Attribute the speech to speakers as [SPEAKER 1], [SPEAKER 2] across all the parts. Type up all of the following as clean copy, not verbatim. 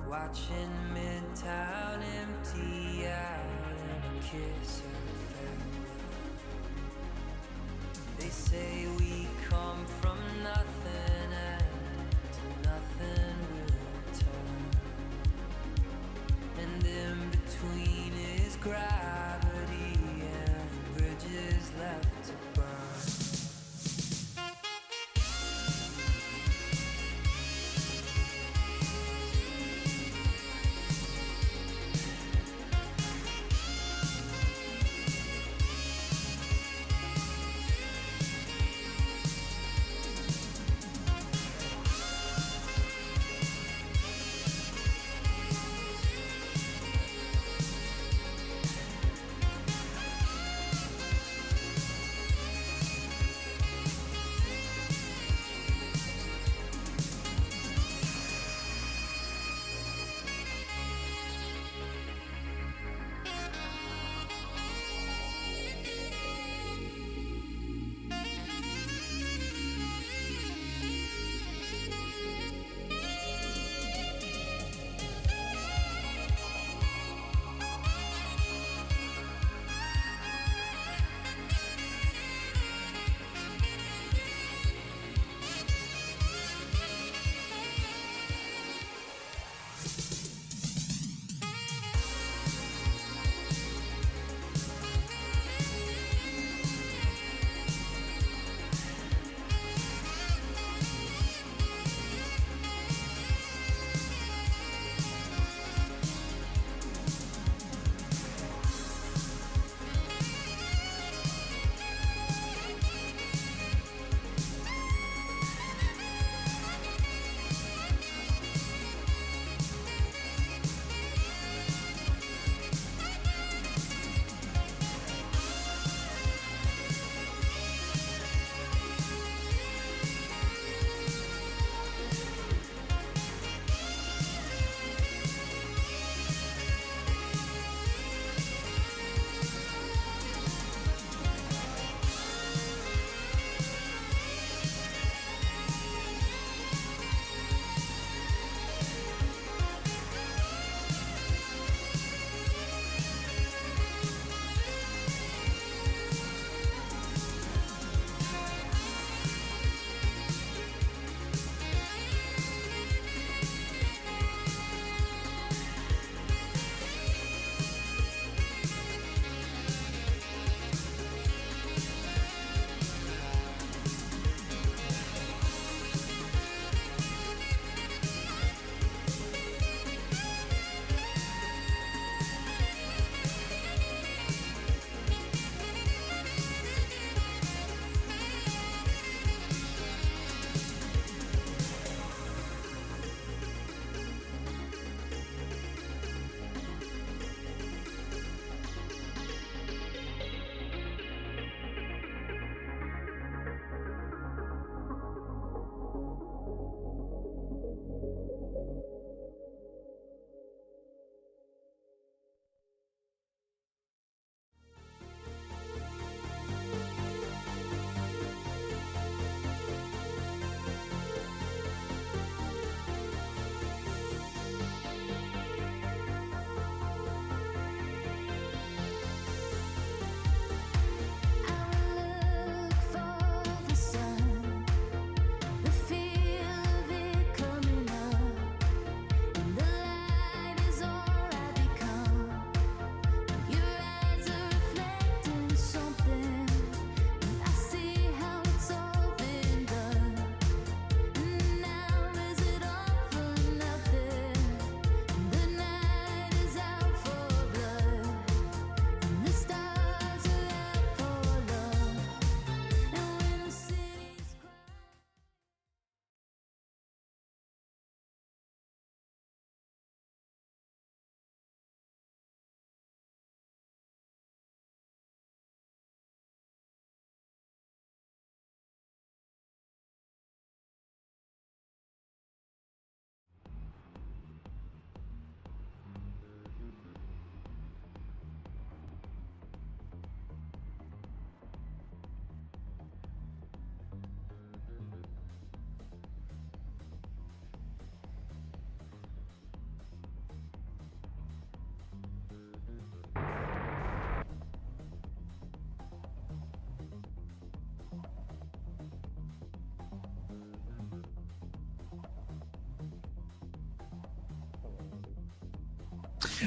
[SPEAKER 1] Watching Midtown empty out and a kiss of farewell. They say we come from nothing and to nothing we'll return. And in between is gravity and bridges left to burn.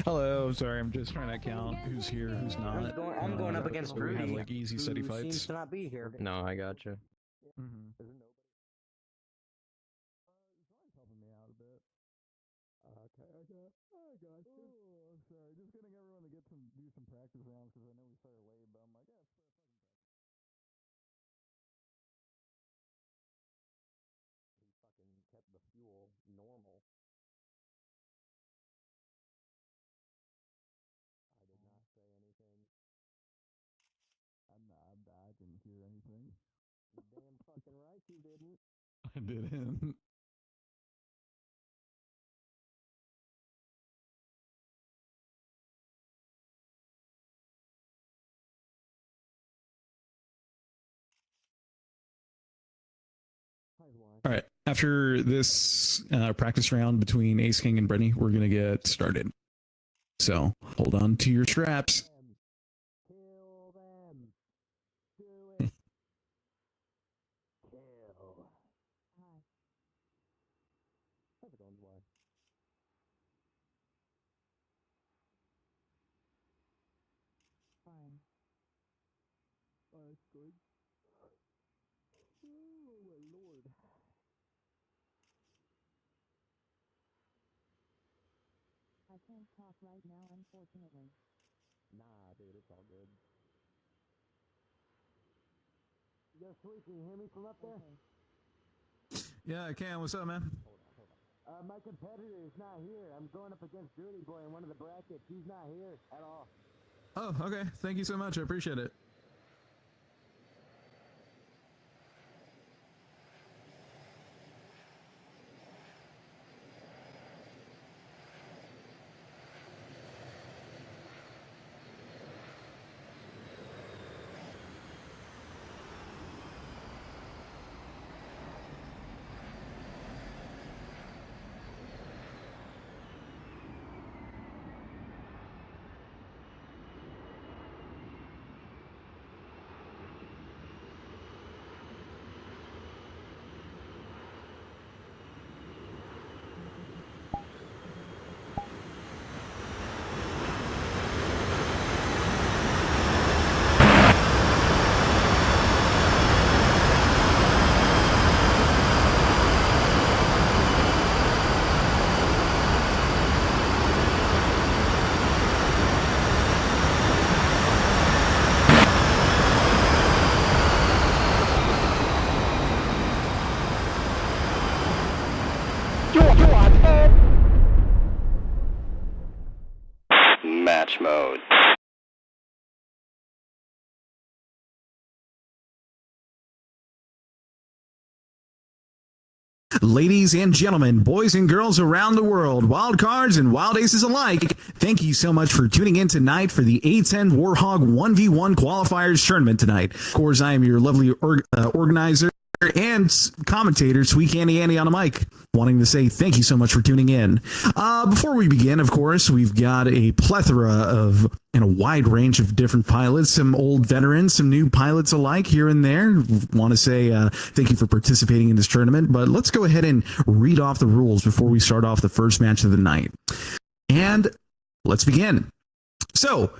[SPEAKER 2] Hello, sorry, I'm just trying to count who's here, who's not.
[SPEAKER 3] I'm going up against
[SPEAKER 2] We
[SPEAKER 3] Rudy.
[SPEAKER 2] have like easy, steady
[SPEAKER 3] who seems
[SPEAKER 2] fights.
[SPEAKER 3] to not be here.
[SPEAKER 4] No, I gotcha.
[SPEAKER 2] Mm-hmm. Helping me out a bit. Okay. I got you. Oh, I'm sorry. Just getting everyone to do some practice rounds because I know we started late, but I'm like, yeah, it's fucking practice.
[SPEAKER 4] He fucking kept the fuel normal. I did not say anything.
[SPEAKER 2] I didn't hear anything.
[SPEAKER 4] You're damn fucking right you didn't.
[SPEAKER 2] I didn't. All right. After this practice round between Ace King and Brittany, we're going to get started. So hold on to your straps.
[SPEAKER 4] Kill them. Do it. Kill. Hi. How's it going, boy? Fine.
[SPEAKER 2] Oh, that's good. Oh, my lord.
[SPEAKER 5] I can't talk right now, unfortunately.
[SPEAKER 4] Nah, dude, it's all good.
[SPEAKER 3] Yo, Sweet, can you hear me from up there?
[SPEAKER 5] Okay.
[SPEAKER 2] Yeah, I can. What's up, man?
[SPEAKER 4] Hold on.
[SPEAKER 3] My competitor is not here. I'm going up against Rudy Boy in one of the brackets. He's not here at all.
[SPEAKER 2] Oh, okay. Thank you so much. I appreciate it.
[SPEAKER 4] Match mode.
[SPEAKER 2] Ladies and gentlemen, boys and girls around the world, wild cards and wild aces alike, thank you so much for tuning in tonight for the A-10 Warhog 1v1 Qualifiers tournament tonight. Of course, I am your lovely organizer and commentator, Sweet Candy Andy on the mic, wanting to say thank you so much for tuning in. Before we begin, of course, we've got a plethora of and a wide range of different pilots, some old veterans, some new pilots alike here and there. Want to say thank you for participating in this tournament, but let's go ahead and read off the rules before we start off the first match of the night. And let's begin. So,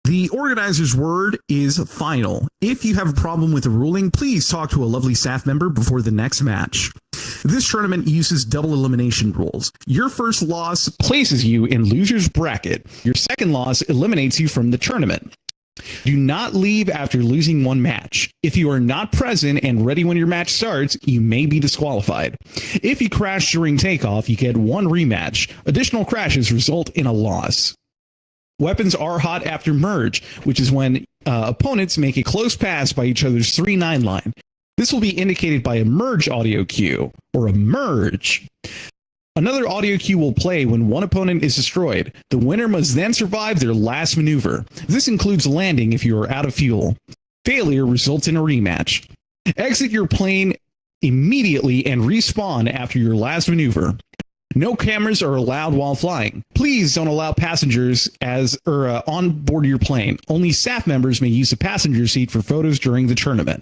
[SPEAKER 2] the organizer's word is final. If you have a problem with the ruling, please talk to a lovely staff member before the next match. This tournament uses double elimination rules. Your first loss places you in loser's bracket. Your second loss eliminates you from the tournament. Do not leave after losing one match. If you are not present and ready when your match starts, you may be disqualified. If you crash during takeoff, you get one rematch. Additional crashes result in a loss. Weapons are hot after merge, which is when opponents make a close pass by each other's 3-9 line. This will be indicated by a merge audio cue, or a merge. Another audio cue will play when one opponent is destroyed. The winner must then survive their last maneuver. This includes landing if you are out of fuel. Failure results in a rematch. Exit your plane immediately and respawn after your last maneuver. No cameras are allowed while flying. Please don't allow passengers on board your plane. Only staff members may use the passenger seat for photos during the tournament.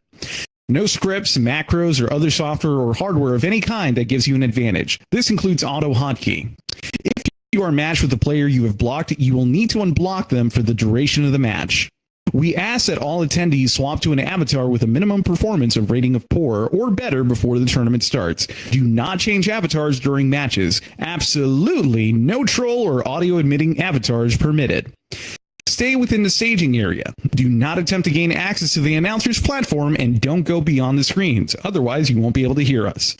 [SPEAKER 2] No scripts, macros, or other software or hardware of any kind that gives you an advantage. This includes auto hotkey. If you you are matched with the player you have blocked, you will need to unblock them for the duration of the match. We ask that all attendees swap to an avatar with a minimum performance of rating of poor or better before the tournament starts. Do not change avatars during matches. Absolutely no troll or audio emitting avatars permitted. Stay within the staging area. Do not attempt to gain access to the announcer's platform and don't go beyond the screens. Otherwise, you won't be able to hear us.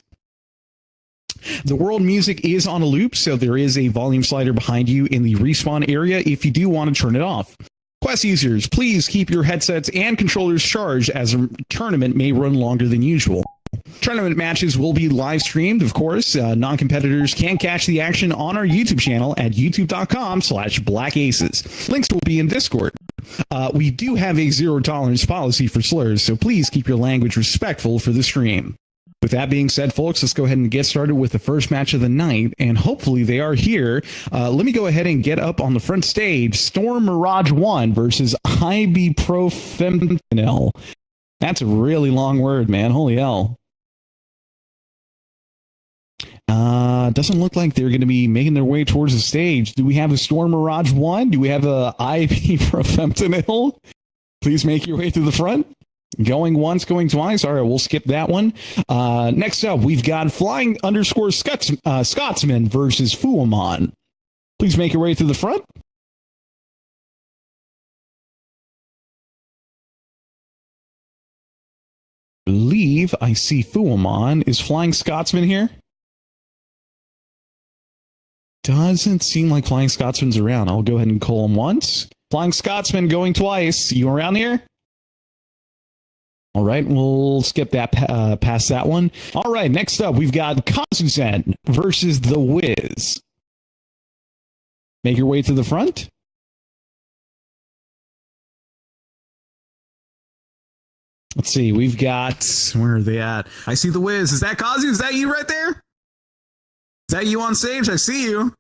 [SPEAKER 2] The world music is on a loop, so there is a volume slider behind you in the respawn area if you do want to turn it off. Quest users, please keep your headsets and controllers charged as a tournament may run longer than usual. Tournament matches will be live streamed, of course. Non-competitors can catch the action on our YouTube channel at youtube.com/blackaces. Links will be in Discord. We do have a zero tolerance policy for slurs, so please keep your language respectful for the stream. With that being said, folks, let's go ahead and get started with the first match of the night, and hopefully they are here. Let me go ahead and get up on the front stage. Storm Mirage 1 versus ibuprofen. That's a really long word, man. Holy hell. Doesn't look like they're going to be making their way towards the stage. Do we have a Storm Mirage 1? Do we have a ibuprofen? Please make your way to the front. Going once, going twice. All right, we'll skip that one. Next up, we've got Flying _ Scotsman versus Fuamon. Please make your way to the front. I believe I see Fuamon. Is Flying Scotsman here? Doesn't seem like Flying Scotsman's around. I'll go ahead and call him once. Flying Scotsman going twice. You around here? All right, we'll skip that past that one. All right, next up, we've got Kazuzen versus The Wiz. Make your way to the front. Let's see, we've got... Where are they at? I see The Wiz. Is that Kazu? Is that you right there? Is that you on stage? I see you.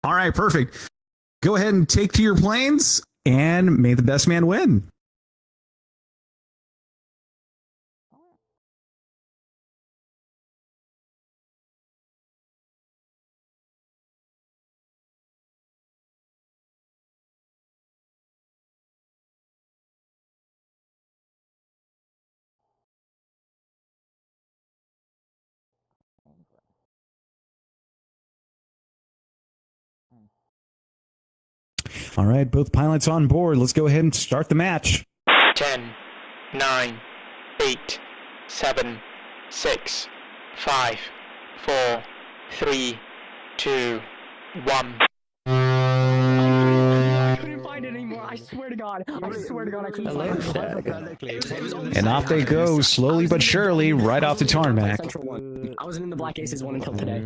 [SPEAKER 2] All right, perfect. Go ahead and take to your planes, and may the best man win. All right, both pilots on board. Let's go ahead and start the match.
[SPEAKER 6] 10, 9, 8, 7, 6, 5, 4, 3, 2, 1.
[SPEAKER 7] I couldn't find it anymore. I swear to God. I swear to God, I couldn't find it.
[SPEAKER 2] And off they go, slowly but surely, right off the tarmac.
[SPEAKER 7] I wasn't in the Black Aces one until today.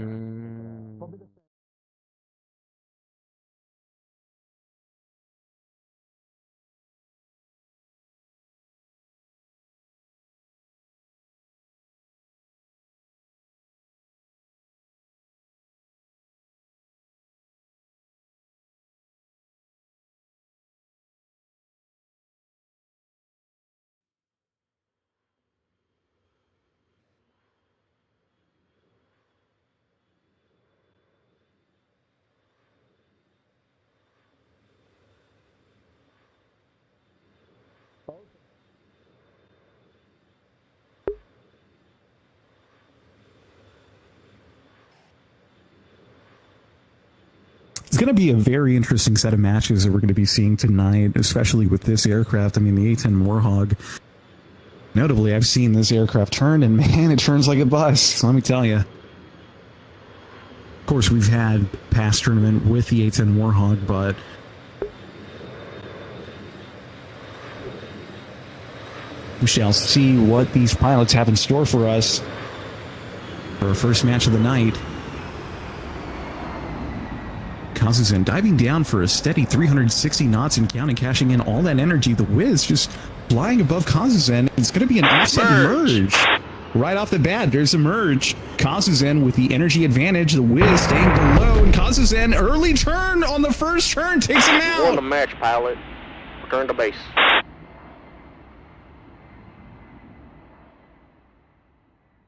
[SPEAKER 2] It's going to be a very interesting set of matches that we're going to be seeing tonight, especially with this aircraft. I mean, the A-10 Warhog. Notably, I've seen this aircraft turn, and man, it turns like a bus, let me tell you. Of course, we've had past tournament with the A-10 Warhog, but we shall see what these pilots have in store for us for our first match of the night. Kazuzen diving down for a steady 360 knots and counting, cashing in all that energy. The Wiz just flying above Kazuzen. It's going to be an offset merge. Right off the bat, there's a merge. Kazuzen with the energy advantage. The Wiz staying below. And Kazuzen, early turn on the first turn, takes him out.
[SPEAKER 8] Won the match, pilot. Return to base.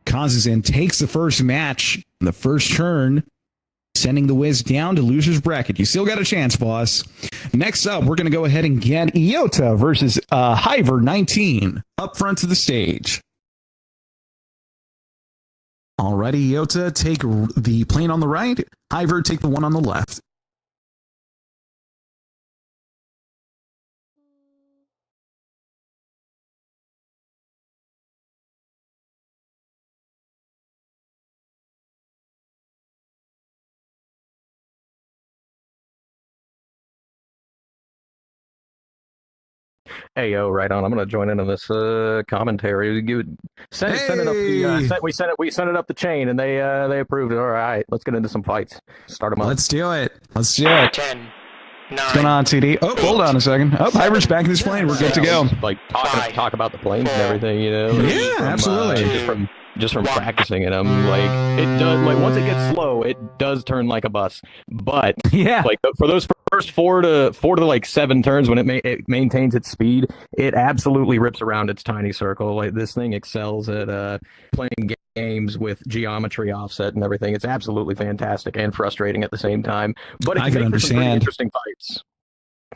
[SPEAKER 2] Kazuzen takes the first match. The first turn. sending the Wiz down to loser's bracket. You still got a chance, boss. Next up, we're going to go ahead and get Iota versus Hiver 19 up front to the stage. Alrighty, Iota, take the plane on the right. Hiver, take the one on the left.
[SPEAKER 9] Hey yo, right on. I'm gonna join in on this commentary. Send it up. We sent it up the chain, and they approved it. All right, let's get into some fights. Start them up.
[SPEAKER 2] Let's do it. Let's do it.
[SPEAKER 6] 10, 9.
[SPEAKER 2] What's going on, TD? Oh, hold on a second. Oh, Hiver's back in his plane. We're good to go.
[SPEAKER 9] Like talk about the planes and everything, you know.
[SPEAKER 2] Yeah, absolutely.
[SPEAKER 9] Just from practicing it, I'm like, it does. Like once it gets slow, it does turn like a bus. But
[SPEAKER 2] yeah,
[SPEAKER 9] like for those first four to like 7 turns, when it maintains its speed, it absolutely rips around its tiny circle. Like this thing excels at playing games with geometry offset and everything. It's absolutely fantastic and frustrating at the same time. But it
[SPEAKER 2] I can
[SPEAKER 9] make for some pretty
[SPEAKER 2] understand.
[SPEAKER 9] Interesting fights.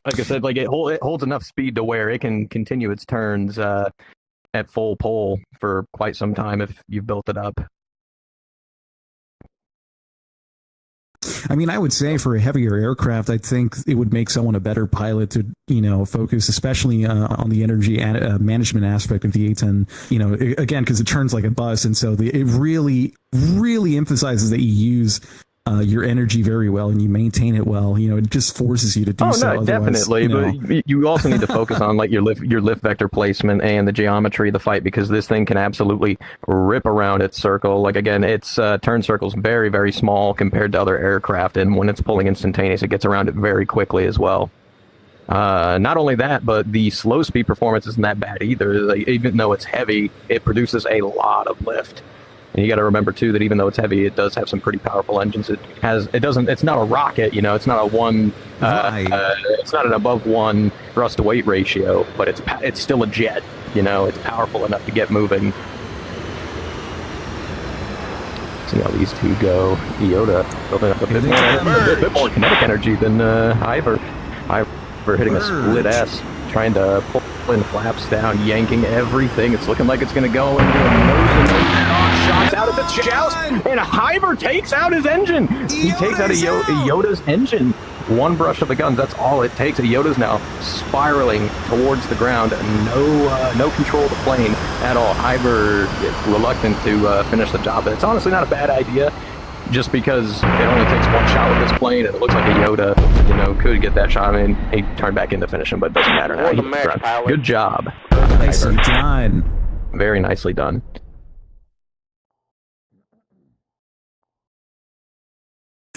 [SPEAKER 9] Like I said, like it holds enough speed to where it can continue its turns at full pull for quite some time if you've built it up.
[SPEAKER 2] I mean, I would say for a heavier aircraft, I think it would make someone a better pilot to, focus, especially on the energy management aspect of the A-10, again, because it turns like a bus. And so it really, really emphasizes that you use your energy very well and you maintain it well. It just forces you to do so.
[SPEAKER 9] No, definitely. But you also need to focus on like your lift vector placement and the geometry of the fight, because this thing can absolutely rip around its circle. Like again, its turn circle's very, very small compared to other aircraft, and when it's pulling instantaneous, it gets around it very quickly as well. Not only that, but the slow speed performance isn't that bad either. Like, even though it's heavy, it produces a lot of lift. And you got to remember too that even though it's heavy, it does have some pretty powerful engines. It's not a rocket, it's not it's not an above 1 thrust to weight ratio, but it's still a jet. It's powerful enough to get moving. See how these two go. Iota building up a bit more kinetic energy than Hiver. Hiver hitting a split S, trying to pull in flaps down, yanking everything. It's looking like it's going to go into a nose-to-nose shots out of the joust, and Hiver takes out his engine. He takes out Iota's engine. One brush of the guns, that's all it takes. Iota's now spiraling towards the ground. No control of the plane at all. Hiver reluctant to finish the job. But it's honestly not a bad idea, just because it only takes one shot with this plane, and it looks like Iota, could get that shot. I mean, he turned back in to finish him, but it doesn't matter now. Good job.
[SPEAKER 2] Nicely done.
[SPEAKER 9] Very nicely done.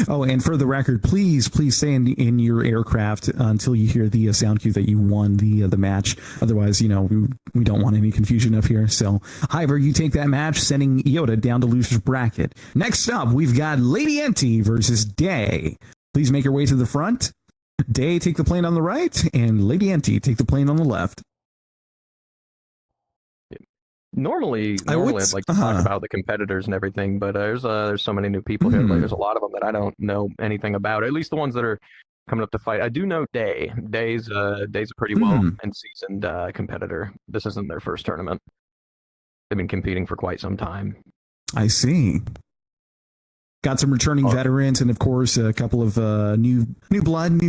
[SPEAKER 2] Oh, and for the record, please stay in your aircraft until you hear the sound cue that you won the match. Otherwise, we don't want any confusion up here. So, Hiver, you take that match, sending Iota down to loser's bracket. Next up, we've got Lady Enti versus Day. Please make your way to the front. Day, take the plane on the right, and Lady Enti, take the plane on the left.
[SPEAKER 9] Normally I'd like to talk about the competitors and everything, but there's so many new people here. Like, there's a lot of them that I don't know anything about. At least the ones that are coming up to fight. I do know Day. Day's a pretty well and seasoned competitor. This isn't their first tournament. They've been competing for quite some time.
[SPEAKER 2] I see. Got some returning veterans, and of course a couple of new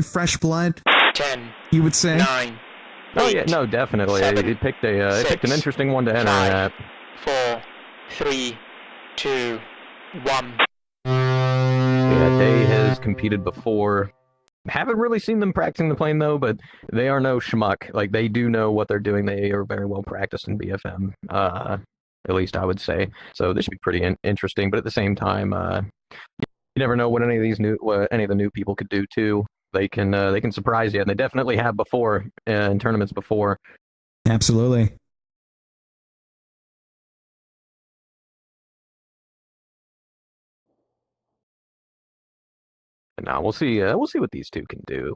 [SPEAKER 2] fresh blood.
[SPEAKER 6] 10.
[SPEAKER 2] You would say?
[SPEAKER 6] 9.
[SPEAKER 9] Oh yeah, no, definitely. It picked an interesting one to enter at.
[SPEAKER 6] 4, 3, 2, 1.
[SPEAKER 9] Yeah, Day has competed before. Haven't really seen them practicing the plane though, but they are no schmuck. Like, they do know what they're doing. They are very well practiced in BFM. At least I would say. So this should be pretty interesting. But at the same time, you never know what any of the new people could do too. They can surprise you, and they definitely have before in tournaments before.
[SPEAKER 2] Absolutely.
[SPEAKER 9] And now we'll see what these two can do.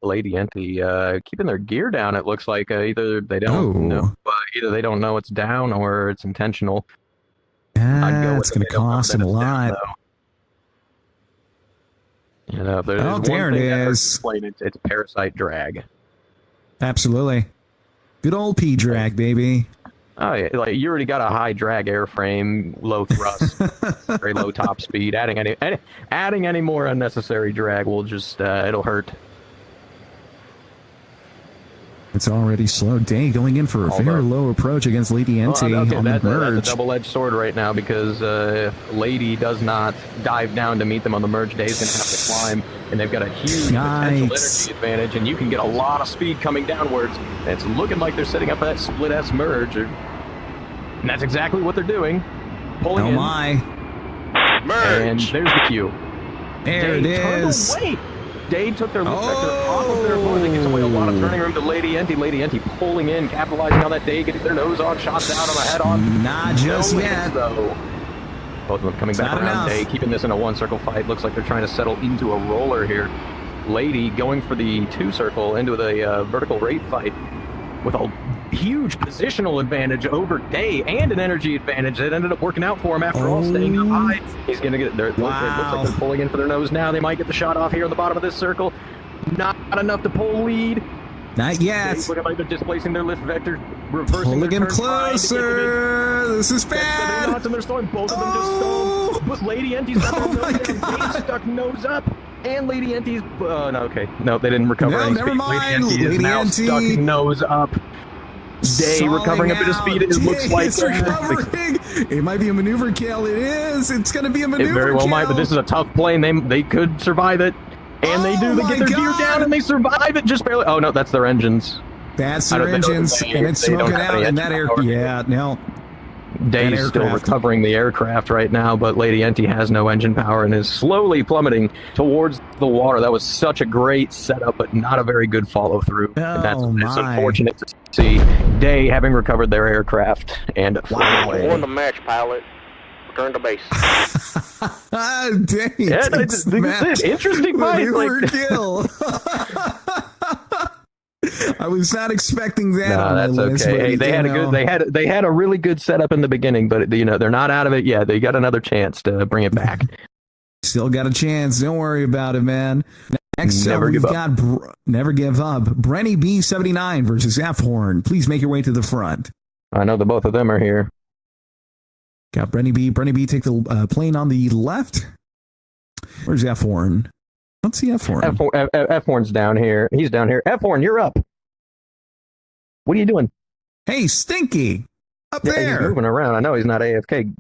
[SPEAKER 9] Lady Entity keeping their gear down. It looks like either they don't know, either they don't know it's down or it's intentional.
[SPEAKER 2] It's going to cost him a lot.
[SPEAKER 9] You know, if there's one
[SPEAKER 2] there it
[SPEAKER 9] thing that
[SPEAKER 2] is.
[SPEAKER 9] explain it, it's parasite drag.
[SPEAKER 2] Absolutely. Good old P drag, baby.
[SPEAKER 9] Oh yeah, like you already got a high drag airframe, low thrust, very low top speed. Adding any more unnecessary drag will just it'll hurt.
[SPEAKER 2] It's already slow. Day going in for a very low approach against Lady Entity on the merge.
[SPEAKER 9] That's a double-edged sword right now because if Lady does not dive down to meet them on the merge, Day's going to have to climb, and they've got a huge potential energy advantage, and you can get a lot of speed coming downwards. And it's looking like they're setting up that split S merge, and that's exactly what they're doing. Pulling in.
[SPEAKER 2] My.
[SPEAKER 8] Merge.
[SPEAKER 9] And there's the cue.
[SPEAKER 2] There it is.
[SPEAKER 9] Day took their lift vector off of their opponent. It gives away a lot of turning room to Lady Entity. Lady Entity pulling in, capitalizing on that. Day getting their nose on, shots down on the head on.
[SPEAKER 2] Not just yet.
[SPEAKER 9] Though. Both of them coming back around. Day keeping this in a one-circle fight. Looks like they're trying to settle into a roller here. Lady going for the two-circle into the vertical rate fight with a huge positional advantage over Day and an energy advantage that ended up working out for him after all, staying up high. He's going to get there. It looks like they're pulling in for their nose now. They might get the shot off here on the bottom of this circle. Not enough to pull lead.
[SPEAKER 2] Not yet.
[SPEAKER 9] Looking like they're displacing their lift vector, reversing
[SPEAKER 2] pulling
[SPEAKER 9] their
[SPEAKER 2] in closer. This is bad.
[SPEAKER 9] And they're stalling. Both of them just stalled. But Lady Entity's got their nose down. Day stuck nose up. And Lady Entity's... no, okay. No, they didn't recover any
[SPEAKER 2] never
[SPEAKER 9] speed.
[SPEAKER 2] mind.
[SPEAKER 9] Lady Entity is now stuck nose up. Day recovering a bit of speed. It looks like
[SPEAKER 2] it's recovering. It might be a maneuver kill. It is. It's going to be a maneuver kill.
[SPEAKER 9] It very well might, but this is a tough plane. They could survive it. And they do. They get their gear down and they survive it just barely. Oh, no, that's their engines.
[SPEAKER 2] That's their engines. And it's smoking out in that air. Yeah, no.
[SPEAKER 9] Day's still recovering the aircraft right now, but Lady Entity has no engine power and is slowly plummeting towards the water. That was such a great setup, but not a very good follow-through. And that's it's unfortunate to see. Day having recovered their aircraft and flown away.
[SPEAKER 8] Won the match, pilot. Return to base.
[SPEAKER 2] Day
[SPEAKER 9] that's it. Interesting fight.
[SPEAKER 2] Kill. I was not expecting that.
[SPEAKER 9] No, that's
[SPEAKER 2] list,
[SPEAKER 9] okay.
[SPEAKER 2] But,
[SPEAKER 9] hey, they had a really good setup in the beginning, but they're not out of it yet. They got another chance to bring it back.
[SPEAKER 2] Still got a chance. Don't worry about it, man. Next up, we've got Never Give Up. Brenny B79 versus F-Horn. Please make your way to the front.
[SPEAKER 9] I know the both of them are here.
[SPEAKER 2] Got Brenny B. Brenny B take the plane on the left. Where's F-Horn? Let's see F-Horn.
[SPEAKER 9] F-Horn's down here. He's down here. F-Horn, you're up. What are you doing?
[SPEAKER 2] Hey, Stinky. Up there.
[SPEAKER 9] He's moving around. I know he's not AFK.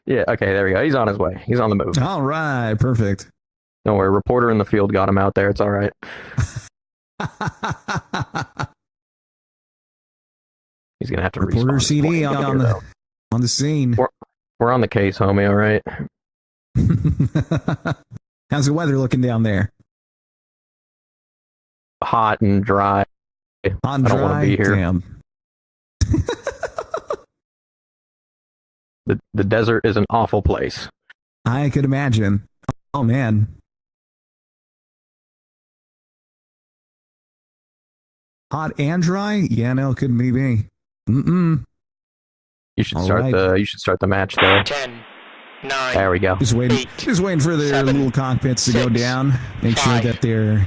[SPEAKER 9] Yeah, okay, there we go. He's on his way. He's on the move.
[SPEAKER 2] All right, perfect.
[SPEAKER 9] Don't worry, reporter in the field got him out there. It's all right. He's going to have to
[SPEAKER 2] reporter CD on the scene.
[SPEAKER 9] We're on the case, homie, all right?
[SPEAKER 2] How's the weather looking down there?
[SPEAKER 9] Hot and dry.
[SPEAKER 2] Hot and dry? I don't want to be here. Damn.
[SPEAKER 9] The desert is an awful place.
[SPEAKER 2] I could imagine. Oh, man. Hot and dry? Yeah, no, it couldn't be me. Mm-mm.
[SPEAKER 9] You should start the match though.
[SPEAKER 6] 10, 9.
[SPEAKER 9] There we go.
[SPEAKER 2] Just waiting for their little cockpits to go down. Make sure that they're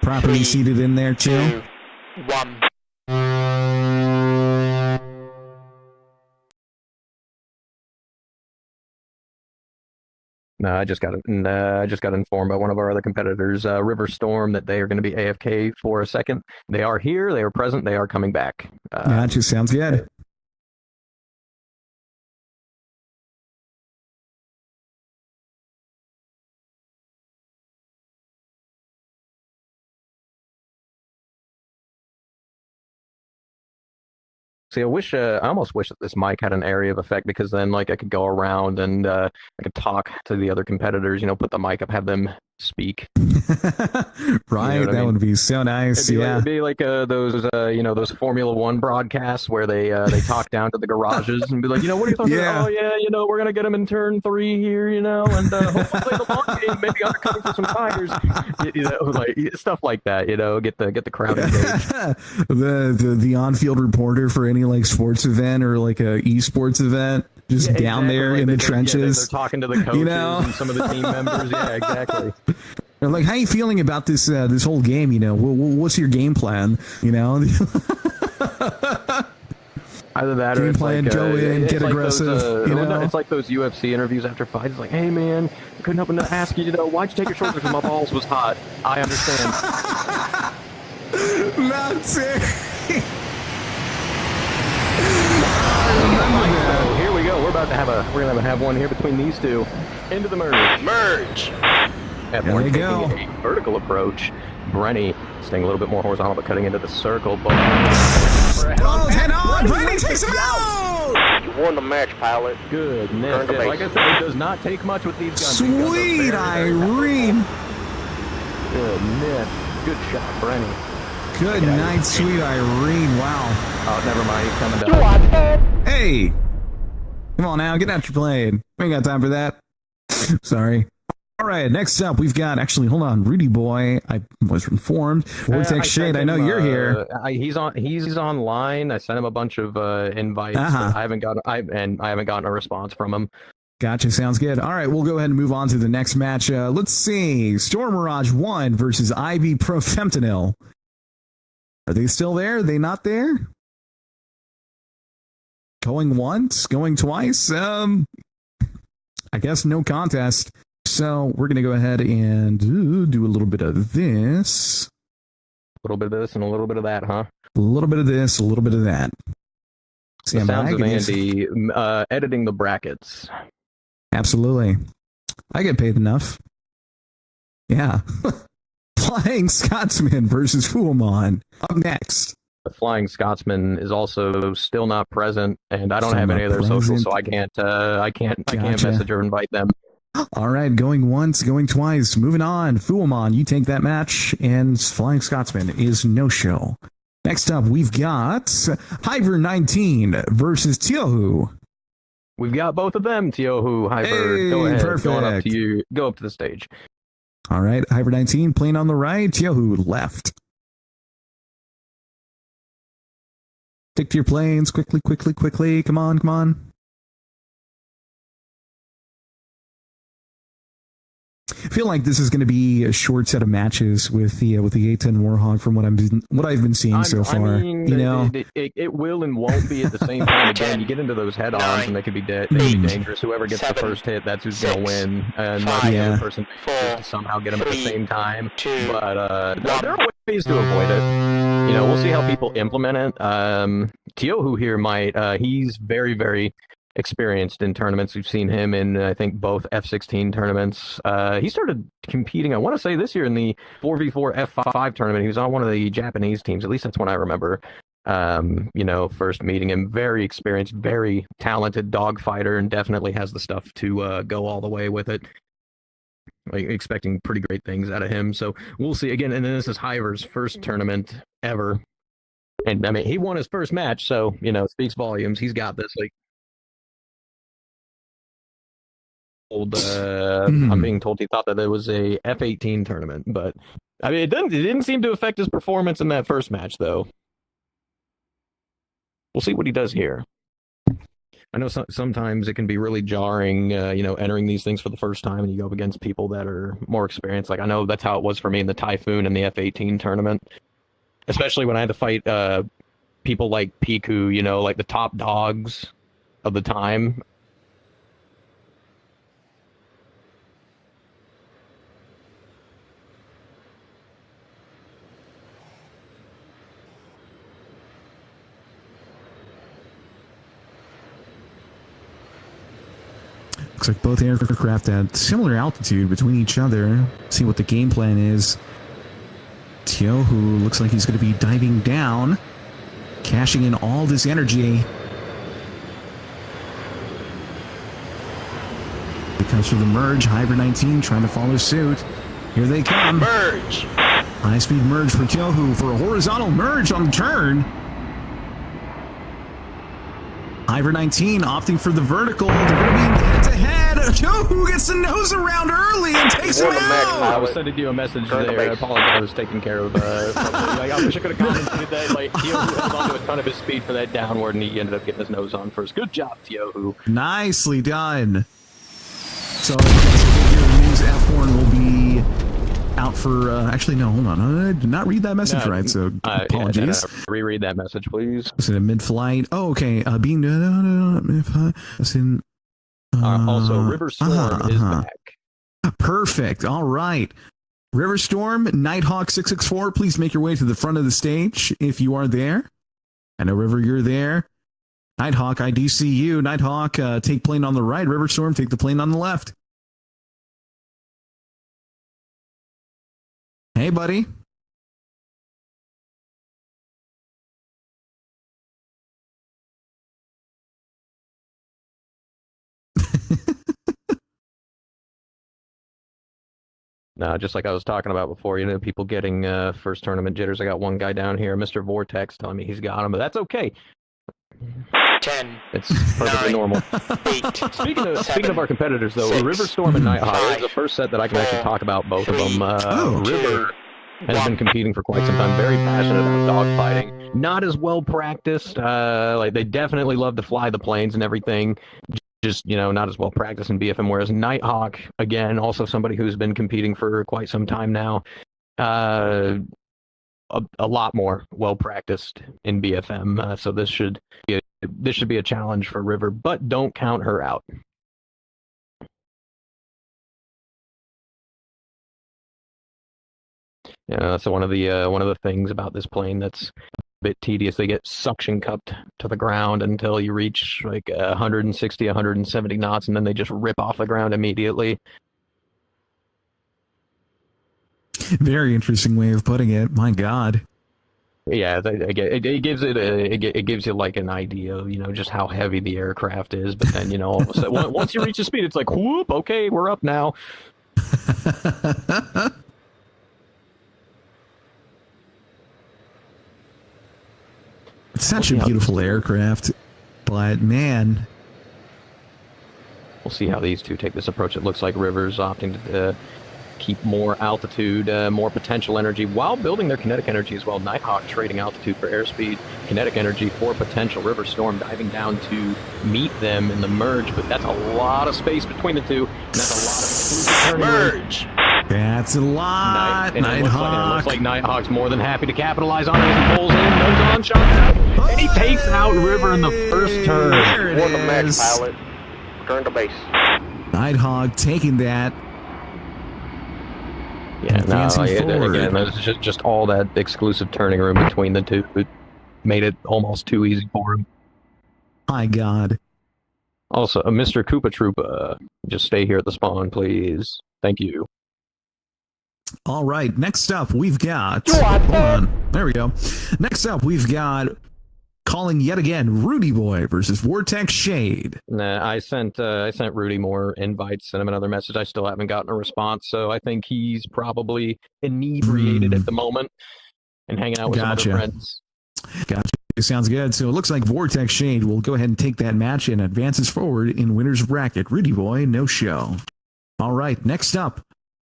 [SPEAKER 2] properly seated in there too.
[SPEAKER 6] 2, 1.
[SPEAKER 9] No, I just got informed by one of our other competitors, River Storm, that they are going to be AFK for a second. They are here. They are present. They are coming back.
[SPEAKER 2] That just sounds good.
[SPEAKER 9] See, I almost wish that this mic had an area of effect, because then, like, I could go around and I could talk to the other competitors, put the mic up, have them speak.
[SPEAKER 2] Right, that would be so nice.
[SPEAKER 9] It'd be like those those Formula One broadcasts where they talk down to the garages and be like, what are you talking about? Oh yeah, we're gonna get them in turn 3 here, and hopefully play the long game, maybe undercutting for some tires, like stuff like that. Get the crowd engaged.
[SPEAKER 2] the on-field reporter for any like sports event or like a esports event, just down there in the trenches.
[SPEAKER 9] They're talking to the coaches and some of the team members. Yeah, exactly.
[SPEAKER 2] They're like, how are you feeling about this this whole game? What's your game plan?
[SPEAKER 9] Either that
[SPEAKER 2] game
[SPEAKER 9] or it's
[SPEAKER 2] plan,
[SPEAKER 9] like,
[SPEAKER 2] go in, get
[SPEAKER 9] like
[SPEAKER 2] aggressive.
[SPEAKER 9] Those, it's like those UFC interviews after fights. It's like, hey man, I couldn't help but to ask you, why'd you take your shorts because my balls was hot? I understand.
[SPEAKER 2] That's it.
[SPEAKER 9] So here we go. We're gonna have one here between these two. Into the merge.
[SPEAKER 8] Merge.
[SPEAKER 9] F1
[SPEAKER 2] we go.
[SPEAKER 9] taking a vertical approach. Brenny staying a little bit more horizontal, but cutting into the circle. But
[SPEAKER 2] head on! Brenny takes him out!
[SPEAKER 8] You won the match, pilot.
[SPEAKER 9] Goodness. Yeah, like I said, it does not take much with these guns.
[SPEAKER 2] Sweet Irene!
[SPEAKER 9] Goodness. Good shot, Brenny.
[SPEAKER 2] Good night, sweet Irene. Wow.
[SPEAKER 9] Oh, never mind. He's coming down.
[SPEAKER 2] Hey! Come on now, get out your plane. We ain't got time for that. Sorry. All right, next up, we've got, actually, hold on, Rudy Boy, I was informed. Vortex Shade, I know you're here.
[SPEAKER 9] He's online. I sent him a bunch of invites. But I haven't gotten a response from him.
[SPEAKER 2] Gotcha, sounds good. All right, we'll go ahead and move on to the next match. Let's see, Storm Mirage 1 versus IB Pro Fentanyl. Are they still there? Are they not there? Going once? Going twice? I guess no contest. So we're going to go ahead and do a little bit of this.
[SPEAKER 9] A little bit of this and a little bit of that, huh?
[SPEAKER 2] A little bit of this, a little bit of that.
[SPEAKER 9] The sounds of Andy editing the brackets.
[SPEAKER 2] Absolutely. I get paid enough. Yeah. Flying Scotsman versus Fuamon. Up next.
[SPEAKER 9] The Flying Scotsman is also still not present, and I don't have any of their socials, so I can't message or invite them.
[SPEAKER 2] All right, going once, going twice. Moving on. Fuamon, you take that match, and Flying Scotsman is no show. Next up, we've got Hyver 19 versus Tiohu.
[SPEAKER 9] We've got both of them, Tiohu, Hyver. Hey, go ahead.
[SPEAKER 2] Perfect.
[SPEAKER 9] Going up to you. Go up to the stage.
[SPEAKER 2] All right, Hyver 19 playing on the right, Tiohu left. Stick to your planes. Quickly, quickly, quickly. Come on, come on. I feel like this is going to be a short set of matches with the A-10 Warhawk from what I've been seeing so far.
[SPEAKER 9] I mean, it will and won't be at the same time. Again, you get into those head-ons and they could be dangerous. Whoever gets the first hit, that's who's going to win, and not the other person to somehow get them at the same time. But there are ways to avoid it. We'll see how people implement it. Tiohu here he's very, very experienced in tournaments. We've seen him in, I think, both F-16 tournaments. He started competing, I want to say, this year in the 4v4 F5 tournament. He was on one of the Japanese teams. At least that's when I remember, first meeting him. Very experienced, very talented dogfighter, and definitely has the stuff to go all the way with it. Expecting pretty great things out of him. So we'll see. Again, and then this is Hyver's first tournament ever. And, I mean, he won his first match, so, speaks volumes. He's got this, I'm being told he thought that it was a F-18 tournament, but I mean, it didn't seem to affect his performance in that first match, though. We'll see what he does here. I know sometimes it can be really jarring, entering these things for the first time, and you go up against people that are more experienced. Like, I know that's how it was for me in the Typhoon and the F-18 tournament, especially when I had to fight people like Piku, like the top dogs of the time.
[SPEAKER 2] Looks like both aircraft at similar altitude between each other. See what the game plan is. Tiohu looks like he's going to be diving down, cashing in all this energy. It comes from the merge. Hyver 19 trying to follow suit. Here they come.
[SPEAKER 8] Merge.
[SPEAKER 2] High-speed merge for Tiohu for a horizontal merge on the turn. Ivor 19 opting for the vertical. They're going to be head-to-head. Tiohu gets the nose around early and takes him out.
[SPEAKER 9] I was sending you a message there. I apologize. I was taking care of something. Like, I wish I could have commented that. Like, Tiohu held onto a ton of his speed for that downward, and he ended up getting his nose on first. Good job, Tiohu.
[SPEAKER 2] Nicely done. So the news F1 will be out for, actually, no, hold on. I did not read that message right, so apologies.
[SPEAKER 9] Reread that message, please.
[SPEAKER 2] Is it a mid-flight? Oh, okay. Being,
[SPEAKER 9] also, River Storm is back.
[SPEAKER 2] Perfect. All right. River Storm, Nighthawk 664, please make your way to the front of the stage if you are there. I know, River, you're there. Nighthawk, I do see you. Nighthawk, take plane on the right. River Storm, take the plane on the left. Hey, buddy.
[SPEAKER 9] No, just like I was talking about before, you know, people getting first tournament jitters. I got one guy down here, Mr. Vortex, telling me he's got him, but that's okay.
[SPEAKER 6] 10.
[SPEAKER 9] It's perfectly
[SPEAKER 6] 9,
[SPEAKER 9] normal.
[SPEAKER 6] 8.
[SPEAKER 9] Speaking of our competitors, though,
[SPEAKER 6] 6,
[SPEAKER 9] River Storm and Nighthawk is
[SPEAKER 6] 5,
[SPEAKER 9] the first set that I can actually
[SPEAKER 6] 4,
[SPEAKER 9] talk about both of
[SPEAKER 6] 3,
[SPEAKER 9] them. River
[SPEAKER 6] 2,
[SPEAKER 9] has been competing for quite some time, very passionate about dogfighting. Not as well practiced. Like, they definitely love to fly the planes and everything. Just, you know, not as well practiced in BFM, whereas Nighthawk, again, also somebody who's been competing for quite some time now, a lot more well practiced in BFM. So this should be a challenge for River, but don't count her out. Yeah, so one of the things about this plane that's bit tedious. They get suction cupped to the ground until you reach like 160, 170 knots, and then they just rip off the ground immediately.
[SPEAKER 2] Very interesting way of putting it. My God.
[SPEAKER 9] Yeah, it gives you like an idea of, you know, just how heavy the aircraft is. But then, you know, all of a sudden, once you reach the speed, it's like, whoop, okay, we're up now.
[SPEAKER 2] It's such a beautiful aircraft, but man.
[SPEAKER 9] We'll see how these two take this approach. It looks like River's opting to keep more altitude, more potential energy, while building their kinetic energy as well. Nighthawk trading altitude for airspeed, kinetic energy for potential. River Storm diving down to meet them in the merge, but that's a lot of space between the two, and that's a lot of merge.
[SPEAKER 2] That's a lot.
[SPEAKER 9] Nighthawk. It looks like Nighthawk's more than happy to capitalize on it as he pulls in, nose on, shots out, and he takes out River in the first turn.
[SPEAKER 2] There it
[SPEAKER 8] For the match
[SPEAKER 2] is.
[SPEAKER 8] pilot. Return to base.
[SPEAKER 2] Nighthawk taking that.
[SPEAKER 9] Yeah,
[SPEAKER 2] Advancing forward.
[SPEAKER 9] Again, there's just all that exclusive turning room between the two. It made it almost too easy for him.
[SPEAKER 2] My God.
[SPEAKER 9] Also, Mr. Koopa Troopa, just stay here at the spawn, please. Thank you.
[SPEAKER 2] All right, next up we've got... Hold on. There we go. Next up we've got, calling yet again, Rudy Boy versus Vortex Shade.
[SPEAKER 9] Nah, I sent Rudy more invites, sent him another message. I still haven't gotten a response, so I think he's probably inebriated at the moment and hanging out with some other friends.
[SPEAKER 2] Gotcha. Sounds good. So it looks like Vortex Shade will go ahead and take that match and advances forward in winner's bracket. Rudy Boy, no show. All right, next up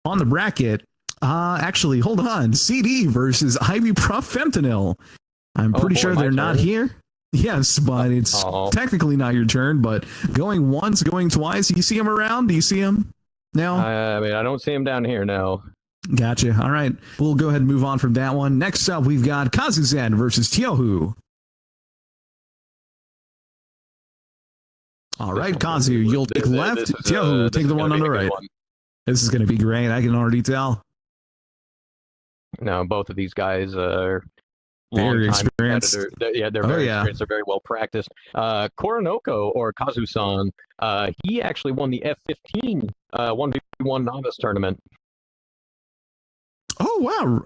[SPEAKER 2] on the bracket... actually, hold on. CD versus Ivy Prof Fentanyl. I'm pretty sure they're not here. Yes, but it's technically not your turn, but going once, going twice. Do you see him around? Do you see him? No?
[SPEAKER 9] I mean, I don't see him down here, no.
[SPEAKER 2] Gotcha. All right. We'll go ahead and move on from that one. Next up, we've got Kazuzen versus Tiohu. All right, Kazu, you'll take left. Tiohu, take the one on the right. This is going to be great. I can already tell.
[SPEAKER 9] No, both of these guys are
[SPEAKER 2] very experienced.
[SPEAKER 9] Yeah, they're very experienced. They're very well practiced. Koronoko, or Kazu-san, he actually won the F-15 1v1 novice tournament.
[SPEAKER 2] Oh, wow.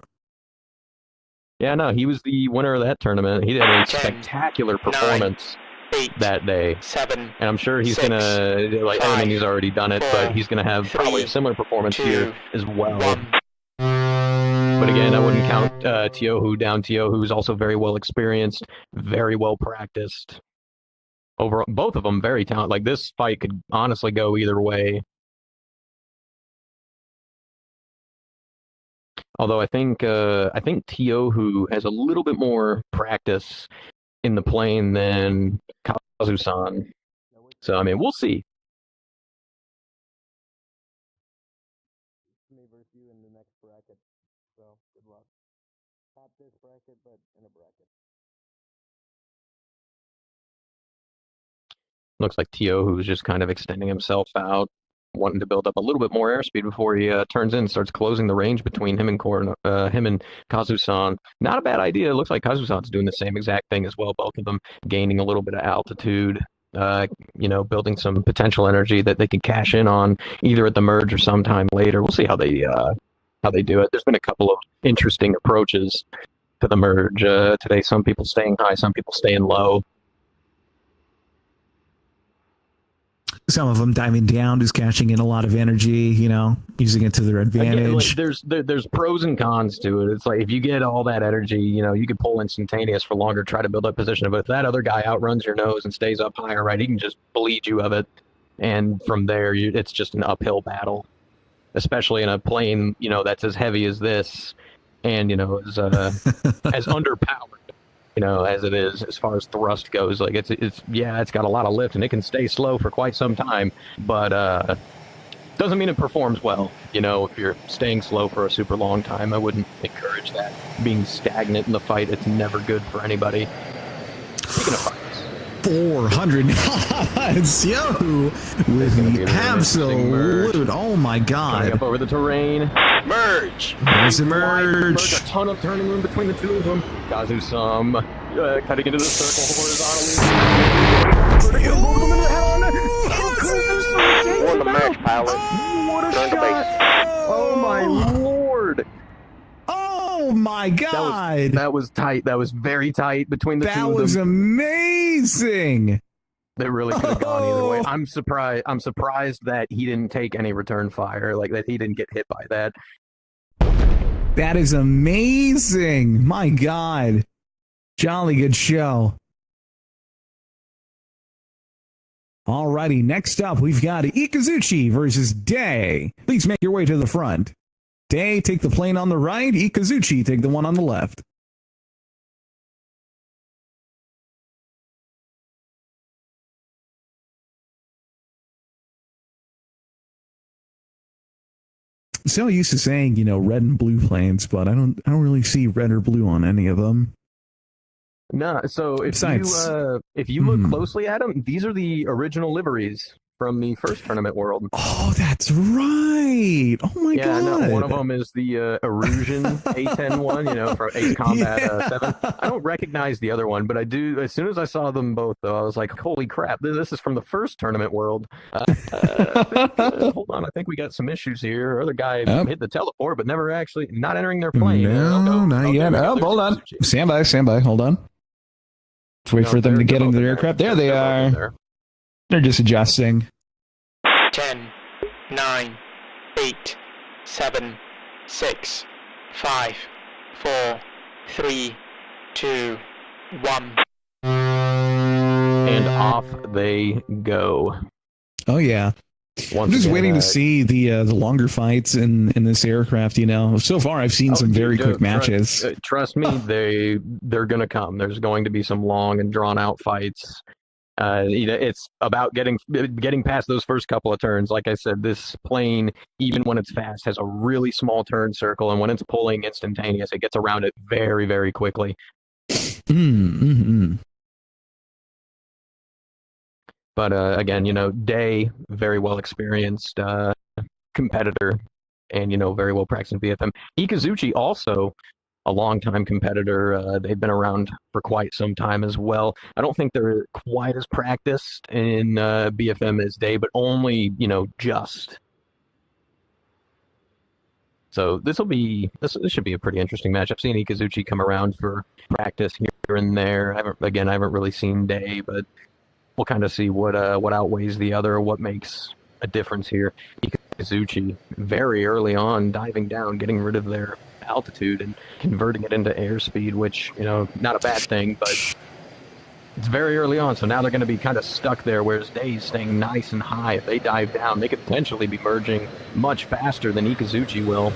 [SPEAKER 9] Yeah, no, he was the winner of that tournament. He did a spectacular performance
[SPEAKER 6] 8,
[SPEAKER 9] that day.
[SPEAKER 6] 7,
[SPEAKER 9] and I'm sure he's
[SPEAKER 6] 6,
[SPEAKER 9] gonna, like,
[SPEAKER 6] 5,
[SPEAKER 9] I mean, he's already done it,
[SPEAKER 6] 4,
[SPEAKER 9] but he's gonna have probably a similar performance
[SPEAKER 6] 2,
[SPEAKER 9] here as well.
[SPEAKER 6] 1.
[SPEAKER 9] But again, I wouldn't count Tiohu down. Tiohu's also very well experienced, very well practiced. Over both of them, very talented. Like, this fight could honestly go either way. Although I think Tiohu has a little bit more practice in the plane than Kazu-san. So I mean, we'll see.
[SPEAKER 3] Me versus you in the next bracket. So good luck. Not this bracket, but in a bracket.
[SPEAKER 9] Looks like Tiohu's just kind of extending himself out, wanting to build up a little bit more airspeed before he turns in and starts closing the range between him and Kazu-san. Not a bad idea. It looks like Kazu-san's doing the same exact thing as well, both of them gaining a little bit of altitude, building some potential energy that they can cash in on either at the merge or sometime later. We'll see how they do it. There's been a couple of interesting approaches to the merge today. Some people staying high, some people staying low.
[SPEAKER 2] Some of them diving down, just cashing in a lot of energy, using it to their advantage.
[SPEAKER 9] Again, like, there's pros and cons to it. It's like, if you get all that energy, you could pull instantaneous for longer, try to build up position. But if that other guy outruns your nose and stays up higher, right, he can just bleed you of it. And from there, it's just an uphill battle, especially in a plane, that's as heavy as this and, as underpowered. As it is, as far as thrust goes. Like, it's got a lot of lift and it can stay slow for quite some time, but doesn't mean it performs well. If you're staying slow for a super long time, I wouldn't encourage that. Being stagnant in the fight, it's never good for anybody. Speaking of fights,
[SPEAKER 2] 400 knots, yo, with the absolute, oh my god.
[SPEAKER 9] Up over the terrain.
[SPEAKER 4] Merge!
[SPEAKER 2] There's a merge.
[SPEAKER 9] A ton of turning room between the two of them. Kazu-san cutting into the circle horizontally.
[SPEAKER 8] Won the match, pilot.
[SPEAKER 9] What a
[SPEAKER 8] Turn to
[SPEAKER 9] shot!
[SPEAKER 8] base.
[SPEAKER 9] Oh my lord!
[SPEAKER 2] Oh my god.
[SPEAKER 9] That was tight. That was very tight between the two of them.
[SPEAKER 2] That was amazing.
[SPEAKER 9] They really could have gone either way. I'm surprised that he didn't take any return fire, like that he didn't get hit by that.
[SPEAKER 2] That is amazing. My god. Jolly good show. Alrighty, next up we've got Ikazuchi versus Day. Please make your way to the front. Day, take the plane on the right. Ikazuchi, take the one on the left. So used to saying, red and blue planes, but I don't really see red or blue on any of them.
[SPEAKER 9] No, so if you look closely at them, these are the original liveries from the first tournament world.
[SPEAKER 2] Oh, that's right. Oh my god.
[SPEAKER 9] Yeah, no, one of them is the Erusian A-10 one, from Ace Combat 7. I don't recognize the other one, but I do. As soon as I saw them both, though, I was like, holy crap, this is from the first tournament world. Hold on, I think we got some issues here. Other guy hit the teleport, but never actually, not entering their plane.
[SPEAKER 2] No, not yet. Oh, hold on. Stand by. Hold on. Let's wait for them to get into their aircraft. There they are. They're just adjusting.
[SPEAKER 6] 10, 9, 8, 7, 6, 5, 4, 3, 2, 1.
[SPEAKER 9] And off they go.
[SPEAKER 2] Oh, yeah. I'm just waiting to see the longer fights in this aircraft, So far, I've seen some very quick matches.
[SPEAKER 9] Trust me, they're going to come. There's going to be some long and drawn-out fights. It's about getting past those first couple of turns. Like I said, this plane, even when it's fast, has a really small turn circle, and when it's pulling instantaneous, it gets around it very, very quickly.
[SPEAKER 2] Mm-hmm.
[SPEAKER 9] But again, Day, very well experienced competitor, and very well practiced in VFM. Ikazuchi also a longtime competitor. They've been around for quite some time as well. I don't think they're quite as practiced in BFM as Day, but only, just. So this should be a pretty interesting match. I've seen Ikazuchi come around for practice here and there. I haven't really seen Day, but we'll kind of see what outweighs the other, what makes a difference here. Ikazuchi very early on diving down, getting rid of their altitude and converting it into airspeed, which, you know, not a bad thing, but it's very early on, so now they're going to be kind of stuck there, whereas Day's staying nice and high. If they dive down, they could potentially be merging much faster than Ikazuchi will.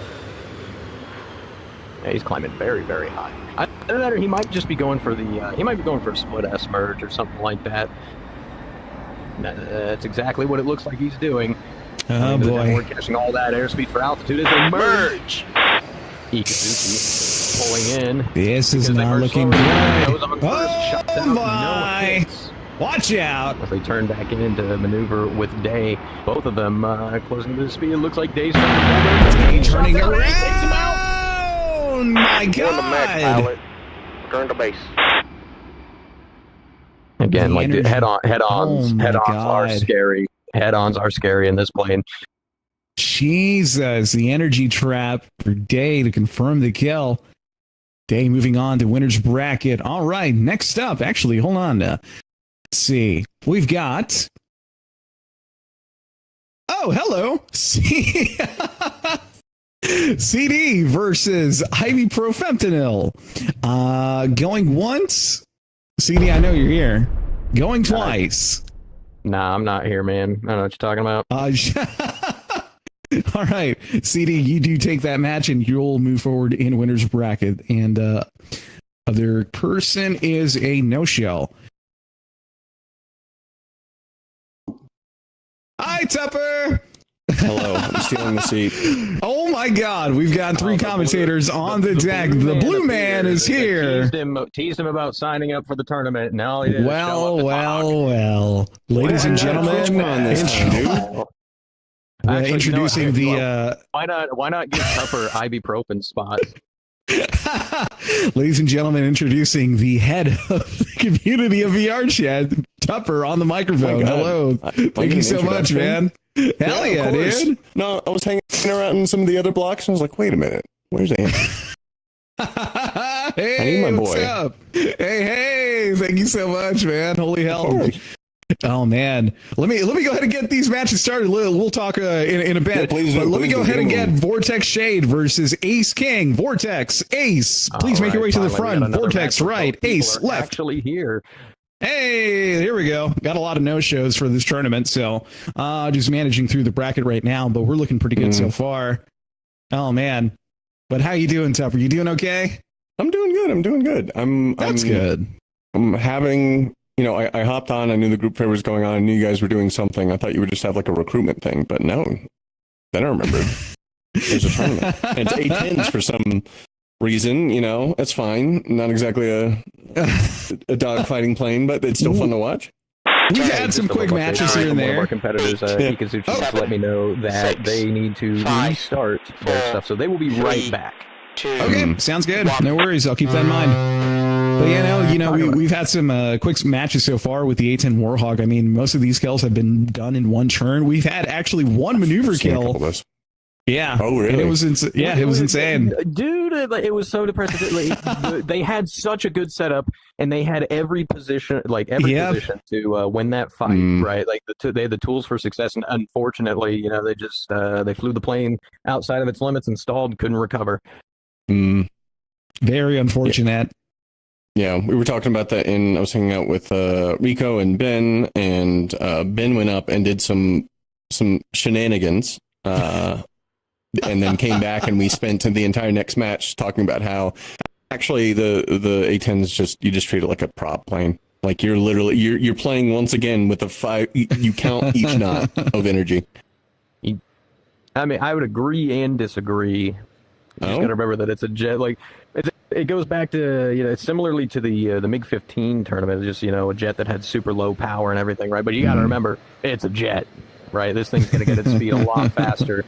[SPEAKER 9] Yeah, he's climbing very, very high. Either that or he might just be going for the, he might be going for a split S merge or something like that. That's exactly what it looks like he's doing.
[SPEAKER 2] Oh boy.
[SPEAKER 9] We're catching all that airspeed for altitude as they merge. Ikazuchi pulling in.
[SPEAKER 2] This is not looking good. Oh my! Watch out!
[SPEAKER 9] As they turn back in to maneuver with Day, both of them closing the speed. It looks like Day's
[SPEAKER 2] turning around.
[SPEAKER 9] Takes him out.
[SPEAKER 2] Oh my
[SPEAKER 8] You're the match
[SPEAKER 2] God!
[SPEAKER 8] pilot. Return to base.
[SPEAKER 9] Again,
[SPEAKER 2] The
[SPEAKER 9] like the
[SPEAKER 2] energy-
[SPEAKER 9] head-ons
[SPEAKER 2] Oh my
[SPEAKER 9] are
[SPEAKER 2] God.
[SPEAKER 9] scary. Head-ons are scary in this plane.
[SPEAKER 2] Jesus, the energy trap for Day to confirm the kill. Day moving on to winner's bracket. All right, next up, actually, hold on. Let's see. We've got... Oh, hello. CD versus ibuprofentanil. Going once. CD, I know you're here. Going twice.
[SPEAKER 9] Nah, I'm not here, man. I don't know what you're talking about.
[SPEAKER 2] All right, CD, you do take that match and you'll move forward in winner's bracket. And other person is a no-show. Hi, Tupper.
[SPEAKER 10] Hello, I'm stealing the seat.
[SPEAKER 2] Oh my God, we've got three commentators on the deck. The blue man is here.
[SPEAKER 9] Teased him about signing up for the tournament. No, he didn't.
[SPEAKER 2] Well. Ladies and gentlemen, introducing the.
[SPEAKER 9] Why not give Tupper ibuprofen spot?
[SPEAKER 2] Ladies and gentlemen, introducing the head of the community of VR chat, Tupper, on the microphone. Hello. Thank you so much, man. Hell yeah, dude.
[SPEAKER 10] No, I was hanging around in some of the other blocks and I was like, wait a minute, where's Andy?
[SPEAKER 2] Hey,
[SPEAKER 10] I need my
[SPEAKER 2] what's
[SPEAKER 10] boy.
[SPEAKER 2] up? Hey, thank you so much, man. Holy hell. Oh man, let me go ahead and get these matches started. We'll talk in a bit.
[SPEAKER 10] Yeah, please
[SPEAKER 2] but let me
[SPEAKER 10] please
[SPEAKER 2] go ahead and get
[SPEAKER 10] do.
[SPEAKER 2] Vortex Shade versus Ace King. Vortex, Ace, please make your way to the front. Vortex, right. Ace, left.
[SPEAKER 9] Actually here.
[SPEAKER 2] Hey, here we go. Got a lot of no-shows for this tournament, so just managing through the bracket right now, but we're looking pretty good so far. Oh man, but how you doing, Tupper? You doing okay?
[SPEAKER 10] I'm doing good.
[SPEAKER 2] That's good.
[SPEAKER 10] I'm having, you know, I hopped on. I knew the group fair was going on. I knew you guys were doing something. I thought you would just have like a recruitment thing, but no. Then I remembered there's a tournament. And it's A-10s for some reason. You know, it's fine. Not exactly a dogfighting plane, but it's still fun to watch.
[SPEAKER 2] We've had some quick matches here and
[SPEAKER 9] One of our
[SPEAKER 2] there.
[SPEAKER 9] competitors, Ikazuchi, just let me know that they need to restart their stuff, so they will be right back.
[SPEAKER 2] Okay, sounds good. No worries. I'll keep that in mind. But we've had some quick matches so far with the A-10 Warhog. I mean, most of these kills have been done in one turn. We've had actually one maneuver kill. Yeah.
[SPEAKER 10] Oh, really?
[SPEAKER 2] And it was insane.
[SPEAKER 9] Dude, it was so depressing. They had such a good setup, and they had every position to win that fight, right? Like they had the tools for success, and unfortunately, you know, they just they flew the plane outside of its limits and stalled, couldn't recover.
[SPEAKER 2] Very unfortunate.
[SPEAKER 10] Yeah, we were talking about that I was hanging out with Rico and Ben, and Ben went up and did some shenanigans. And then came back and we spent the entire next match talking about how actually the A-10s you just treat it like a prop plane. Like you're playing once again with you count each knot of energy.
[SPEAKER 9] I mean, I would agree and disagree. You just gotta remember that it's a jet. Like it goes back to, you know, it's similarly to the MiG-15 tournament. It's just, you know, a jet that had super low power and everything, right? But you gotta remember, it's a jet, right? This thing's gonna get its speed a lot faster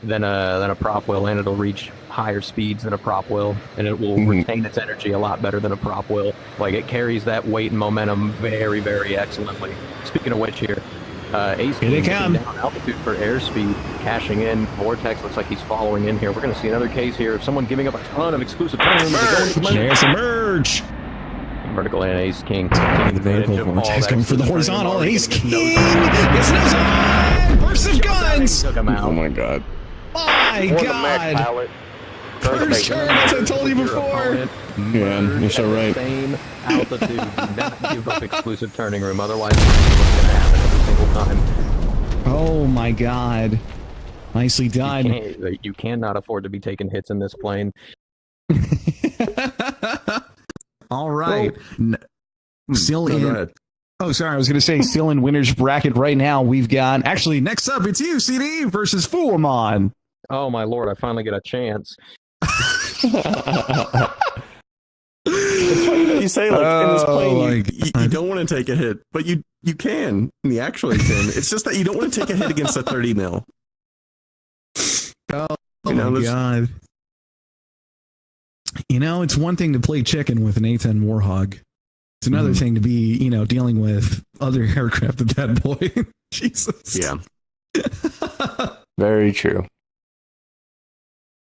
[SPEAKER 9] than a prop will, and it'll reach higher speeds than a prop will, and it will retain its energy a lot better than a prop will. Like, it carries that weight and momentum very, very excellently. Speaking of which, here, Ace King down altitude for airspeed, cashing in. Vortex looks like he's following in here. We're going to see another case here of someone giving up a ton of exclusive time.
[SPEAKER 2] There's a merge.
[SPEAKER 9] Vertical and Ace King.
[SPEAKER 2] The vertical Vortex going for the horizontal. Ace King gets nose on! Burst of guns!
[SPEAKER 9] Took him out.
[SPEAKER 10] Oh my god.
[SPEAKER 2] My god! First turn, as I told you before.
[SPEAKER 10] Yeah, you're so right.
[SPEAKER 9] Same altitude. Do not give up exclusive turning room, otherwise what's going to happen every single time.
[SPEAKER 2] Oh my god. Nicely done.
[SPEAKER 9] You cannot afford to be taking hits in this plane.
[SPEAKER 2] All right. Still
[SPEAKER 10] No, go
[SPEAKER 2] in.
[SPEAKER 10] ahead.
[SPEAKER 2] Oh, sorry. I was going to say, still in winner's bracket right now. We've got. Actually, next up, it's you, CD, versus Fuamon.
[SPEAKER 9] Oh my lord, I finally get a chance.
[SPEAKER 10] It's funny that you say, like, in this plane, you
[SPEAKER 2] God.
[SPEAKER 10] don't want to take a hit, but you can. You actually can. It's just that you don't want to take a hit against a 30 mil.
[SPEAKER 2] Oh,
[SPEAKER 10] You know,
[SPEAKER 2] my
[SPEAKER 10] this-
[SPEAKER 2] god. You know, it's one thing to play chicken with an A-10 Warhog. It's another thing to be, dealing with other aircraft at that point. Jesus.
[SPEAKER 10] Yeah. Very true.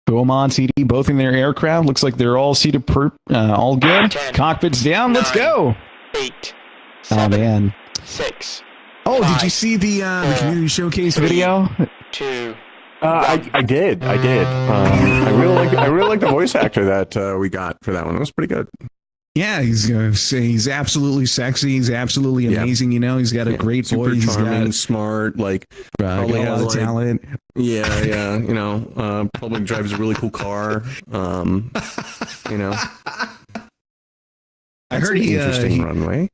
[SPEAKER 2] Fuamon, CD, both in their aircraft. Looks like they're all seated all good.
[SPEAKER 6] 10,
[SPEAKER 2] Cockpits down. Let's
[SPEAKER 6] 9,
[SPEAKER 2] go.
[SPEAKER 6] 8,
[SPEAKER 2] Oh,
[SPEAKER 6] 7,
[SPEAKER 2] man.
[SPEAKER 6] 6,
[SPEAKER 2] Oh, did
[SPEAKER 6] 5,
[SPEAKER 2] you see the community showcase
[SPEAKER 6] 3,
[SPEAKER 2] video?
[SPEAKER 6] 2.
[SPEAKER 10] I did. I really like the voice actor that we got for that one. It was pretty good.
[SPEAKER 2] Yeah, he's absolutely sexy. He's absolutely amazing. He's got a great
[SPEAKER 10] super
[SPEAKER 2] voice. He's
[SPEAKER 10] charming,
[SPEAKER 2] got
[SPEAKER 10] smart, like
[SPEAKER 2] got a
[SPEAKER 10] probably
[SPEAKER 2] lot
[SPEAKER 10] has
[SPEAKER 2] of
[SPEAKER 10] like
[SPEAKER 2] talent.
[SPEAKER 10] probably drives a really cool car.
[SPEAKER 2] I heard he
[SPEAKER 10] interesting runway.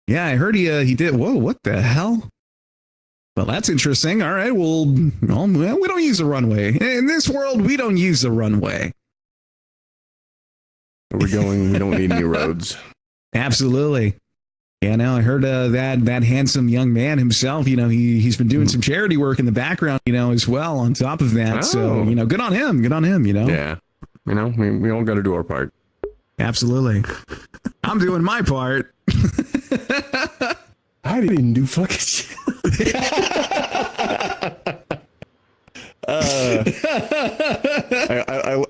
[SPEAKER 2] Yeah, I heard he did. Whoa, what the hell? Well, that's interesting. All right, well, we don't use a runway in this world. We don't use a runway.
[SPEAKER 10] We don't need new roads.
[SPEAKER 2] Absolutely. Yeah, no, I heard that handsome young man himself, he's been doing some charity work in the background, as well on top of that. So, good on him. Good on him,
[SPEAKER 10] Yeah. We all got to do our part.
[SPEAKER 2] Absolutely. I'm doing my part.
[SPEAKER 10] I didn't do fucking shit.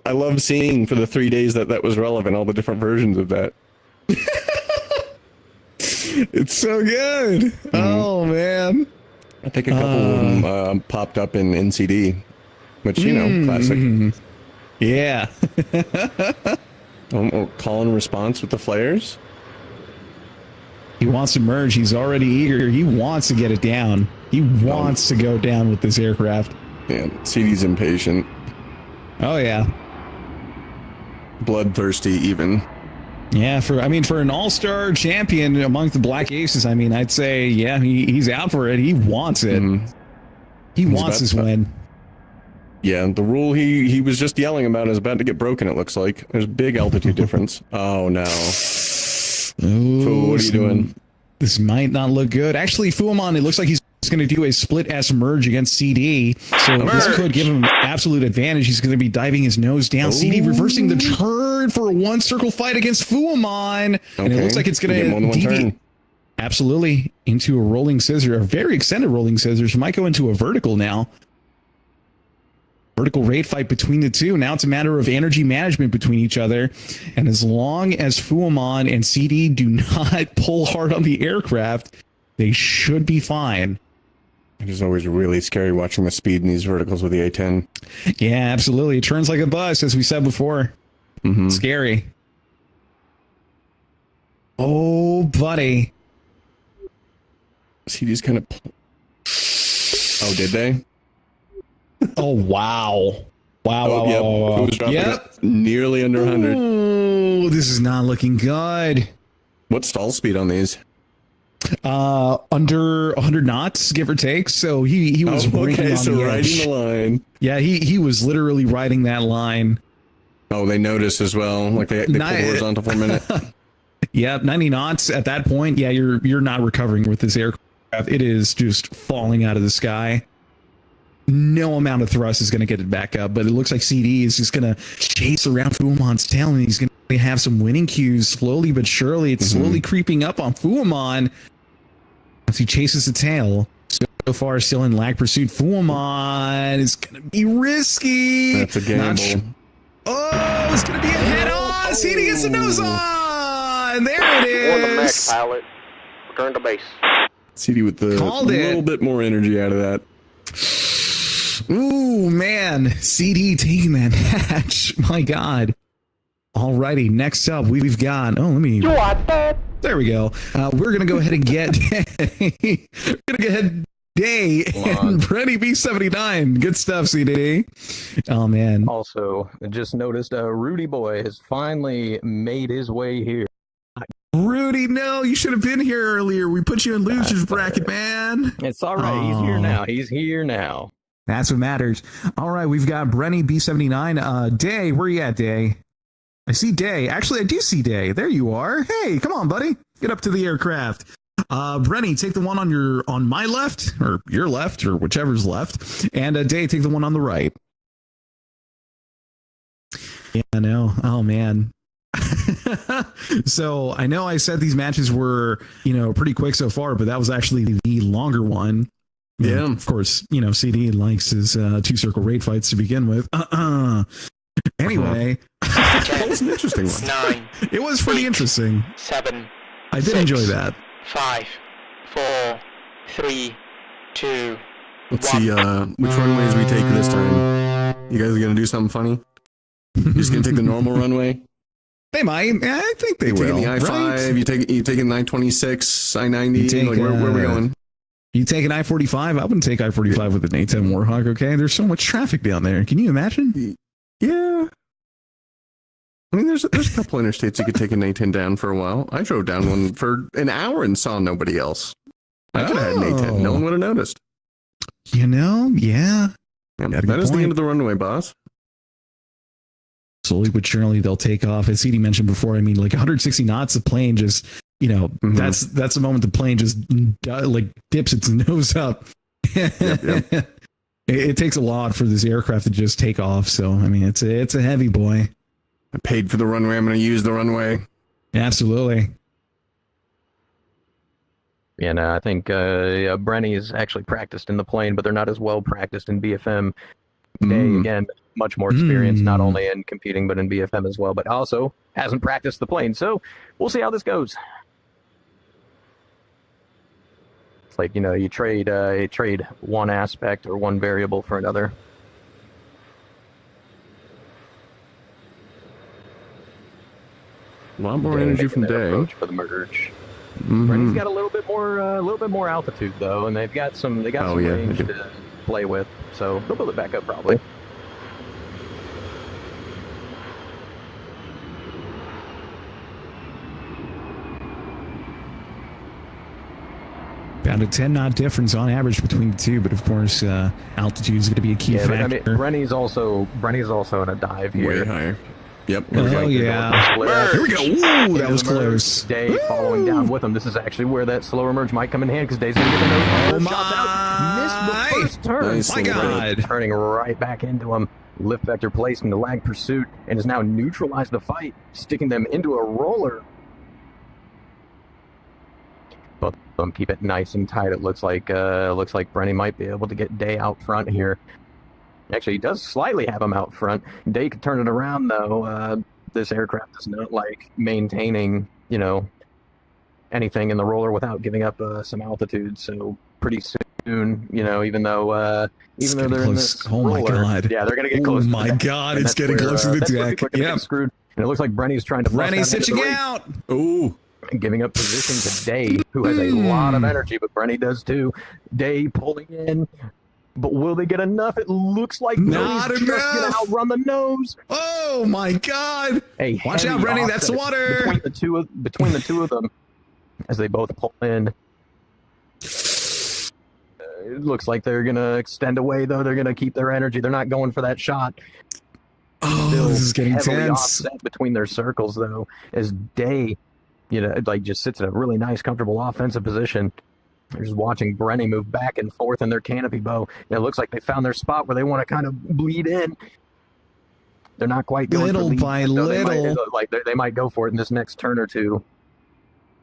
[SPEAKER 10] I love seeing for the 3 days that was relevant, all the different versions of that.
[SPEAKER 2] It's so good. Oh, man.
[SPEAKER 10] I think a couple of them popped up in NCD, which, classic.
[SPEAKER 2] Yeah.
[SPEAKER 10] Call and response with the flares.
[SPEAKER 2] He wants to merge. He's already eager. He wants to get it down. He wants to go down with this aircraft.
[SPEAKER 10] Yeah, CD's impatient.
[SPEAKER 2] Oh, yeah.
[SPEAKER 10] Bloodthirsty, even.
[SPEAKER 2] Yeah, for an all-star champion among the Black Aces, I'd say, yeah, he's out for it. He wants it. He wants his win.
[SPEAKER 10] Yeah, the rule he was just yelling about is about to get broken, it looks like. There's a big altitude difference. Oh, no. Ooh, what are you doing?
[SPEAKER 2] This might not look good. Actually, Fuamon, it looks like he's going to do a split S merge against CD. So this could give him absolute advantage. He's going to be diving his nose down. CD reversing the turn for a one-circle fight against Fuamon. And it looks like it's going to deviate. Absolutely. Into a rolling scissor. A very extended rolling scissors. Might go into a vertical now. Vertical rate fight between the two. Now it's a matter of energy management between each other. And as long as Fuamon and CD do not pull hard on the aircraft, they should be fine.
[SPEAKER 10] It is always really scary watching the speed in these verticals with the A-10.
[SPEAKER 2] Yeah, absolutely. It turns like a bus, as we said before. Scary. Oh, buddy.
[SPEAKER 10] CD's kind of... Oh, did they?
[SPEAKER 2] Oh, wow. Wow,
[SPEAKER 10] oh,
[SPEAKER 2] wow,
[SPEAKER 10] yep.
[SPEAKER 2] wow, wow.
[SPEAKER 10] It was dropping nearly under 100.
[SPEAKER 2] Oh, this is not looking good.
[SPEAKER 10] What's stall speed on these?
[SPEAKER 2] Under 100 knots, give or take. So he was riding
[SPEAKER 10] the line.
[SPEAKER 2] Yeah, he was literally riding that line.
[SPEAKER 10] Oh, they noticed as well. Like they pulled horizontal for a minute.
[SPEAKER 2] Yeah, 90 knots at that point. Yeah, you're not recovering with this aircraft. It is just falling out of the sky. No amount of thrust is going to get it back up, but it looks like CD is just going to chase around Fuamon's tail, and he's going to have some winning cues slowly but surely. It's slowly creeping up on Fuamon as he chases the tail. So far, still in lag pursuit. Fuamon is going to be risky.
[SPEAKER 10] That's a gamble.
[SPEAKER 2] Oh, it's going to be a head-on. CD gets the nose on. There it is.
[SPEAKER 8] Warn the mech pilot. Return to base.
[SPEAKER 10] CD with the little bit more energy out of that.
[SPEAKER 2] Ooh, man. CD taking that match. My God. Alrighty, next up, we've got... Oh, let me... There we go. We're going to go ahead and get... We're going to go ahead Day and Brenny B79. Good stuff, CD. Oh, man.
[SPEAKER 9] Also, just noticed Rudy Boy has finally made his way here.
[SPEAKER 2] Rudy, no, you should have been here earlier. We put you in loser's bracket, man.
[SPEAKER 9] It's all right. He's here now. He's here now.
[SPEAKER 2] That's what matters. All right, we've got Brenny B79. Day, where you at, Day? I see Day. Actually, I do see Day. There you are. Hey, come on, buddy. Get up to the aircraft. Brenny, take the one on my left, or your left, or whichever's left. And Day, take the one on the right. Yeah, I know. Oh, man. So I know I said these matches were, pretty quick so far, but that was actually the longer one.
[SPEAKER 10] Yeah.
[SPEAKER 2] Of course, CD likes his two-circle raid fights to begin with. Anyway.
[SPEAKER 10] That was an interesting one.
[SPEAKER 6] 9.
[SPEAKER 2] It was pretty interesting.
[SPEAKER 6] 7.
[SPEAKER 2] I did enjoy that.
[SPEAKER 6] 5, 4, 3, 2.
[SPEAKER 10] Let's see which runways we take this time. You guys are going to do something funny? You're just going to take the normal runway?
[SPEAKER 2] They might. I think they will.
[SPEAKER 10] Taking the I-5, right? you taking 926, I-90, where are we going?
[SPEAKER 2] You take an I-45? I wouldn't take I-45 with an A-10 Warhawk, okay? There's so much traffic down there. Can you imagine?
[SPEAKER 10] Yeah. I mean, there's a couple interstates you could take an A-10 down for a while. I drove down one for an hour and saw nobody else. I could have had an A-10. No one would have noticed.
[SPEAKER 2] Yeah.
[SPEAKER 10] That is the end of the runway, boss.
[SPEAKER 2] Slowly but surely they'll take off. As CD mentioned before, I mean, like 160 knots, the plane just, that's the moment the plane just dips its nose up. Yep. It takes a lot for this aircraft to just take off. So, I mean, it's a heavy boy.
[SPEAKER 10] I paid for the runway. I'm going to use the runway.
[SPEAKER 2] Absolutely.
[SPEAKER 9] Yeah, no, I think Brenny's actually practiced in the plane, but they're not as well practiced in BFM. Day, again, much more experience, not only in competing, but in BFM as well, but also hasn't practiced the plane. So we'll see how this goes. It's like, you trade one aspect or one variable for another.
[SPEAKER 10] A lot more energy from Day
[SPEAKER 9] for the merge. Brenny's got a little bit more altitude though, and they've got some range to play with, so they'll build it back up probably.
[SPEAKER 2] About a 10-knot difference on average between the two, but of course, altitude is going to be a key factor.
[SPEAKER 9] I mean, Brenny's also in a dive here.
[SPEAKER 10] Way higher. Yep.
[SPEAKER 2] Oh, yeah. Here we go. Ooh, that was close.
[SPEAKER 9] Day following down with him. This is actually where that slower merge might come in hand because Day's going to get those shots out. Missed the first turn.
[SPEAKER 10] Nice.
[SPEAKER 2] My God.
[SPEAKER 9] Turning right back into him. Lift vector placed in the lag pursuit and has now neutralized the fight, sticking them into a roller. Both of them keep it nice and tight. It looks like Brenny might be able to get Day out front here. Actually, he does slightly have him out front. Day could turn it around, though. This aircraft is not like maintaining, anything in the roller without giving up some altitude. So pretty soon, even though they're in this
[SPEAKER 2] roller,
[SPEAKER 9] my God, yeah, they're gonna get close.
[SPEAKER 2] Oh my God, it's getting close to the deck.
[SPEAKER 9] Yeah, screwed. And it looks like Brenny's trying to.
[SPEAKER 2] Brenny's stitching out.
[SPEAKER 10] Ooh.
[SPEAKER 9] Giving up position to Day, who has a lot of energy, but Brenny does too. Day pulling in. But will they get enough? It looks like
[SPEAKER 2] not enough.
[SPEAKER 9] Just gonna outrun the nose.
[SPEAKER 2] Oh my God!
[SPEAKER 9] Hey,
[SPEAKER 2] watch out, Brenny! That's the water
[SPEAKER 9] between the two of them as they both pull in. It looks like they're gonna extend away, though. They're gonna keep their energy. They're not going for that shot.
[SPEAKER 2] Oh, this is getting tense.
[SPEAKER 9] Offset between their circles, though, as Day, just sits in a really nice, comfortable offensive position. They're just watching Brenny move back and forth in their canopy bow. It looks like they found their spot where they want to kind of bleed in. They're not quite going
[SPEAKER 2] little
[SPEAKER 9] for
[SPEAKER 2] by little.
[SPEAKER 9] They might go for it in this next turn or two.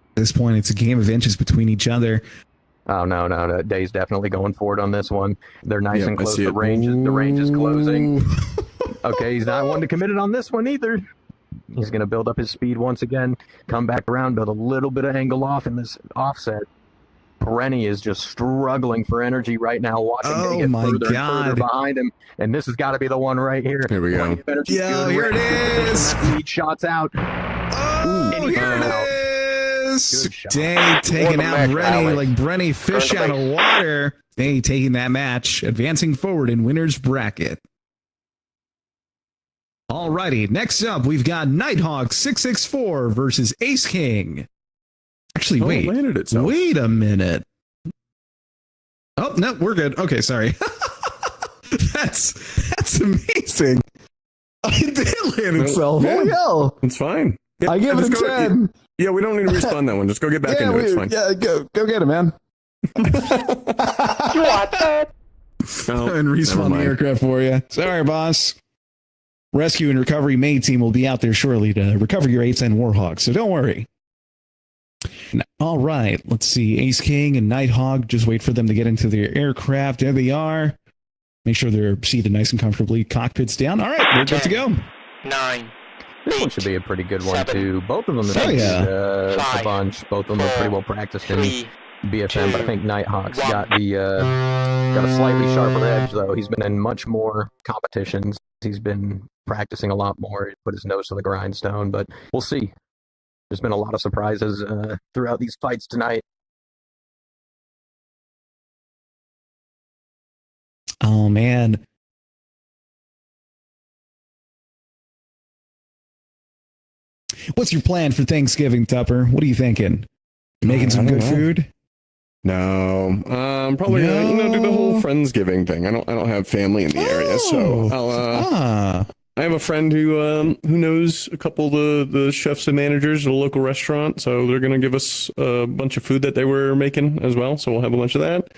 [SPEAKER 2] At this point, it's a game of inches between each other.
[SPEAKER 9] Oh no! Day's definitely going for it on this one. They're nice and close. The range is closing. Okay, he's not one to commit it on this one either. He's going to build up his speed once again, come back around, build a little bit of angle off in this offset. Brenny is just struggling for energy right now, watching him get further and further behind him. And this has got to be the one right here.
[SPEAKER 10] Here we go.
[SPEAKER 2] Yo, here it is.
[SPEAKER 9] Lead shots out.
[SPEAKER 2] Oh, here it is.
[SPEAKER 9] Good shot.
[SPEAKER 2] Day taking out Brenny like Brenny fish out of water. Day taking that match, advancing forward in winner's bracket. Alrighty, next up, we've got Nighthawk 664 versus Ace King. Actually, wait. Wait a minute. Oh, no, we're good. Okay, sorry. That's amazing. It did land itself.
[SPEAKER 10] Yeah.
[SPEAKER 2] Holy hell.
[SPEAKER 10] It's fine. Yeah,
[SPEAKER 2] I give it a 10.
[SPEAKER 10] Yeah, we don't need to respawn that one. Just go get back into it. It's fine.
[SPEAKER 2] Yeah, go get it, man.
[SPEAKER 6] You want that?
[SPEAKER 10] Oh,
[SPEAKER 2] And respawn the aircraft for you. Sorry, boss. Rescue and recovery main team will be out there shortly to recover your A-10 Warhawk, so don't worry. All right, let's see. Ace King and Nighthawk, just wait for them to get into their aircraft. There they are. Make sure they're seated nice and comfortably. Cockpits down. All right, we're good to go.
[SPEAKER 6] 9.
[SPEAKER 9] This one should be a pretty good one,
[SPEAKER 6] 7,
[SPEAKER 9] too. Both of them have been a bunch. Both of them are pretty well practiced in BFM, but I think Nighthawk's got a slightly sharper edge, though. He's been in much more competitions. He's been practicing a lot more. He put his nose to the grindstone, but we'll see. There's been a lot of surprises throughout these fights tonight.
[SPEAKER 2] Oh, man. What's your plan for Thanksgiving, Tupper? What are you thinking? Making some good food?
[SPEAKER 10] No, probably do the whole Friendsgiving thing. I don't have family in the area, so I have a friend who knows a couple of the chefs and managers at a local restaurant, so they're gonna give us a bunch of food that they were making as well. So we'll have a bunch of that.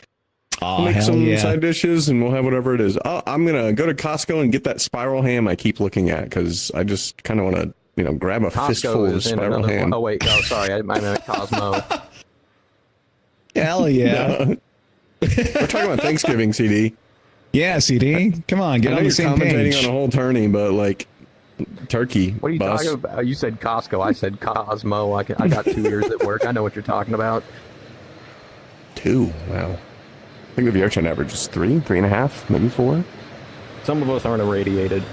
[SPEAKER 10] We'll make some side dishes, and we'll have whatever it is. I'm gonna go to Costco and get that spiral ham I keep looking at because I just kind of want to grab a fistful of spiral ham.
[SPEAKER 9] Oh wait, sorry, I meant Cosmo.
[SPEAKER 2] Hell yeah.
[SPEAKER 10] No. We're talking about Thanksgiving, CD.
[SPEAKER 2] Yeah, CD. Come on, get on the same page.
[SPEAKER 10] On a whole tourney, but like turkey.
[SPEAKER 9] What are you talking about? You said Costco. I said Cosmo. I got 2 years at work. I know what you're talking about.
[SPEAKER 10] 2. Wow. I think the VRChat average is 3, 3.5, maybe 4.
[SPEAKER 9] Some of us aren't irradiated.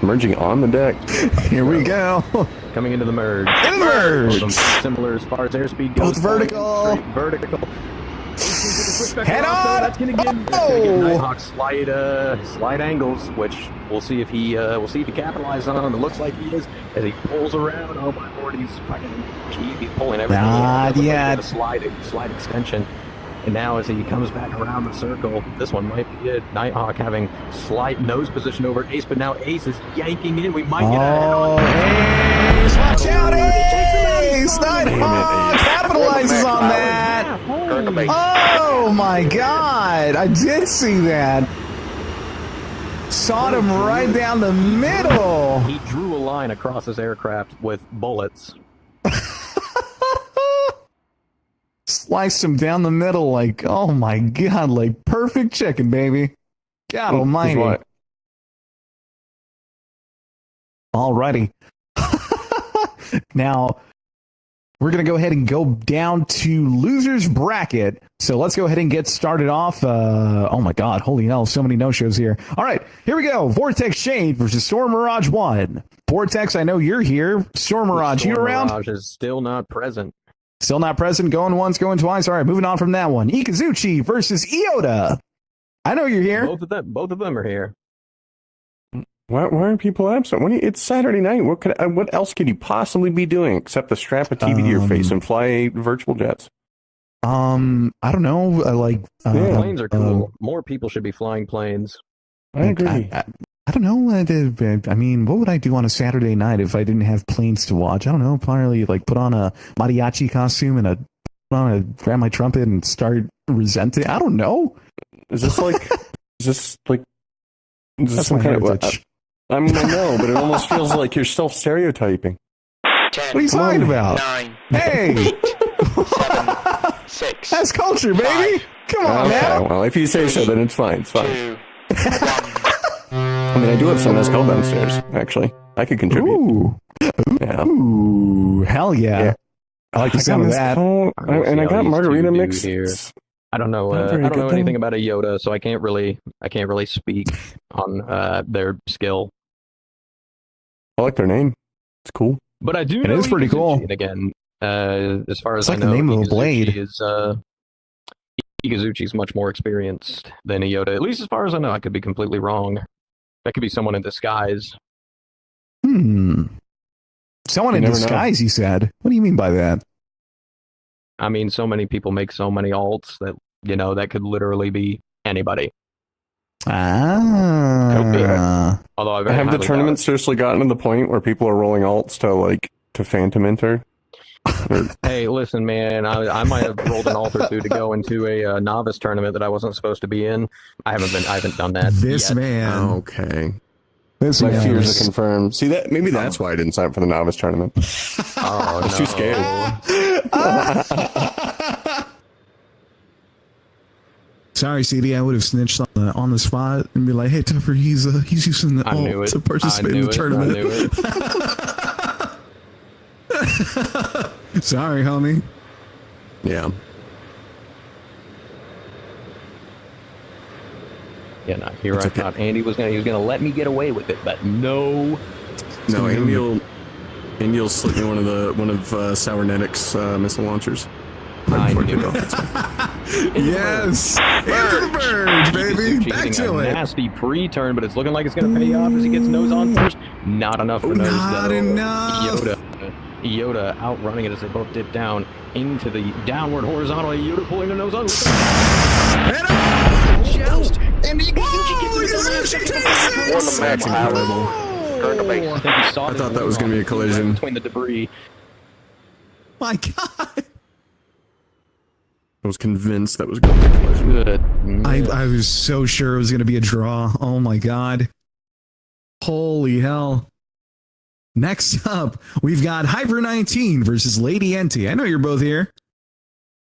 [SPEAKER 10] Merging on the deck.
[SPEAKER 2] Here we go.
[SPEAKER 9] Coming into the merge.
[SPEAKER 2] Merge.
[SPEAKER 9] Similar as far as airspeed goes.
[SPEAKER 2] Both vertical.
[SPEAKER 9] Vertical.
[SPEAKER 2] Head on.
[SPEAKER 9] That's gonna give Nighthawk slight angles, which we'll see if he capitalizes on. It looks like he is as he pulls around. Oh my lord, he's pulling everything.
[SPEAKER 2] Not yet.
[SPEAKER 9] A slide extension. And now as he comes back around the circle, this one might be it. Nighthawk having slight nose position over Ace, but now Ace is yanking in. We might get a head on.
[SPEAKER 2] Ace! Watch out, Ace! Nighthawk capitalizes on that. Oh my god! I did see that. Shot him right down the middle.
[SPEAKER 9] He drew a line across his aircraft with bullets.
[SPEAKER 2] Sliced him down the middle like, oh my god, like perfect chicken, baby. God almighty.
[SPEAKER 10] What?
[SPEAKER 2] Alrighty. Now, we're going to go ahead and go down to loser's bracket. So let's go ahead and get started off. Oh my god, holy hell, so many no-shows here. All right, here we go. Vortex Shade versus Storm Mirage 1. Vortex, I know you're here. Storm Mirage, you around?
[SPEAKER 9] Mirage is still not present.
[SPEAKER 2] Still not present. Going once, going twice. All right, moving on from that one. Ikazuchi versus Iota. I know you're here.
[SPEAKER 9] Both of them are here.
[SPEAKER 10] Why are people absent? It's Saturday night. What else could you possibly be doing except to strap a TV to your face and fly virtual jets?
[SPEAKER 2] I don't know.
[SPEAKER 9] Planes are cool. More people should be flying planes.
[SPEAKER 10] I agree.
[SPEAKER 2] I don't know. I mean, what would I do on a Saturday night if I didn't have planes to watch? I don't know. Probably put on a mariachi costume and grab my trumpet and start resenting. I don't know.
[SPEAKER 10] Is this some kind
[SPEAKER 2] heritage.
[SPEAKER 10] I mean, I know, but it almost feels like you're self-stereotyping.
[SPEAKER 6] 10,
[SPEAKER 2] what are you talking about?
[SPEAKER 6] 9,
[SPEAKER 2] Hey!
[SPEAKER 6] 7, 6.
[SPEAKER 2] That's culture, baby!
[SPEAKER 6] 5,
[SPEAKER 2] Come on, man!
[SPEAKER 10] Well, if you say so, then it's fine. It's fine.
[SPEAKER 6] 2, 1.
[SPEAKER 10] I mean, I do have some that's called downstairs, actually. I could contribute.
[SPEAKER 2] Ooh.
[SPEAKER 10] Yeah. Yeah.
[SPEAKER 2] Ooh, hell yeah. I like the sound of that.
[SPEAKER 10] And I got margarita mix
[SPEAKER 9] here. I don't know.
[SPEAKER 10] Not
[SPEAKER 9] I
[SPEAKER 10] very
[SPEAKER 9] don't know
[SPEAKER 10] good
[SPEAKER 9] anything
[SPEAKER 10] thing.
[SPEAKER 9] about a Yoda, so I can't really speak on their skill.
[SPEAKER 10] I like their name. It's cool.
[SPEAKER 9] But I do
[SPEAKER 2] It
[SPEAKER 9] know
[SPEAKER 2] is pretty
[SPEAKER 9] Ikazuchi,
[SPEAKER 2] cool.
[SPEAKER 9] And again, as far as
[SPEAKER 2] It's like
[SPEAKER 9] I know,
[SPEAKER 2] the name of a
[SPEAKER 9] Ikazuchi
[SPEAKER 2] blade.
[SPEAKER 9] is Ikazuchi's much more experienced than a Yoda. At least as far as I know, I could be completely wrong. That could be someone in disguise.
[SPEAKER 2] Someone
[SPEAKER 10] You
[SPEAKER 2] in
[SPEAKER 10] never know.
[SPEAKER 2] disguise, you said. What do you mean by that?
[SPEAKER 9] I mean, so many people make so many alts that, that could literally be anybody.
[SPEAKER 2] Ah.
[SPEAKER 9] Although I very
[SPEAKER 10] Have the
[SPEAKER 9] highly doubt
[SPEAKER 10] tournaments seriously gotten to the point where people are rolling alts to Phantom Enter?
[SPEAKER 9] it. Hey, listen, man, I might have rolled an alt or two to go into a novice tournament that I wasn't supposed to be in. I haven't done that.
[SPEAKER 2] This
[SPEAKER 9] yet.
[SPEAKER 2] man.
[SPEAKER 10] Okay.
[SPEAKER 2] This
[SPEAKER 10] My
[SPEAKER 2] man
[SPEAKER 10] fears
[SPEAKER 2] is-
[SPEAKER 10] are confirmed. See that? Maybe that's why I didn't sign up for the novice tournament.
[SPEAKER 9] Oh,
[SPEAKER 10] I was too scared.
[SPEAKER 2] Sorry, CD. I would have snitched on the spot and be like, "Hey, Tupper, he's using the
[SPEAKER 9] I knew
[SPEAKER 2] alt
[SPEAKER 9] it.
[SPEAKER 2] to participate in the tournament."
[SPEAKER 9] I knew it.
[SPEAKER 2] Sorry, homie.
[SPEAKER 10] Yeah.
[SPEAKER 9] Yeah, no, here
[SPEAKER 10] It's
[SPEAKER 9] I
[SPEAKER 10] okay.
[SPEAKER 9] thought Andy was gonna let me get away with it, but no.
[SPEAKER 10] No, Andy'll slip me one of Cybernetics missile launers.
[SPEAKER 9] I
[SPEAKER 10] Before
[SPEAKER 9] knew
[SPEAKER 10] they go.
[SPEAKER 9] it.
[SPEAKER 2] Yes, into the verge, baby. Back
[SPEAKER 9] Cheating
[SPEAKER 2] to
[SPEAKER 9] a
[SPEAKER 2] it.
[SPEAKER 9] nasty pre-turn, but it's looking like it's gonna pay off as he gets nose on first. Not enough for nose
[SPEAKER 2] Not
[SPEAKER 9] though.
[SPEAKER 2] enough.
[SPEAKER 9] Yoda outrunning it as they both dip down into the downward horizontal. Yoda pulling the nose on. Joust, and he gets into the last
[SPEAKER 8] Won the match, pilot. Turn the base.
[SPEAKER 9] I think he saw
[SPEAKER 10] I thought that was gonna be a collision.
[SPEAKER 9] between the debris.
[SPEAKER 2] My God.
[SPEAKER 10] I was convinced that was going to be a collision.
[SPEAKER 9] Good.
[SPEAKER 2] I was so sure it was going to be a draw. Oh my God. Holy hell. Next up, we've got Hyper 19 versus Lady NT. I know you're both here.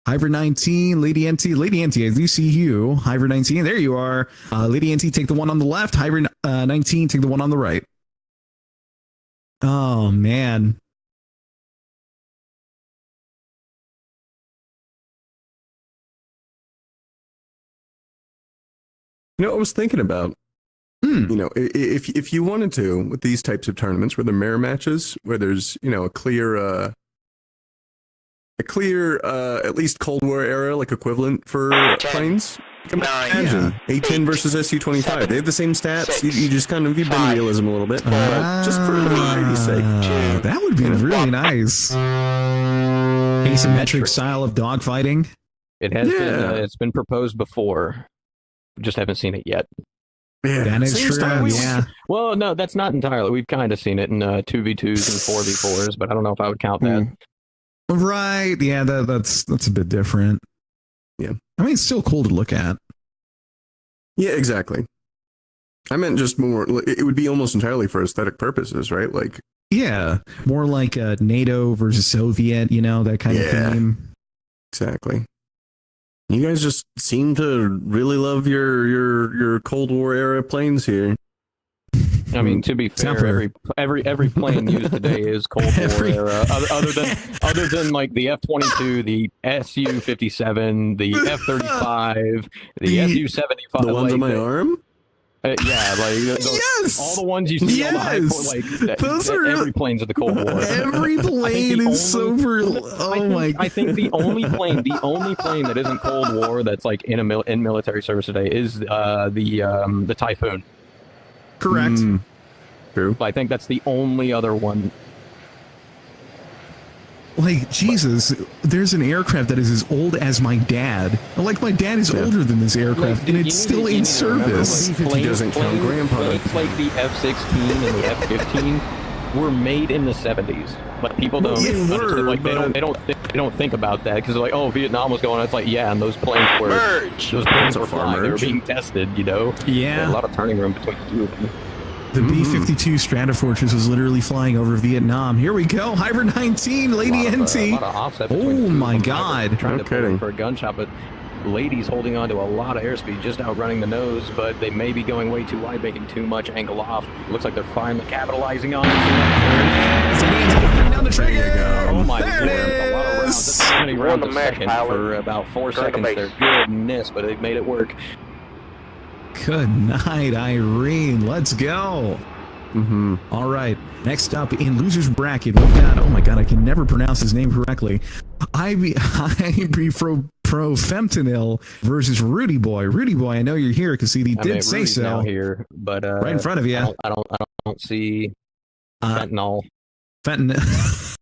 [SPEAKER 2] Hyper 19, Lady NT. Lady NT, I do see you. Hyper 19, there you are. Lady NT, take the one on the left. Hyper 19, take the one on the right. Oh, man.
[SPEAKER 10] I was thinking about, if you wanted to, with these types of tournaments where they're mirror matches, where there's, a clear, at least Cold War era, like equivalent for planes. Imagine A-10 versus SU-25. They have the same stats. You just kind of bend realism a little bit, just for variety's sake.
[SPEAKER 2] That would be really nice. Asymmetric style of dogfighting.
[SPEAKER 9] It has been. It's been proposed before. Just haven't seen it yet.
[SPEAKER 10] Yeah,
[SPEAKER 2] That is
[SPEAKER 10] same
[SPEAKER 2] true.
[SPEAKER 10] style.
[SPEAKER 2] Yeah.
[SPEAKER 9] Well, no, that's not entirely. We've kind of seen it in 2v2s and 4v4s, but I don't know if I would count that.
[SPEAKER 2] Right. Yeah, that's a bit different.
[SPEAKER 10] Yeah.
[SPEAKER 2] I mean, it's still cool to look at.
[SPEAKER 10] Yeah, exactly. I meant just more. It would be almost entirely for aesthetic purposes, right? Like,
[SPEAKER 2] Yeah. More like NATO versus Soviet, that kind of theme.
[SPEAKER 10] exactly. You guys just seem to really love your Cold War era planes here.
[SPEAKER 9] I mean, to be fair, every plane used today is Cold War era. Other than like the F-22, the Su-57, the F-35, the Su-75.
[SPEAKER 10] The ones on my arm.
[SPEAKER 9] Yeah, like
[SPEAKER 2] Yes!
[SPEAKER 9] all the ones you see, all the high,
[SPEAKER 2] Those are
[SPEAKER 9] every plane's of the Cold War.
[SPEAKER 2] Every plane is super.
[SPEAKER 9] I think the only plane that isn't Cold War that's like in military service today is the Typhoon.
[SPEAKER 2] Correct.
[SPEAKER 10] True.
[SPEAKER 9] I think that's the only other one.
[SPEAKER 2] Like, Jesus, there's an aircraft that is as old as my dad. Like, my dad is older than this aircraft, and it's still in service.
[SPEAKER 10] He doesn't count grandpa.
[SPEAKER 9] Planes like the F-16 and the F-15 were made in the 70s. But people don't understand, like they don't think about that because they're like, oh, Vietnam was going on. It's like, yeah, and those planes were flying. They were being tested,
[SPEAKER 2] Yeah.
[SPEAKER 9] A lot of turning room between the two of them.
[SPEAKER 2] The B-52 Stratofortress was literally flying over Vietnam. Here we go. Hyper 19, Lady NT.
[SPEAKER 9] A lot of offset between the two
[SPEAKER 2] Oh
[SPEAKER 9] of
[SPEAKER 2] my
[SPEAKER 9] them.
[SPEAKER 2] God.
[SPEAKER 9] Trying to pull in for a gunshot, but Lady's holding on to a lot of airspeed, just outrunning the nose, but they may be going way too wide, making too much angle off. Looks like they're finally capitalizing on it.
[SPEAKER 2] the trigger.
[SPEAKER 10] There you go.
[SPEAKER 9] Oh my
[SPEAKER 2] There
[SPEAKER 9] lord,
[SPEAKER 2] it
[SPEAKER 9] a lot of rounds.
[SPEAKER 2] is.
[SPEAKER 9] That's how many
[SPEAKER 8] You won
[SPEAKER 9] rounds
[SPEAKER 8] the
[SPEAKER 9] a
[SPEAKER 8] match,
[SPEAKER 9] second
[SPEAKER 8] pilot.
[SPEAKER 9] for about 4
[SPEAKER 8] Return to
[SPEAKER 9] seconds
[SPEAKER 8] base.
[SPEAKER 9] there. Goodness, but they've made it work.
[SPEAKER 2] Good night, Irene. Let's go.
[SPEAKER 10] Mm-hmm.
[SPEAKER 2] All right. Next up in loser's bracket, we've got, oh my god, I can never pronounce his name correctly. Ibuprofentanil versus Rudy Boy. Rudy Boy, I know you're here because he did say
[SPEAKER 9] Rudy's
[SPEAKER 2] so.
[SPEAKER 9] now here, but
[SPEAKER 2] Right in front of you.
[SPEAKER 9] I don't see fentanyl.
[SPEAKER 2] Fentanyl.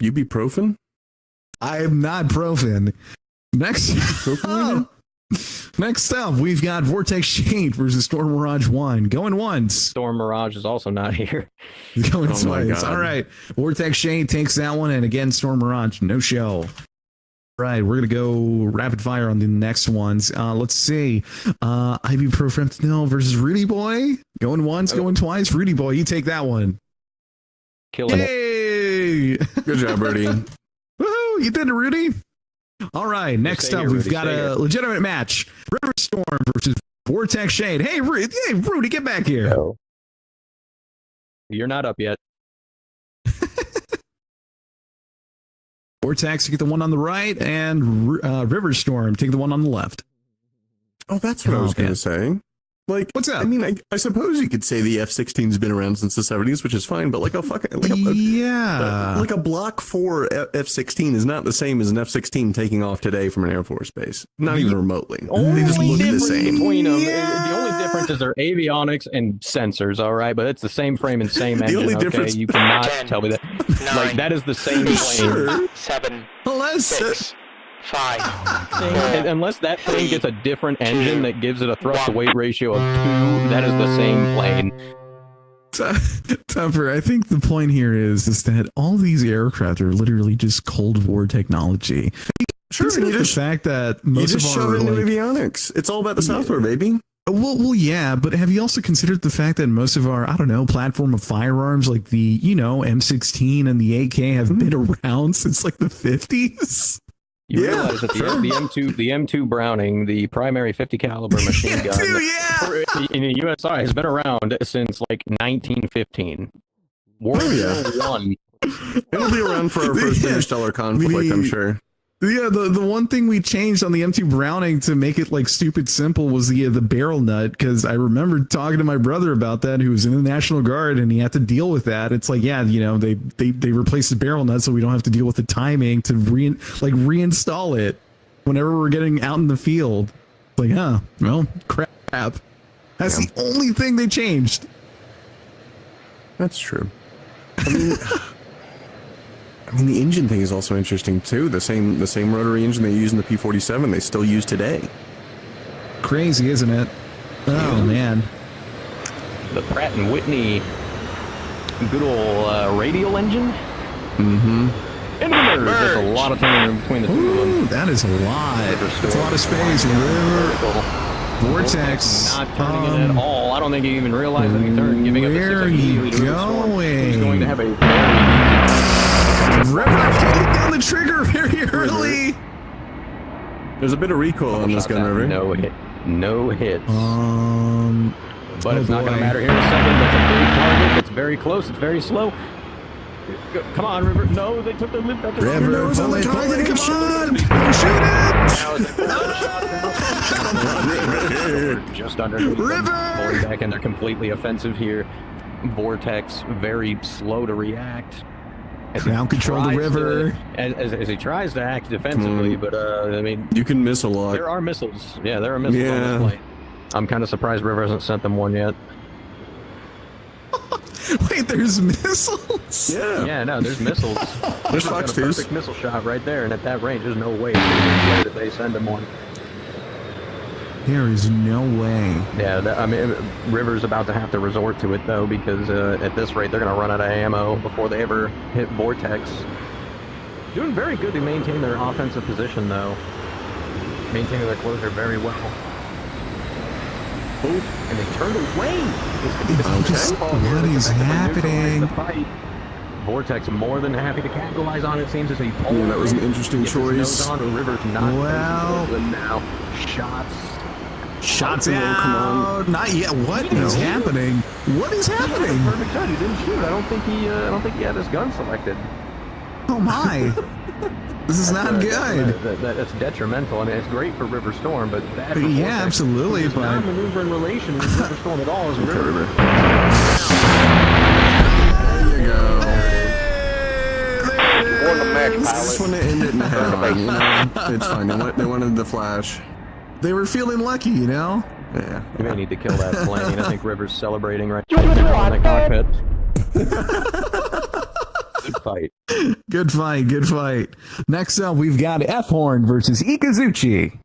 [SPEAKER 10] Ibuprofen?
[SPEAKER 2] I am not Profen. Next up, we've got Vortex Shade versus Storm Mirage 1. Going once.
[SPEAKER 9] Storm Mirage is also not here.
[SPEAKER 2] Going
[SPEAKER 10] Oh my
[SPEAKER 2] twice.
[SPEAKER 10] God.
[SPEAKER 2] All right. Vortex Shade takes that one. And again, Storm Mirage, no show. All right. We're going to go rapid fire on the next ones. Let's see. Ibuprofen versus Rudy Boy. Going once, going twice. Rudy Boy, you take that one.
[SPEAKER 9] Killing it.
[SPEAKER 2] Yay!
[SPEAKER 10] Good job, Rudy.
[SPEAKER 2] Woohoo! You did it, Rudy. All right, next
[SPEAKER 9] Stay
[SPEAKER 2] up,
[SPEAKER 9] here,
[SPEAKER 2] we've
[SPEAKER 9] Rudy,
[SPEAKER 2] got
[SPEAKER 9] stay
[SPEAKER 2] a
[SPEAKER 9] here.
[SPEAKER 2] legitimate match. River Storm versus Vortex Shade. Hey, Rudy, get back here.
[SPEAKER 9] No. You're not up yet.
[SPEAKER 2] Vortex, you get the one on the right, and River Storm, take the one on the left.
[SPEAKER 10] Oh, that's what I was
[SPEAKER 2] Oh,
[SPEAKER 10] going
[SPEAKER 2] man.
[SPEAKER 10] to say. Like,
[SPEAKER 2] What's up?
[SPEAKER 10] I mean, I suppose you could say the F-16's been around since the 70s, which is fine, but like a fucking...
[SPEAKER 2] Yeah.
[SPEAKER 10] Like a Block 4 F-16 is not the same as an F-16 taking off today from an Air Force base. Not even remotely. They just look the
[SPEAKER 9] difference
[SPEAKER 10] same.
[SPEAKER 9] between them.
[SPEAKER 2] Yeah.
[SPEAKER 9] The only difference is their avionics and sensors, all right? But it's the same frame and same engine,
[SPEAKER 10] only
[SPEAKER 9] okay?
[SPEAKER 10] difference-
[SPEAKER 9] You cannot
[SPEAKER 6] 10,
[SPEAKER 9] tell me that.
[SPEAKER 6] 9,
[SPEAKER 9] Like, that is the same plane.
[SPEAKER 10] Sure.
[SPEAKER 6] 7,
[SPEAKER 2] Unless
[SPEAKER 6] 6, 5,
[SPEAKER 9] Unless that plane gets a different engine that gives it a thrust-to-weight ratio of 2, that is the same plane.
[SPEAKER 2] Tupper, I think the point here is that all these aircraft are literally just Cold War technology.
[SPEAKER 10] Sure,
[SPEAKER 2] Consider
[SPEAKER 10] you
[SPEAKER 2] the
[SPEAKER 10] just,
[SPEAKER 2] fact that
[SPEAKER 10] you
[SPEAKER 2] most
[SPEAKER 10] just
[SPEAKER 2] of
[SPEAKER 10] shove
[SPEAKER 2] our
[SPEAKER 10] it into
[SPEAKER 2] like,
[SPEAKER 10] avionics. It's all about the software, baby.
[SPEAKER 2] well, yeah, but have you also considered the fact that most of our, I don't know, platform of firearms like the, M16 and the AK have been around since like the 50s?
[SPEAKER 9] You
[SPEAKER 10] Yeah,
[SPEAKER 9] realize that the M2 Browning, the primary 50 caliber machine gun in the USI has been around since like 1915. World War One.
[SPEAKER 10] It'll be around for our first interstellar conflict, I'm sure.
[SPEAKER 2] Yeah, the one thing we changed on the M2 Browning to make it like stupid simple was the barrel nut, because I remember talking to my brother about that, who was in the National Guard, and he had to deal with that. It's like, yeah, they replaced the barrel nut so we don't have to deal with the timing to reinstall it whenever we're getting out in the field. Like, well, crap. That's the only thing they changed.
[SPEAKER 10] That's true. I mean, the engine thing is also interesting too. The same rotary engine they use in the P-47, they still use today.
[SPEAKER 2] Crazy, isn't it? Oh man.
[SPEAKER 9] The Pratt & Whitney good old radial engine.
[SPEAKER 10] Mm-hmm.
[SPEAKER 9] And there's a lot of time between the two of them.
[SPEAKER 2] That is a lot. That's a lot of space. Vortex.
[SPEAKER 9] Not turning it at all. I don't think he even realized that he turned, giving up the
[SPEAKER 2] where
[SPEAKER 9] six
[SPEAKER 2] are you
[SPEAKER 9] immediately to the Storm.
[SPEAKER 2] going?
[SPEAKER 9] He's going to have a
[SPEAKER 2] River hitting down the trigger very early.
[SPEAKER 10] There's a bit of recoil on this gun, River.
[SPEAKER 9] No hits. But
[SPEAKER 2] oh
[SPEAKER 9] it's not going
[SPEAKER 2] boy.
[SPEAKER 9] to matter here in a second. That's a big target. It's very close. It's very slow. Come on, River. No, they took the lift.
[SPEAKER 2] River, pull it, come on. Shoot it.
[SPEAKER 9] Just underneath them.
[SPEAKER 2] River!
[SPEAKER 9] Pulling back, and they're completely offensive here. Vortex, very slow to react. As he
[SPEAKER 2] Ground control the
[SPEAKER 9] tries
[SPEAKER 2] River.
[SPEAKER 9] as he tries to act defensively, but I mean,
[SPEAKER 10] You can miss a lot.
[SPEAKER 9] there are missiles. Yeah, there are missiles on
[SPEAKER 10] Yeah.
[SPEAKER 9] this plane. I'm kind of surprised River hasn't sent them one yet.
[SPEAKER 2] Wait, there's missiles?
[SPEAKER 10] Yeah.
[SPEAKER 9] Yeah, no, there's missiles.
[SPEAKER 10] There's
[SPEAKER 9] River's got
[SPEAKER 10] Fox
[SPEAKER 9] a
[SPEAKER 10] 2s.
[SPEAKER 9] perfect missile shot right there, and at that range, there's no way it's going to get if they send him one.
[SPEAKER 2] There is no way.
[SPEAKER 9] Yeah, I mean, River's about to have to resort to it, though, because at this rate, they're going to run out of ammo before they ever hit Vortex. Doing very good to maintain their offensive position, though. Maintaining their closure very well. Oh, and they turned away.
[SPEAKER 2] What is happening?
[SPEAKER 9] The fight. Vortex more than happy to capitalize on it, seems as he pulls.
[SPEAKER 10] Yeah, that was an interesting
[SPEAKER 9] Gets his
[SPEAKER 10] choice.
[SPEAKER 9] nose on, River's not
[SPEAKER 2] Well.
[SPEAKER 9] facing towards them now. Shots
[SPEAKER 2] Shots
[SPEAKER 10] Oh,
[SPEAKER 2] out.
[SPEAKER 10] come on.
[SPEAKER 2] Not yet. What is happening? What is happening?
[SPEAKER 9] Perfect shot. He didn't shoot. I don't think he had his gun selected.
[SPEAKER 2] Oh my! This is not good.
[SPEAKER 9] That's detrimental. I mean, it's great for River Storm, but bad for
[SPEAKER 2] Yeah,
[SPEAKER 9] Vortex.
[SPEAKER 2] absolutely.
[SPEAKER 9] It's
[SPEAKER 2] But
[SPEAKER 9] not maneuver in relation with River Storm at all. As River.
[SPEAKER 10] There you go.
[SPEAKER 8] Or the Mac
[SPEAKER 10] I just
[SPEAKER 8] pilot.
[SPEAKER 10] want to end it in head on, you know? It's fine. They wanted the flash.
[SPEAKER 2] they were feeling lucky, you know.
[SPEAKER 10] Yeah.
[SPEAKER 9] You may need to kill that plane. I think River's celebrating right now in the cockpit. Good fight.
[SPEAKER 2] Good fight. Good fight. Next up, we've got F-Horn versus Ikazuchi.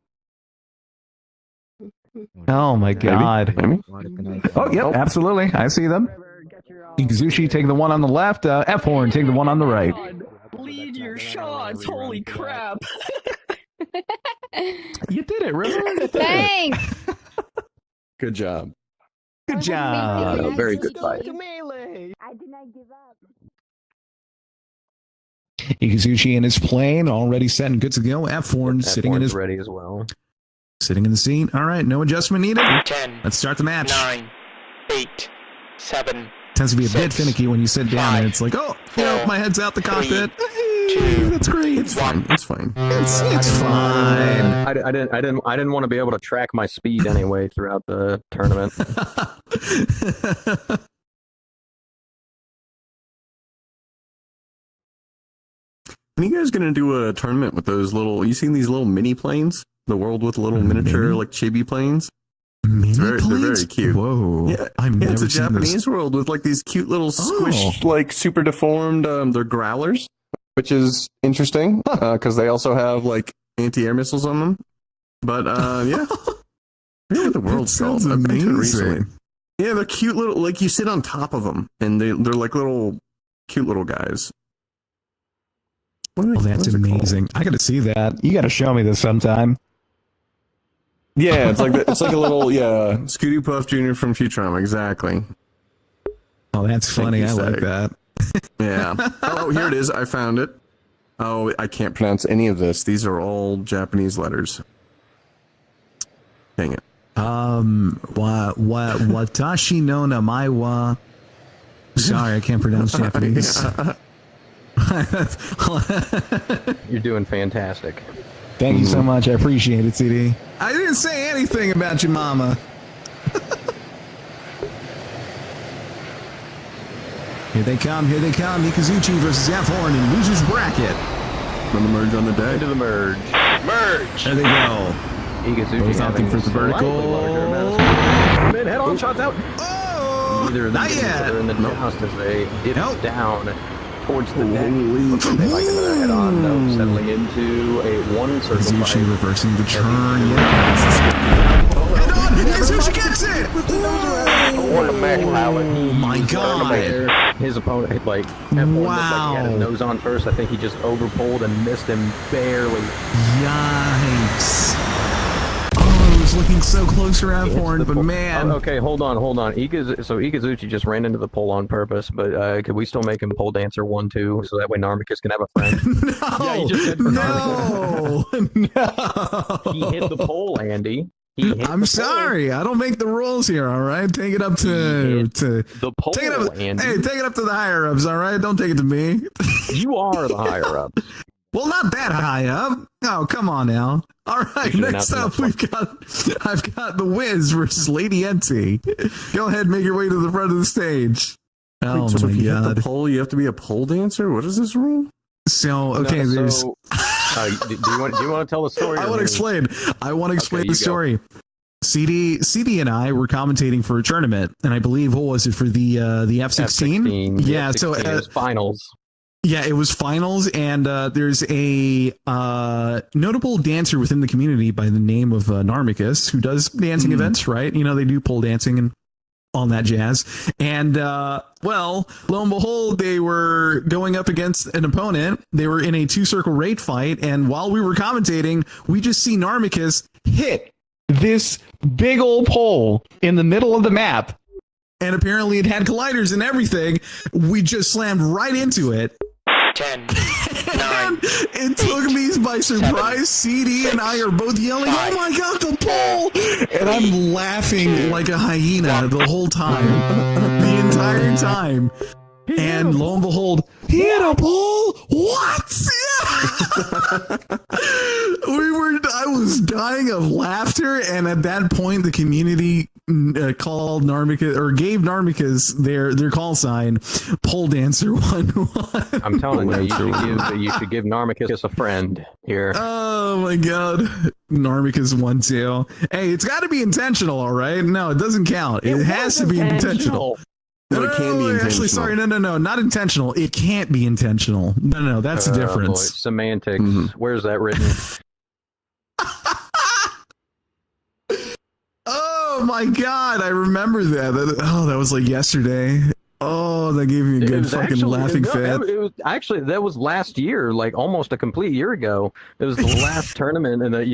[SPEAKER 2] Oh my God.
[SPEAKER 10] Maybe?
[SPEAKER 2] Oh, yep, absolutely. I see them. Ikazuchi, take the one on the left. F-Horn, take the one on the right.
[SPEAKER 7] Lead your shots. Holy crap.
[SPEAKER 2] You did it, River. You did it.
[SPEAKER 5] Thanks.
[SPEAKER 10] Good job.
[SPEAKER 2] Good job.
[SPEAKER 9] Very good fight.
[SPEAKER 7] Melee.
[SPEAKER 5] I did not give up.
[SPEAKER 2] Ikazuchi in his plane, already set and good to go. F-Horn sitting in his
[SPEAKER 9] ready as well.
[SPEAKER 2] sitting in the seat. All right, no adjustment needed.
[SPEAKER 6] 10,
[SPEAKER 2] Let's start the match.
[SPEAKER 6] 9, 8, 7,
[SPEAKER 2] Tends to be a bit
[SPEAKER 6] 6,
[SPEAKER 2] finicky when you sit down and it's like, oh, yeah, my head's out the cockpit. Hey, that's great.
[SPEAKER 10] It's fine. It's fine.
[SPEAKER 2] It's fine.
[SPEAKER 9] I didn't want to be able to track my speed anyway throughout the tournament.
[SPEAKER 10] When are you guys gonna do a tournament with those little? You seen these little mini planes? The world with little miniature like chibi planes. They're very cute.
[SPEAKER 2] Whoa!
[SPEAKER 10] Yeah,
[SPEAKER 2] I've never
[SPEAKER 10] it's a
[SPEAKER 2] seen
[SPEAKER 10] Japanese
[SPEAKER 2] this.
[SPEAKER 10] world with like these cute little squished, like super deformed. They're growlers, which is interesting because they also have like anti-air missiles on them. But yeah, I forget what the world's called.
[SPEAKER 2] Sounds
[SPEAKER 10] I've been to it
[SPEAKER 2] amazing.
[SPEAKER 10] recently. Yeah, they're cute little. Like you sit on top of them, and they're like little cute little guys.
[SPEAKER 2] Oh, that's amazing! I got to see that. You got to show me this sometime.
[SPEAKER 10] Yeah, it's like a little Scooty Puff Jr. from Futurama, exactly.
[SPEAKER 2] Oh, that's funny. I like that.
[SPEAKER 10] Yeah. Oh, here it is. I found it. Oh, I can't pronounce any of this. These are all Japanese letters. Dang it.
[SPEAKER 2] Watashi no namae wa. Sorry, I can't pronounce Japanese.
[SPEAKER 9] You're doing fantastic.
[SPEAKER 2] Thank you so much. I appreciate it, CD. I didn't say anything about your mama. Here they come. Ikazuchi versus F-Horn in loser's bracket.
[SPEAKER 10] Gonna merge on the day.
[SPEAKER 9] Into the merge.
[SPEAKER 6] merge.
[SPEAKER 2] There they go.
[SPEAKER 9] Ikazuchi
[SPEAKER 2] Both opting for the vertical.
[SPEAKER 9] Head-on shots out.
[SPEAKER 2] Oh,
[SPEAKER 9] Either
[SPEAKER 2] not yet.
[SPEAKER 9] They're in the joust as they dip down towards the deck.
[SPEAKER 10] Holy
[SPEAKER 9] Looks like they like another head-on, though, settling into a one-circle
[SPEAKER 2] Ikazuchi
[SPEAKER 9] fight.
[SPEAKER 2] reversing the turn. Ikazuchi gets it!
[SPEAKER 8] Or the Mac pilot.
[SPEAKER 2] Oh my god.
[SPEAKER 9] His opponent, like, F1 looked like he had his nose on first. I think he just overpulled and missed him barely.
[SPEAKER 2] Yikes. Oh, it was looking so close for F-Horn, but man.
[SPEAKER 9] Oh, okay, hold on. So Ikazuchi just ran into the pole on purpose, but could we still make him pole dancer 1-2 so that way Narmicus can have a friend?
[SPEAKER 2] No,
[SPEAKER 9] Yeah, you just did for
[SPEAKER 2] no, no.
[SPEAKER 9] He hit the pole, Andy.
[SPEAKER 2] I'm sorry, I don't make the rules here. All right, take it up to
[SPEAKER 9] the pole,
[SPEAKER 2] take it up,
[SPEAKER 9] Andy.
[SPEAKER 2] Hey, take it up to the higher ups. All right, don't take it to me.
[SPEAKER 9] You are the higher up.
[SPEAKER 2] Well, not that high up. Oh, come on now. All right, next up I've got the Wiz versus Lady NT. Go ahead, make your way to the front of the stage. Oh
[SPEAKER 10] so
[SPEAKER 2] my
[SPEAKER 10] if you hit
[SPEAKER 2] god.
[SPEAKER 10] the pole, you have to be a pole dancer? What is this rule?
[SPEAKER 2] So okay, there's.
[SPEAKER 9] Do you want to tell the story?
[SPEAKER 2] I want to explain.
[SPEAKER 9] Okay,
[SPEAKER 2] The story. CD and I were commentating for a tournament, and I believe what was it for the F-16? Yeah,
[SPEAKER 9] F-16,
[SPEAKER 2] so
[SPEAKER 9] it was finals.
[SPEAKER 2] Yeah, it was finals, and there's a notable dancer within the community by the name of Narmicus who does dancing events, right? You know, they do pole dancing and all that jazz. And, well, lo and behold, they were going up against an opponent. They were in a two-circle raid fight, and while we were commentating, we just see Narmicus hit this big old pole in the middle of the map. And apparently it had colliders and everything. We just slammed right into it.
[SPEAKER 6] 10,
[SPEAKER 2] And it took me by surprise. CD and I are both yelling, "Oh my god, the pole!" And I'm laughing like a hyena the whole time, the entire time. And lo and behold, he hit a pole. What? Yeah. I was dying of laughter, and at that point, the community called Narmicus, or gave Narmicus their call sign, Pole Dancer 1-1.
[SPEAKER 9] I'm telling you, you should give Narmicus a friend here.
[SPEAKER 2] Oh my god, Narmicus 1-2. Hey, it's got to be intentional, all right? No, it doesn't count. It has to be intentional.
[SPEAKER 10] No, it can be intentional.
[SPEAKER 2] Actually, sorry, no, not intentional. It can't be intentional. No, that's the difference.
[SPEAKER 9] Boy, semantics. Where's that written?
[SPEAKER 2] Oh my god, I remember that. That was like yesterday. Oh, that gave me a good fucking laughing fit.
[SPEAKER 9] That was last year, like almost a complete year ago. It was the last tournament, and I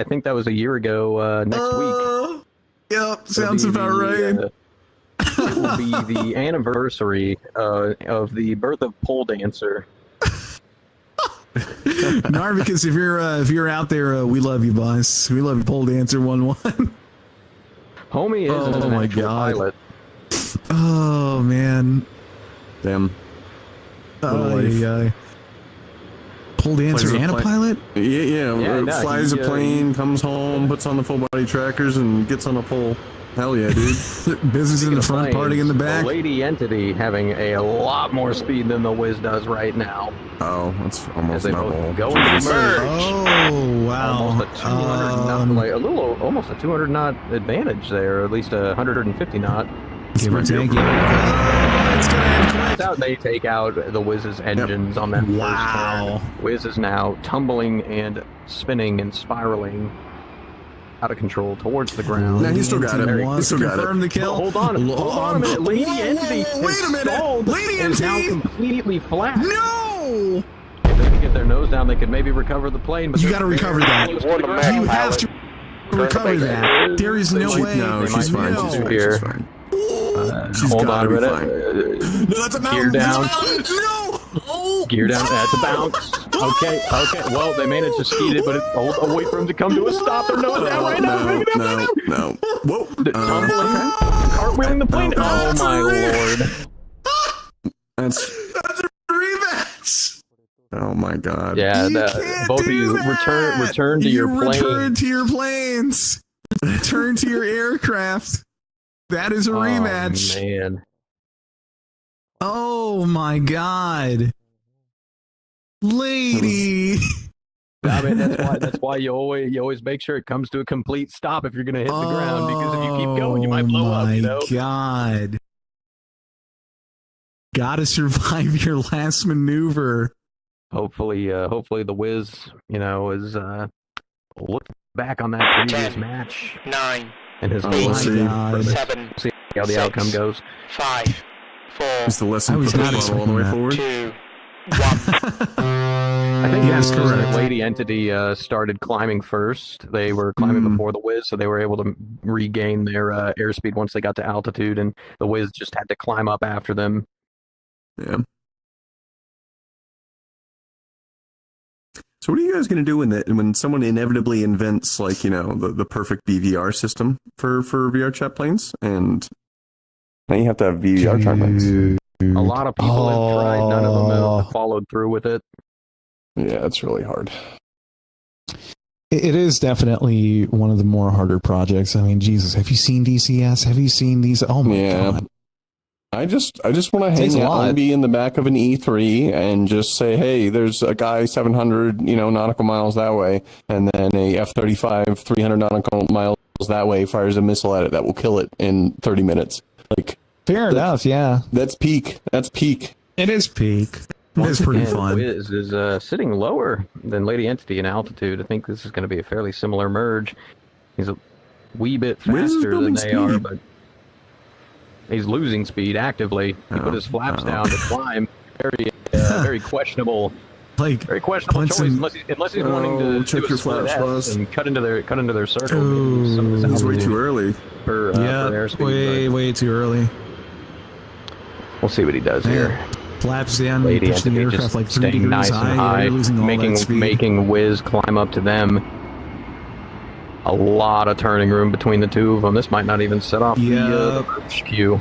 [SPEAKER 9] think that was a year ago next week.
[SPEAKER 2] Yep, sounds about right.
[SPEAKER 9] It will be the anniversary of the birth of Pole Dancer.
[SPEAKER 2] Narmicus, if you're out there, we love you, boss. We love you, Pole Dancer 1-1.
[SPEAKER 9] Homie is an actual pilot.
[SPEAKER 2] Oh man,
[SPEAKER 10] damn.
[SPEAKER 2] Pole Dancer and a pilot?
[SPEAKER 10] Yeah. Flies a plane, comes home, puts on the full body trackers, and gets on a pole. Hell yeah, dude.
[SPEAKER 2] Business in the front, party in the back.
[SPEAKER 9] Lady Entity having a lot more speed than the Wiz does right now.
[SPEAKER 10] Oh, that's almost
[SPEAKER 9] not
[SPEAKER 10] go
[SPEAKER 9] into merge.
[SPEAKER 2] Oh, wow.
[SPEAKER 9] Almost a 200 almost a 200 knot advantage there, or at least a 150 knot.
[SPEAKER 2] Give or take.
[SPEAKER 9] They take out the Wiz's engines on that first turn. Wiz is now tumbling and spinning and spiraling out of control towards the ground.
[SPEAKER 10] No, he still got it. He still got it.
[SPEAKER 2] The kill.
[SPEAKER 9] Hold on a minute. Lady Entity is now completely flat.
[SPEAKER 2] No!
[SPEAKER 9] If they could get their nose down, they could maybe recover the plane. But
[SPEAKER 2] you got to recover that. You have to recover that. There is no way.
[SPEAKER 10] No, she's fine. She's fine.
[SPEAKER 9] Hold on a minute.
[SPEAKER 2] No, that's a bounce.
[SPEAKER 9] Gear down.
[SPEAKER 2] No! Oh,
[SPEAKER 9] Gear down. That's a bounce. Okay. Well, they managed to skeet it, but I'll wait for him to come to a stop. They're nose down right now.
[SPEAKER 10] No. Whoa.
[SPEAKER 9] Tumbling. Cartwheeling the plane. Oh, my lord.
[SPEAKER 10] That's
[SPEAKER 2] a rematch.
[SPEAKER 10] Oh, my God.
[SPEAKER 9] Yeah, both of you return to your planes.
[SPEAKER 2] Return to your planes. Return to your aircraft. That is a rematch.
[SPEAKER 9] Man.
[SPEAKER 2] Oh my god. Lady.
[SPEAKER 9] I mean, that's why you always make sure it comes to a complete stop if you're going to hit the ground, because if you keep going, you might blow up, you know?
[SPEAKER 2] Oh my god. Gotta survive your last maneuver.
[SPEAKER 9] Hopefully the Wiz, is look back on that previous match.
[SPEAKER 6] 9.
[SPEAKER 9] And his
[SPEAKER 6] 8,
[SPEAKER 9] 7.
[SPEAKER 6] See
[SPEAKER 9] how the outcome goes.
[SPEAKER 6] 5, 4.
[SPEAKER 10] It's the lesson. I was not all the way forward.
[SPEAKER 6] 2, 1.
[SPEAKER 9] I think correct. Lady Entity started climbing first. They were climbing before the Wiz, so they were able to regain their airspeed once they got to altitude, and the Wiz just had to climb up after them.
[SPEAKER 10] Yeah. So what are you guys going to do when someone inevitably invents, like, the perfect BVR system for VR chat planes, and now you have to have VVR chat planes?
[SPEAKER 9] A lot of people have tried. None of them have followed through with it.
[SPEAKER 10] Yeah, it's really hard.
[SPEAKER 2] It is definitely one of the more harder projects. I mean, Jesus, have you seen DCS? Have you seen these? Oh my god.
[SPEAKER 10] I just want to hang out and be in the back of an E3 and just say, hey, there's a guy 700 nautical miles that way, and then a F-35 300 nautical miles that way fires a missile at it that will kill it in 30 minutes. Like,
[SPEAKER 2] fair enough, yeah.
[SPEAKER 10] That's peak. It
[SPEAKER 2] is peak. It's pretty fun.
[SPEAKER 9] Wiz is sitting lower than Lady Entity in altitude. I think this is going to be a fairly similar merge. He's a wee bit faster than they are, but he's losing speed actively. He put his flaps down to climb. Very questionable. Very questionable choice. Unless he's wanting to
[SPEAKER 10] check your flaps, boss,
[SPEAKER 9] and cut into their circle.
[SPEAKER 10] It's way too early.
[SPEAKER 9] For airspeed,
[SPEAKER 2] way too early.
[SPEAKER 9] We'll see what he does here.
[SPEAKER 2] Flaps down, you
[SPEAKER 9] Lady
[SPEAKER 2] pitch the
[SPEAKER 9] Entity
[SPEAKER 2] aircraft
[SPEAKER 9] just
[SPEAKER 2] like 3
[SPEAKER 9] staying
[SPEAKER 2] degrees
[SPEAKER 9] nice and high,
[SPEAKER 2] you're losing all that speed.
[SPEAKER 9] making Wiz climb up to them. A lot of turning room between the two of them. This might not even set off the merge queue.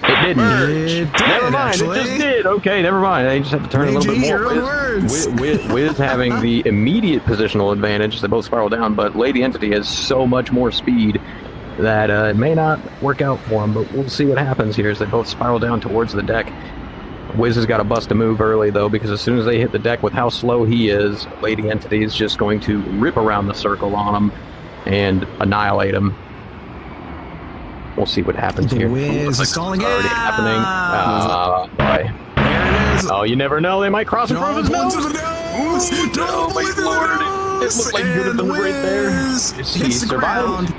[SPEAKER 9] It didn't.
[SPEAKER 2] It did,
[SPEAKER 9] Never mind,
[SPEAKER 2] actually.
[SPEAKER 9] it just did. Okay, never mind. They just have to turn a little bit more.
[SPEAKER 2] Your own words.
[SPEAKER 9] Wiz having the immediate positional advantage. They both spiral down, but Lady Entity has so much more speed that it may not work out for them, but we'll see what happens here as they both spiral down towards the deck. Wiz has got to bust a move early, though, because as soon as they hit the deck with how slow he is, Lady Entity is just going to rip around the circle on him and annihilate him. We'll see what happens here.
[SPEAKER 2] Wiz is stalling
[SPEAKER 9] already happening. Boy.
[SPEAKER 2] There it is.
[SPEAKER 9] Oh, you never know. They might cross in front of his nose.
[SPEAKER 2] To the nose.
[SPEAKER 9] Oh, my lord. It looked like good at the right there. He survived.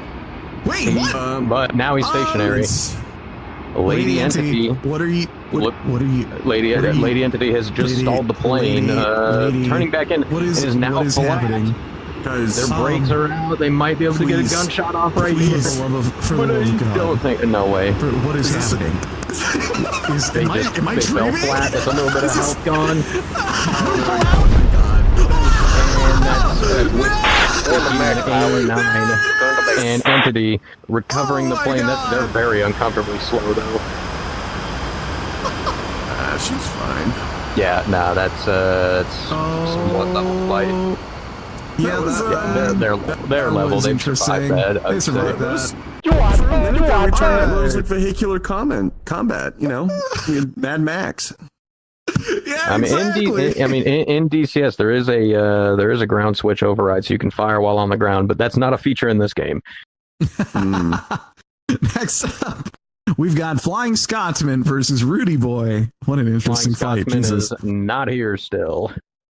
[SPEAKER 2] Wait, what?
[SPEAKER 9] But now he's stationary. Lady Entity.
[SPEAKER 2] What are you? What are you?
[SPEAKER 9] Lady Entity has just stalled the plane, turning back in.
[SPEAKER 2] What is
[SPEAKER 9] now flat.
[SPEAKER 2] happening?
[SPEAKER 10] Guys,
[SPEAKER 9] Their brakes are out. They might be able to get a gunshot off right here.
[SPEAKER 2] For the love of God.
[SPEAKER 9] Don't think. No way.
[SPEAKER 2] What is happening? Am I
[SPEAKER 9] fell
[SPEAKER 2] dreaming?
[SPEAKER 9] flat with a little bit of health gone. And Entity recovering the plane. They're very uncomfortably slow though.
[SPEAKER 10] she's fine.
[SPEAKER 9] Yeah, nah, that's somewhat level flight.
[SPEAKER 2] Yeah,
[SPEAKER 9] their level. They've survived that.
[SPEAKER 2] They survived that.
[SPEAKER 10] It was like vehicular combat. You know, Mad Max.
[SPEAKER 2] Yeah,
[SPEAKER 9] exactly. In DCS there is a ground switch override, so you can fire while on the ground, but that's not a feature in this game.
[SPEAKER 2] Next up, we've got Flying Scotsman versus Rudy Boy. What an interesting
[SPEAKER 9] Flying
[SPEAKER 2] fight!
[SPEAKER 9] Scotsman
[SPEAKER 2] Jesus,
[SPEAKER 9] is not here still.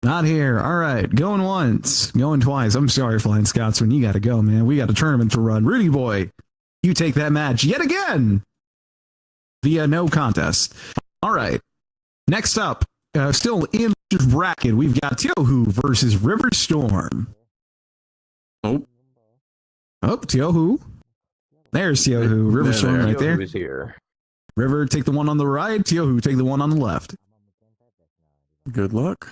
[SPEAKER 2] Not here. All right, going once, going twice. I'm sorry, Flying Scotsman, you got to go, man. We got a tournament to run. Rudy Boy, you take that match yet again via no contest. All right. Next up, still in the bracket, we've got Tiohu versus River Storm. Oh, Tiohu. There's Tiohu. River Storm right there.
[SPEAKER 9] Is here.
[SPEAKER 2] River, take the one on the right. Tiohu, take the one on the left.
[SPEAKER 10] Good luck.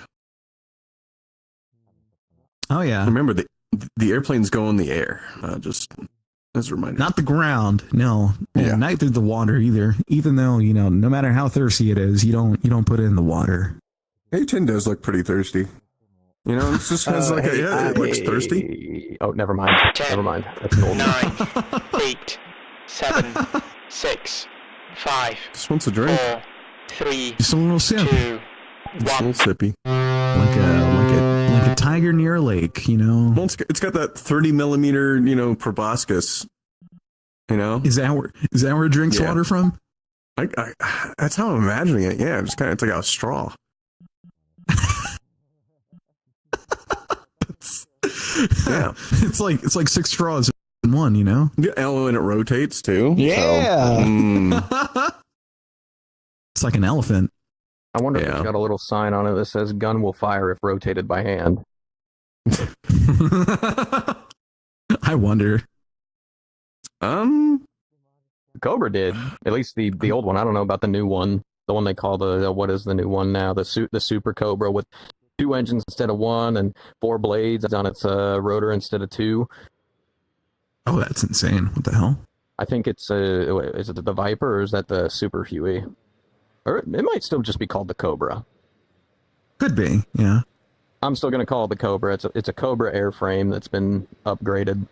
[SPEAKER 2] Oh, yeah.
[SPEAKER 10] Remember, the airplanes go in the air. Just as a reminder.
[SPEAKER 2] Not the ground. No. Yeah. Not through the water either. Even though, no matter how thirsty it is, you don't put it in the water.
[SPEAKER 10] A-10 does look pretty thirsty. It's just because it looks thirsty.
[SPEAKER 9] Oh, never mind. Never mind. That's normal.
[SPEAKER 6] 9, 8, 7, 6, 5.
[SPEAKER 10] Just wants a drink.
[SPEAKER 6] 4, 3,
[SPEAKER 2] just a little sip.
[SPEAKER 6] 2, 1.
[SPEAKER 10] Just a little sippy.
[SPEAKER 2] Like a tiger near a lake,
[SPEAKER 10] Well, it's got that 30 millimeter, proboscis.
[SPEAKER 2] Is that where it drinks water from?
[SPEAKER 10] That's how I'm imagining it. Yeah, it's like a straw. Yeah,
[SPEAKER 2] it's like 6 straws in one, Yeah,
[SPEAKER 10] and it rotates too.
[SPEAKER 2] Yeah, so, it's like an elephant.
[SPEAKER 9] I wonder if it's got a little sign on it that says "Gun will fire if rotated by hand."
[SPEAKER 2] I wonder.
[SPEAKER 9] Cobra did. At least the old one. I don't know about the new one. The one they call what is the new one now? The Super Cobra with 2 engines instead of 1 and 4 blades on its rotor instead of 2.
[SPEAKER 2] Oh, that's insane! What the hell?
[SPEAKER 9] I think it's is it the Viper or is that the Super Huey? Or it might still just be called the Cobra.
[SPEAKER 2] Could be, yeah.
[SPEAKER 9] I'm still going to call it the Cobra. It's a Cobra airframe that's been upgraded.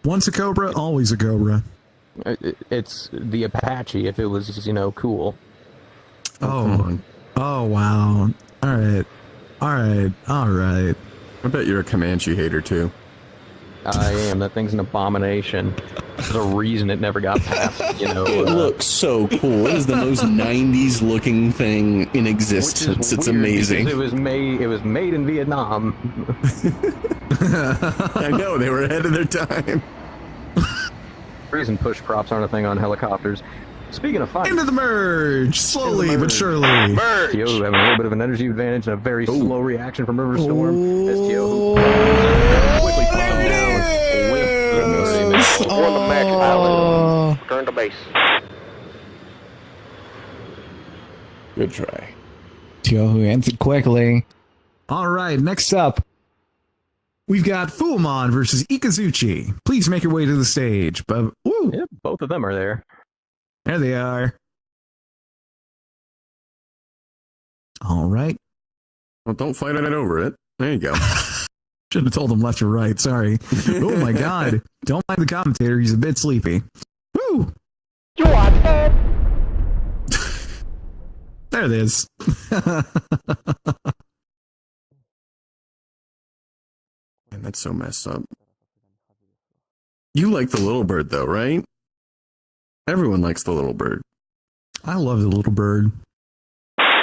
[SPEAKER 2] Once a Cobra, always a Cobra.
[SPEAKER 9] It's the Apache if it was, cool.
[SPEAKER 2] Oh wow. All right.
[SPEAKER 10] I bet you're a Comanche hater too.
[SPEAKER 9] I am. That thing's an abomination. There's a reason it never got past,
[SPEAKER 10] It looks so cool. It is the most 90s looking thing in existence. It's amazing.
[SPEAKER 9] It was made in Vietnam.
[SPEAKER 10] I know, they were ahead of their time.
[SPEAKER 9] Reason push props aren't a thing on helicopters. Speaking of fights,
[SPEAKER 2] into the merge, slowly but surely.
[SPEAKER 6] Merge.
[SPEAKER 9] Tiohu having a little bit of an energy advantage and a very slow reaction from River Storm. As Tiohu quickly puts him down with the mercy.
[SPEAKER 8] Before the match, Island. Turn to base.
[SPEAKER 10] Good try.
[SPEAKER 2] Joe answered quickly. All right, next up, we've got Fullmon versus Ikazuchi. Please make your way to the stage. But woo,
[SPEAKER 9] Yeah, both of them are there.
[SPEAKER 2] there they are. All right.
[SPEAKER 10] Well, don't fight it over it. There you go.
[SPEAKER 2] Should have told him left or right. Sorry. Oh my God. Don't mind the commentator. He's a bit sleepy. Woo. There it is.
[SPEAKER 10] Man, that's so messed up. You like the little bird, though, right? Everyone likes the little bird.
[SPEAKER 2] I love the little bird.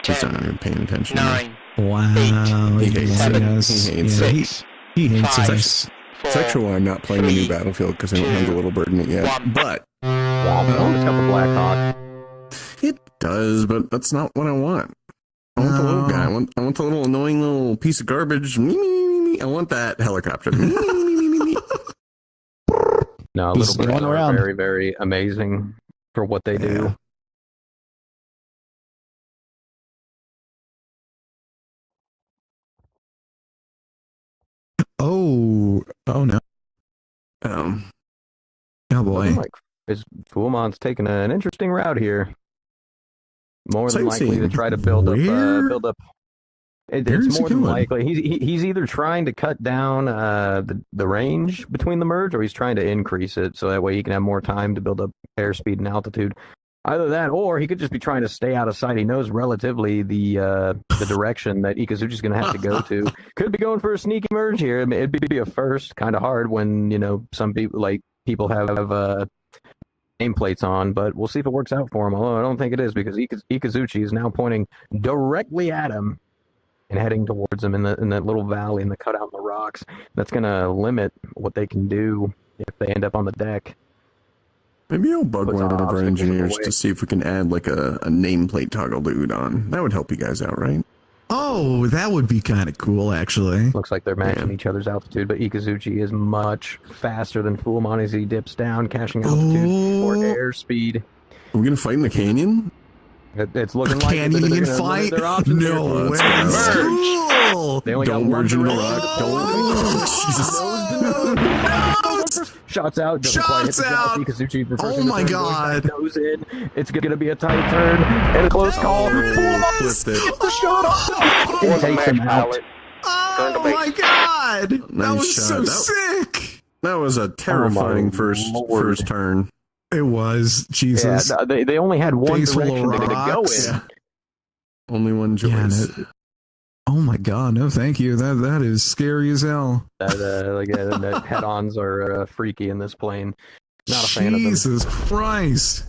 [SPEAKER 10] Just not even paying attention.
[SPEAKER 6] 9,
[SPEAKER 2] Wow.
[SPEAKER 10] He
[SPEAKER 2] He's
[SPEAKER 10] hates
[SPEAKER 2] hating
[SPEAKER 10] it.
[SPEAKER 2] us.
[SPEAKER 10] He hates
[SPEAKER 2] Yeah,
[SPEAKER 10] it.
[SPEAKER 2] he hates
[SPEAKER 6] 5,
[SPEAKER 2] us.
[SPEAKER 6] 4,
[SPEAKER 10] It's actually why I'm not playing the new
[SPEAKER 6] 3,
[SPEAKER 10] Battlefield, because I don't have the little bird in it yet.
[SPEAKER 6] 1.
[SPEAKER 10] But
[SPEAKER 9] Oh, it's got the Black Hawk.
[SPEAKER 10] it does, but that's not what I want. I want the little guy. I want the little annoying little piece of garbage. Me, me, me, me. I want that helicopter. Me, me, me, me, me, me.
[SPEAKER 9] No,
[SPEAKER 2] Just
[SPEAKER 9] little birds
[SPEAKER 2] going
[SPEAKER 9] are
[SPEAKER 2] around.
[SPEAKER 9] very, very amazing for what they do.
[SPEAKER 10] Yeah.
[SPEAKER 2] Oh no.
[SPEAKER 10] Um,
[SPEAKER 2] Oh boy.
[SPEAKER 9] Looking like Fullmon's taking an interesting route here. More than likely to
[SPEAKER 10] Sightseeing.
[SPEAKER 9] try to build up.
[SPEAKER 2] Where? Where is
[SPEAKER 9] It's
[SPEAKER 2] he
[SPEAKER 9] more than
[SPEAKER 2] going?
[SPEAKER 9] likely he's either trying to cut down the range between the merge, or he's trying to increase it so that way he can have more time to build up airspeed and altitude. Either that, or he could just be trying to stay out of sight. He knows relatively the direction that Ikazuchi's going to have to go to. Could be going for a sneaky merge here. I mean, it'd be a first, kind of hard when some people have nameplates on, but we'll see if it works out for him. Although I don't think it is, because Ikazuchi is now pointing directly at him and heading towards him in that little valley in the cutout in the rocks. That's going to limit what they can do if they end up on the deck.
[SPEAKER 10] maybe I'll bug
[SPEAKER 9] Puts
[SPEAKER 10] one of our
[SPEAKER 9] obstacles in the
[SPEAKER 10] engineers
[SPEAKER 9] way.
[SPEAKER 10] to see if we can add like a nameplate toggle dude on. That would help you guys out, right?
[SPEAKER 2] Oh, that would be kind of cool, actually.
[SPEAKER 9] Looks like they're matching each other's altitude, but Ikazuchi is much faster than Fullmon as he dips down, cashing altitude for airspeed.
[SPEAKER 10] Are we gonna fight in the canyon?
[SPEAKER 9] It's looking
[SPEAKER 2] A
[SPEAKER 9] like they're
[SPEAKER 2] canyon
[SPEAKER 9] gonna
[SPEAKER 2] fight?
[SPEAKER 9] limit their options here.
[SPEAKER 2] No way.
[SPEAKER 10] Let's go.
[SPEAKER 2] That's cool.
[SPEAKER 9] They only got
[SPEAKER 10] Don't
[SPEAKER 9] one
[SPEAKER 10] merge in the
[SPEAKER 9] direction.
[SPEAKER 10] rock. Don't. Jesus.
[SPEAKER 9] Shots out. Doesn't quite hit
[SPEAKER 2] Shots
[SPEAKER 9] the
[SPEAKER 2] out.
[SPEAKER 9] Ikazuchi reversing
[SPEAKER 2] Oh
[SPEAKER 9] the
[SPEAKER 2] my
[SPEAKER 9] turn,
[SPEAKER 2] God.
[SPEAKER 9] goes back, nose in. It's gonna be a tight turn and a close call.
[SPEAKER 10] Flipped it.
[SPEAKER 9] The shot off.
[SPEAKER 8] Or the
[SPEAKER 9] Takes
[SPEAKER 8] match
[SPEAKER 9] him out.
[SPEAKER 8] pilot.
[SPEAKER 2] Oh my God. That
[SPEAKER 10] Nice
[SPEAKER 2] was so
[SPEAKER 10] shot.
[SPEAKER 2] sick.
[SPEAKER 10] That was a terrifying
[SPEAKER 9] Oh my Lord.
[SPEAKER 10] first turn.
[SPEAKER 2] It was. Jesus.
[SPEAKER 9] Yeah, they only had one
[SPEAKER 2] Face full of
[SPEAKER 9] direction to go
[SPEAKER 2] rocks.
[SPEAKER 9] in.
[SPEAKER 10] Yeah. Only one choice.
[SPEAKER 2] Yeah, Oh my God. No, thank you. That is scary as hell.
[SPEAKER 9] That head-ons are freaky in this plane. Not a fan of them.
[SPEAKER 2] Jesus Christ.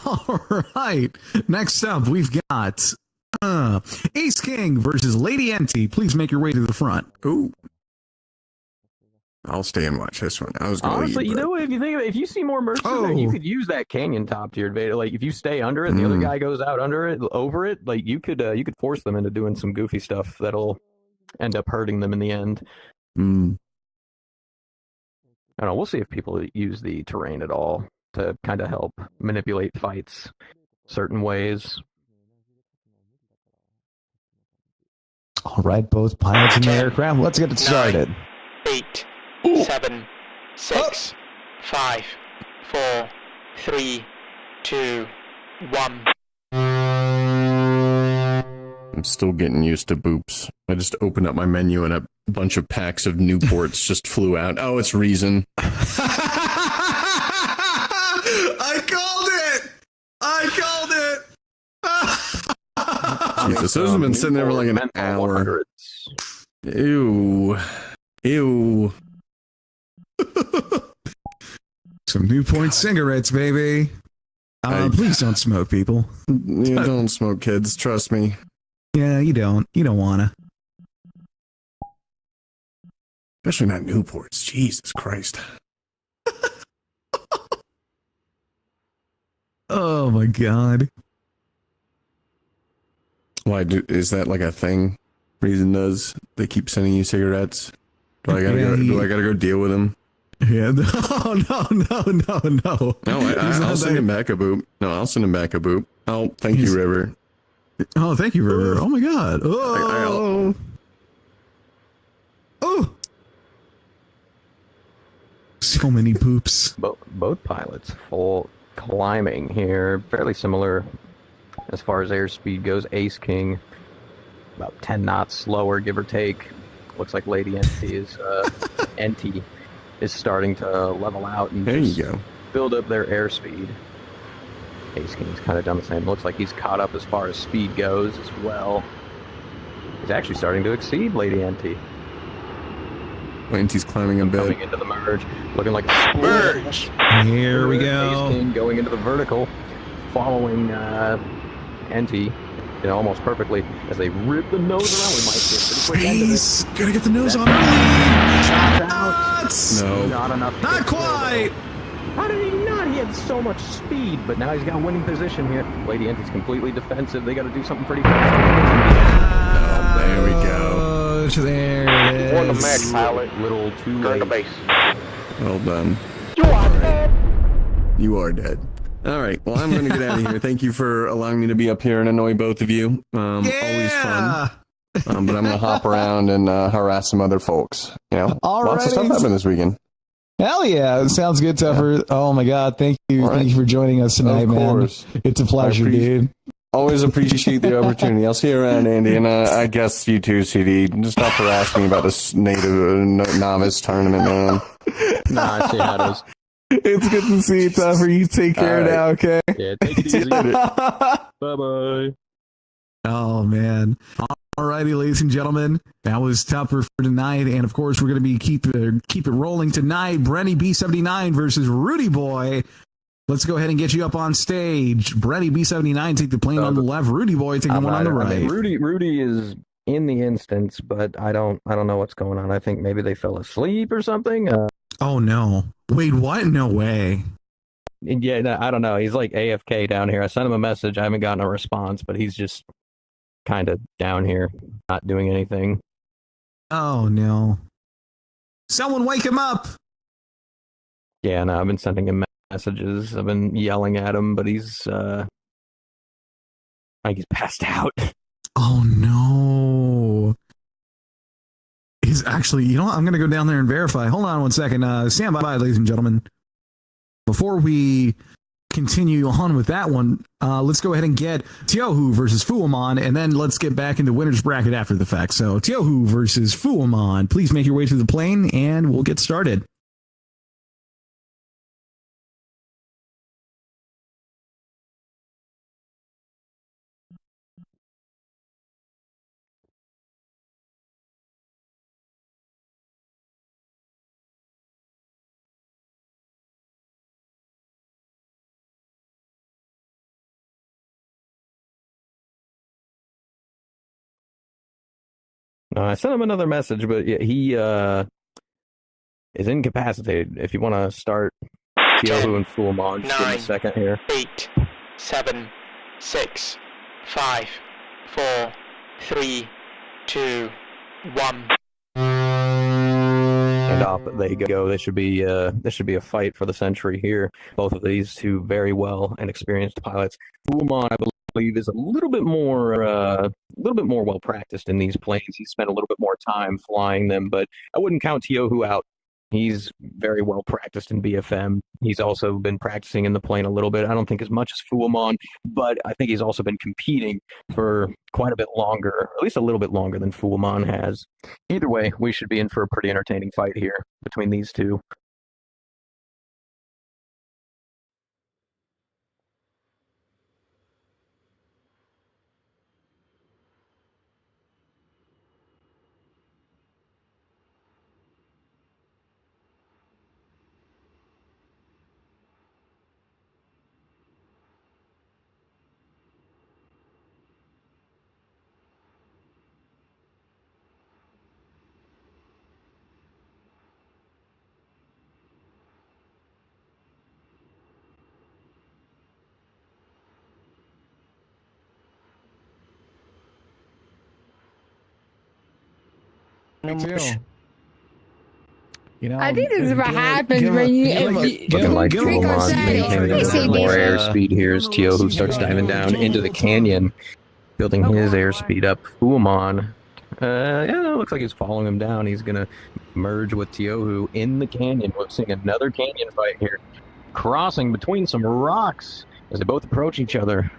[SPEAKER 2] All right. Next up, we've got Ace King versus Lady Enti. Please make your way to the front.
[SPEAKER 10] Ooh. I'll stay and watch this one. I was gonna
[SPEAKER 9] Honestly,
[SPEAKER 10] leave,
[SPEAKER 9] you know what? If you think of it, if you see more merchants there, you could use that canyon top to your advantage. Like if you stay under it, and the other guy goes out under it, over it. Like you could force them into doing some goofy stuff that'll end up hurting them in the end. I don't know. We'll see if people use the terrain at all to kind of help manipulate fights certain ways.
[SPEAKER 2] All right, both pilots in the aircraft. Let's get it started.
[SPEAKER 6] 8, 7, 6, 5, 4, 3, 2, 1.
[SPEAKER 10] I'm still getting used to boops. I just opened up my menu and a bunch of packs of Newports just flew out. Oh, it's Reason.
[SPEAKER 2] I called it.
[SPEAKER 10] Jesus, those have been sitting there for like an hour. Ew. Ew.
[SPEAKER 2] Some Newport cigarettes, baby. Please don't smoke, people.
[SPEAKER 10] You don't smoke, kids. Trust me.
[SPEAKER 2] Yeah, you don't. You don't wanna.
[SPEAKER 10] Especially not Newports. Jesus Christ.
[SPEAKER 2] Oh my God.
[SPEAKER 10] Why is that like a thing? Reason does? They keep sending you cigarettes. Do I gotta go deal with them?
[SPEAKER 2] Yeah. No.
[SPEAKER 10] No,
[SPEAKER 2] He's not
[SPEAKER 10] I'll send
[SPEAKER 2] that-
[SPEAKER 10] him back a boop. No, I'll send him back a boop. Oh, thank you, River.
[SPEAKER 2] Oh, thank you, River. Oh my God. Oh. Oh. So many poops.
[SPEAKER 9] Both pilots full climbing here, fairly similar as far as airspeed goes. Ace King about 10 knots slower, give or take. Looks like Lady NT is starting to level out and
[SPEAKER 10] There you go.
[SPEAKER 9] build up their airspeed. Ace King's kind of done the same. Looks like he's caught up as far as speed goes as well. He's actually starting to exceed Lady NT.
[SPEAKER 10] NT's climbing a bit.
[SPEAKER 9] Coming into the merge, looking like a
[SPEAKER 6] Merge.
[SPEAKER 2] Here we
[SPEAKER 9] Ace
[SPEAKER 2] go.
[SPEAKER 9] King going into the vertical, following NT, almost perfectly as they rip the nose around. We might see a pretty quick end of
[SPEAKER 2] He's
[SPEAKER 9] it.
[SPEAKER 2] gonna get the nose on
[SPEAKER 9] Shots out.
[SPEAKER 2] Nuts.
[SPEAKER 10] No.
[SPEAKER 9] Not enough. to
[SPEAKER 2] Not
[SPEAKER 9] get through,
[SPEAKER 2] quite.
[SPEAKER 9] though. How did he not? He had so much speed, but now he's got a winning position here. Lady NT's completely defensive. They got to do something pretty fast.
[SPEAKER 10] There we go.
[SPEAKER 2] There it
[SPEAKER 8] Won the
[SPEAKER 2] is.
[SPEAKER 8] match, pilot.
[SPEAKER 9] Little too
[SPEAKER 8] Turn the
[SPEAKER 9] late.
[SPEAKER 8] base.
[SPEAKER 10] Well done.
[SPEAKER 8] You are dead.
[SPEAKER 10] You are dead. All right. Well, I'm going to get out of here. Thank you for allowing me to be up here and annoy both of you. Always fun. But I'm going to hop around and harass some other folks. Lots of stuff
[SPEAKER 2] Alrighty.
[SPEAKER 10] happened this weekend.
[SPEAKER 2] Hell yeah. It sounds good, Tuffer. Oh my God. Thank you.
[SPEAKER 10] All right.
[SPEAKER 2] Thank you for joining us tonight,
[SPEAKER 10] Of
[SPEAKER 2] man.
[SPEAKER 10] course.
[SPEAKER 2] It's a pleasure, dude.
[SPEAKER 10] Always appreciate the opportunity. I'll see you around, Andy, and I guess you too, CD. Just stop harassing me about this native novice tournament, man.
[SPEAKER 9] Nah, I see how it is.
[SPEAKER 2] It's good to see you, Tuffer. You take care
[SPEAKER 10] All right.
[SPEAKER 2] now, okay?
[SPEAKER 9] Yeah, take it easy. Bye-bye.
[SPEAKER 2] Oh man. Alrighty, ladies and gentlemen, that was Tupper for tonight, and of course we're going to be keep it rolling tonight. Brenny B79 versus Rudy Boy. Let's go ahead and get you up on stage. Brenny B79 take the plane on the left. Rudy Boy take the one on the right.
[SPEAKER 9] Rudy is in the instance, but I don't know what's going on. I think maybe they fell asleep or something.
[SPEAKER 2] Oh no! Wait, what? No way.
[SPEAKER 9] Yeah, no, I don't know. He's like AFK down here. I sent him a message. I haven't gotten a response, but he's just kind of down here, not doing anything.
[SPEAKER 2] Oh no! Someone wake him up!
[SPEAKER 9] Yeah, no, I've been sending him messages. I've been yelling at him, but he's I think he's passed out.
[SPEAKER 2] Oh no! He's actually, you know what? I'm going to go down there and verify. Hold on one second. Stand by, ladies and gentlemen. Before we continue on with that one, let's go ahead and get Tiohu versus Fuamon, and then let's get back into winner's bracket after the fact. So Tiohu versus Fuamon. Please make your way to the plane, and we'll get started.
[SPEAKER 9] I sent him another message, but yeah, he is incapacitated. If you want to start Tiohu and Fuamon, just give me a second here.
[SPEAKER 6] 8, 7, 6, 5, 4, 3, 2, 1.
[SPEAKER 9] And off they go. This should be a fight for the century here. Both of these two very well and experienced pilots. Fuamon, I believe, is a little bit more well practiced in these planes. He's spent a little bit more time flying them, but I wouldn't count Tiohu out. He's very well practiced in BFM. He's also been practicing in the plane a little bit. I don't think as much as Fuamon, but I think he's also been competing for quite a bit longer, or at least a little bit longer than Fuamon has. Either way, we should be in for a pretty entertaining fight here between these two.
[SPEAKER 2] Me too. You know,
[SPEAKER 11] I think this is what happens
[SPEAKER 2] give
[SPEAKER 11] when
[SPEAKER 2] a-
[SPEAKER 11] you
[SPEAKER 2] give a-
[SPEAKER 11] if
[SPEAKER 2] give
[SPEAKER 11] you
[SPEAKER 2] a-
[SPEAKER 9] Looking like
[SPEAKER 2] give a
[SPEAKER 11] drink
[SPEAKER 2] little
[SPEAKER 11] on
[SPEAKER 9] Fullmon's
[SPEAKER 11] Saturday.
[SPEAKER 9] maintaining a
[SPEAKER 11] Hey,
[SPEAKER 9] little
[SPEAKER 11] CD.
[SPEAKER 9] more airspeed here as Tiohu starts diving down into the canyon, building his airspeed up. Fullmon, yeah, it looks like he's following him down. He's gonna merge with Tiohu in the canyon. We're seeing another canyon fight here, crossing between some rocks as they both approach each other.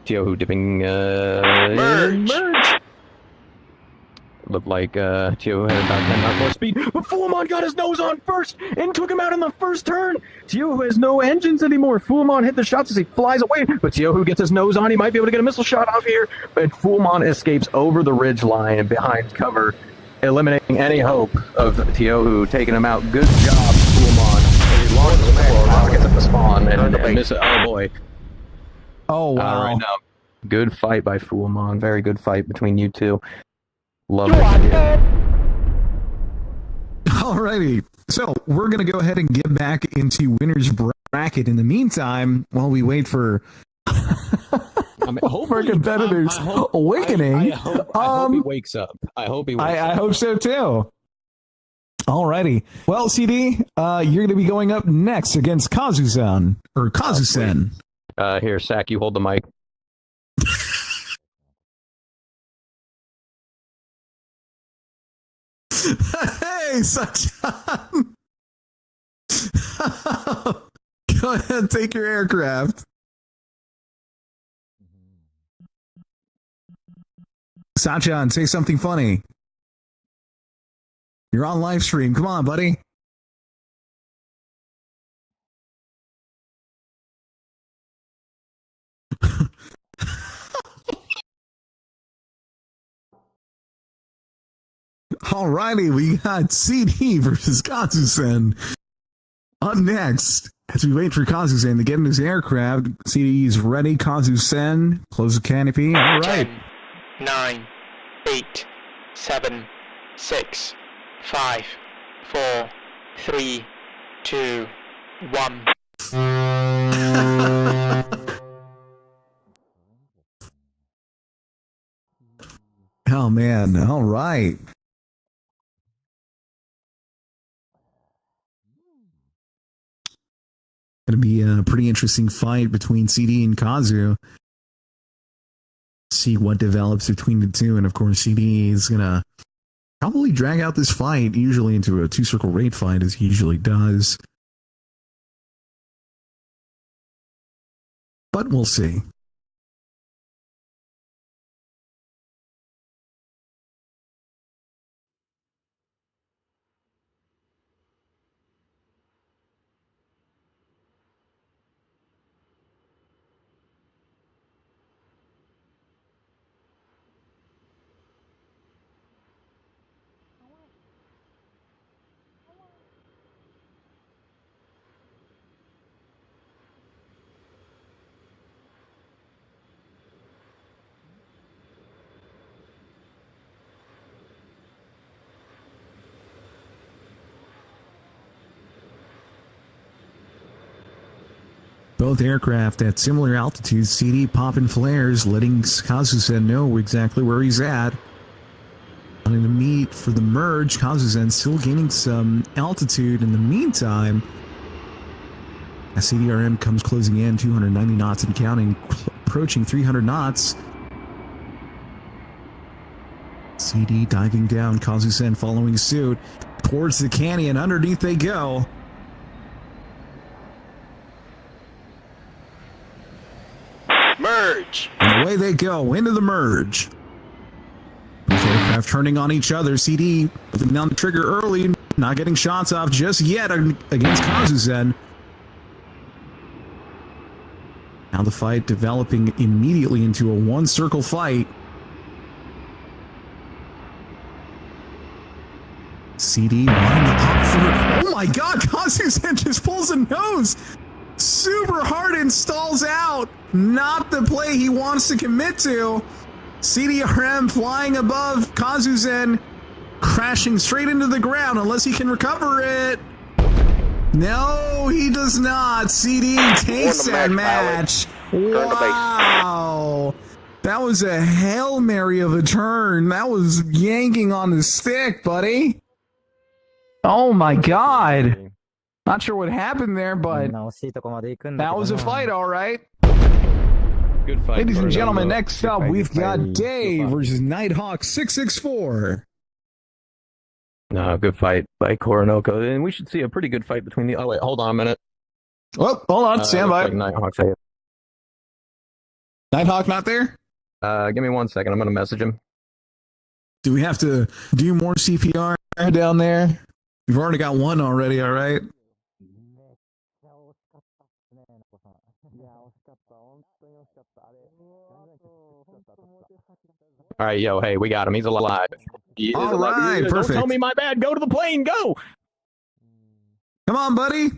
[SPEAKER 9] Tiohu dipping, merge. Looked like Tiohu had about 10 knots more speed, but Fullmon got his nose on first and took him out in the first turn. Tiohu has no engines anymore. Fullmon hit the shots as he flies away, but Tiohu gets his nose on. He might be able to get a missile shot off here, but Fullmon escapes over the ridge line and behind cover, eliminating any hope of Tiohu taking him out. Good job, Fullmon. He launches the missile, rockets at the spawn, and miss it. Oh boy.
[SPEAKER 2] Oh, wow.
[SPEAKER 9] All right, now. Good fight by Fullmon. Very good fight between you two. Love it.
[SPEAKER 2] Alrighty, so we're going to go ahead and get back into winner's bracket. In the meantime, while we wait for
[SPEAKER 10] Hopefully,
[SPEAKER 2] competitors awakening,
[SPEAKER 10] I hope he wakes up. I hope he wakes
[SPEAKER 2] I
[SPEAKER 10] up.
[SPEAKER 2] hope so too. Alrighty, well, CD, you're going to be going up next against Kazu-san, or Kazu-sen.
[SPEAKER 9] Here, Sack, you hold the mic.
[SPEAKER 2] Hey, Sachan! Go ahead, take your aircraft. Sachan, say something funny. You're on live stream. Come on, buddy. Alrighty, we got CD versus Kazu-sen. Up next, as we wait for Kazu-sen to get in his aircraft, CD is ready. Kazu-sen, close the canopy. All right.
[SPEAKER 6] 10, 9, 8, 7, 6, 5, 4, 3, 2, 1.
[SPEAKER 2] Oh, man. All right. Going to be a pretty interesting fight between CD and Kazu. See what develops between the two. And of course, CD is going to probably drag out this fight, usually into a two-circle raid fight, as he usually does. But we'll see. Both aircraft at similar altitudes, CD popping flares, letting Kazu-sen know exactly where he's at. Wanting to meet for the merge, Kazu-sen still gaining some altitude in the meantime. As CDRM comes closing in, 290 knots and counting, approaching 300 knots. CD diving down, Kazu-sen following suit. Towards the canyon, underneath they go.
[SPEAKER 8] Merge.
[SPEAKER 2] And away they go into the merge. Both aircraft turning on each other. CD putting down the trigger early, not getting shots off just yet against Kazu-sen. Now the fight developing immediately into a one-circle fight. CD lining up for... Oh my god, Kazu-sen just pulls a nose super hard and stalls out. Not the play he wants to commit to. CDRM flying above Kazu-sen, crashing straight into the ground unless he can recover it. No, he does not. CD takes that match. Wow. That was a Hail Mary of a turn. That was yanking on the stick, buddy. Oh my God. Not sure what happened there, but
[SPEAKER 3] 惜しいとこまで行くんだけ
[SPEAKER 2] that
[SPEAKER 3] ど
[SPEAKER 2] was a
[SPEAKER 3] な
[SPEAKER 2] fight, all right.
[SPEAKER 9] Good fight.
[SPEAKER 2] Ladies and
[SPEAKER 9] Coronado.
[SPEAKER 2] gentlemen, next
[SPEAKER 9] Good
[SPEAKER 2] up,
[SPEAKER 9] fight,
[SPEAKER 2] we've
[SPEAKER 9] good fight.
[SPEAKER 2] got Day
[SPEAKER 9] Good fight.
[SPEAKER 2] versus Nighthawk 664.
[SPEAKER 9] No, good fight by Coronado. And we should see a pretty good fight between the. Oh, wait, hold on a minute.
[SPEAKER 2] Oh, hold on, stand by.
[SPEAKER 9] Like Nighthawk's here.
[SPEAKER 2] Nighthawk not there?
[SPEAKER 9] Give me 1 second. I'm going to message him.
[SPEAKER 2] Do we have to do more CPR down there? We've already got one already, all right?
[SPEAKER 3] いや、惜しかった。本当に惜しかった。あれ、
[SPEAKER 9] All right, yo, hey, we got him. He's alive. He is
[SPEAKER 2] All
[SPEAKER 9] alive.
[SPEAKER 2] right,
[SPEAKER 9] Don't
[SPEAKER 2] perfect.
[SPEAKER 9] tell me my bad. Go to the plane. Go.
[SPEAKER 2] Come on, buddy.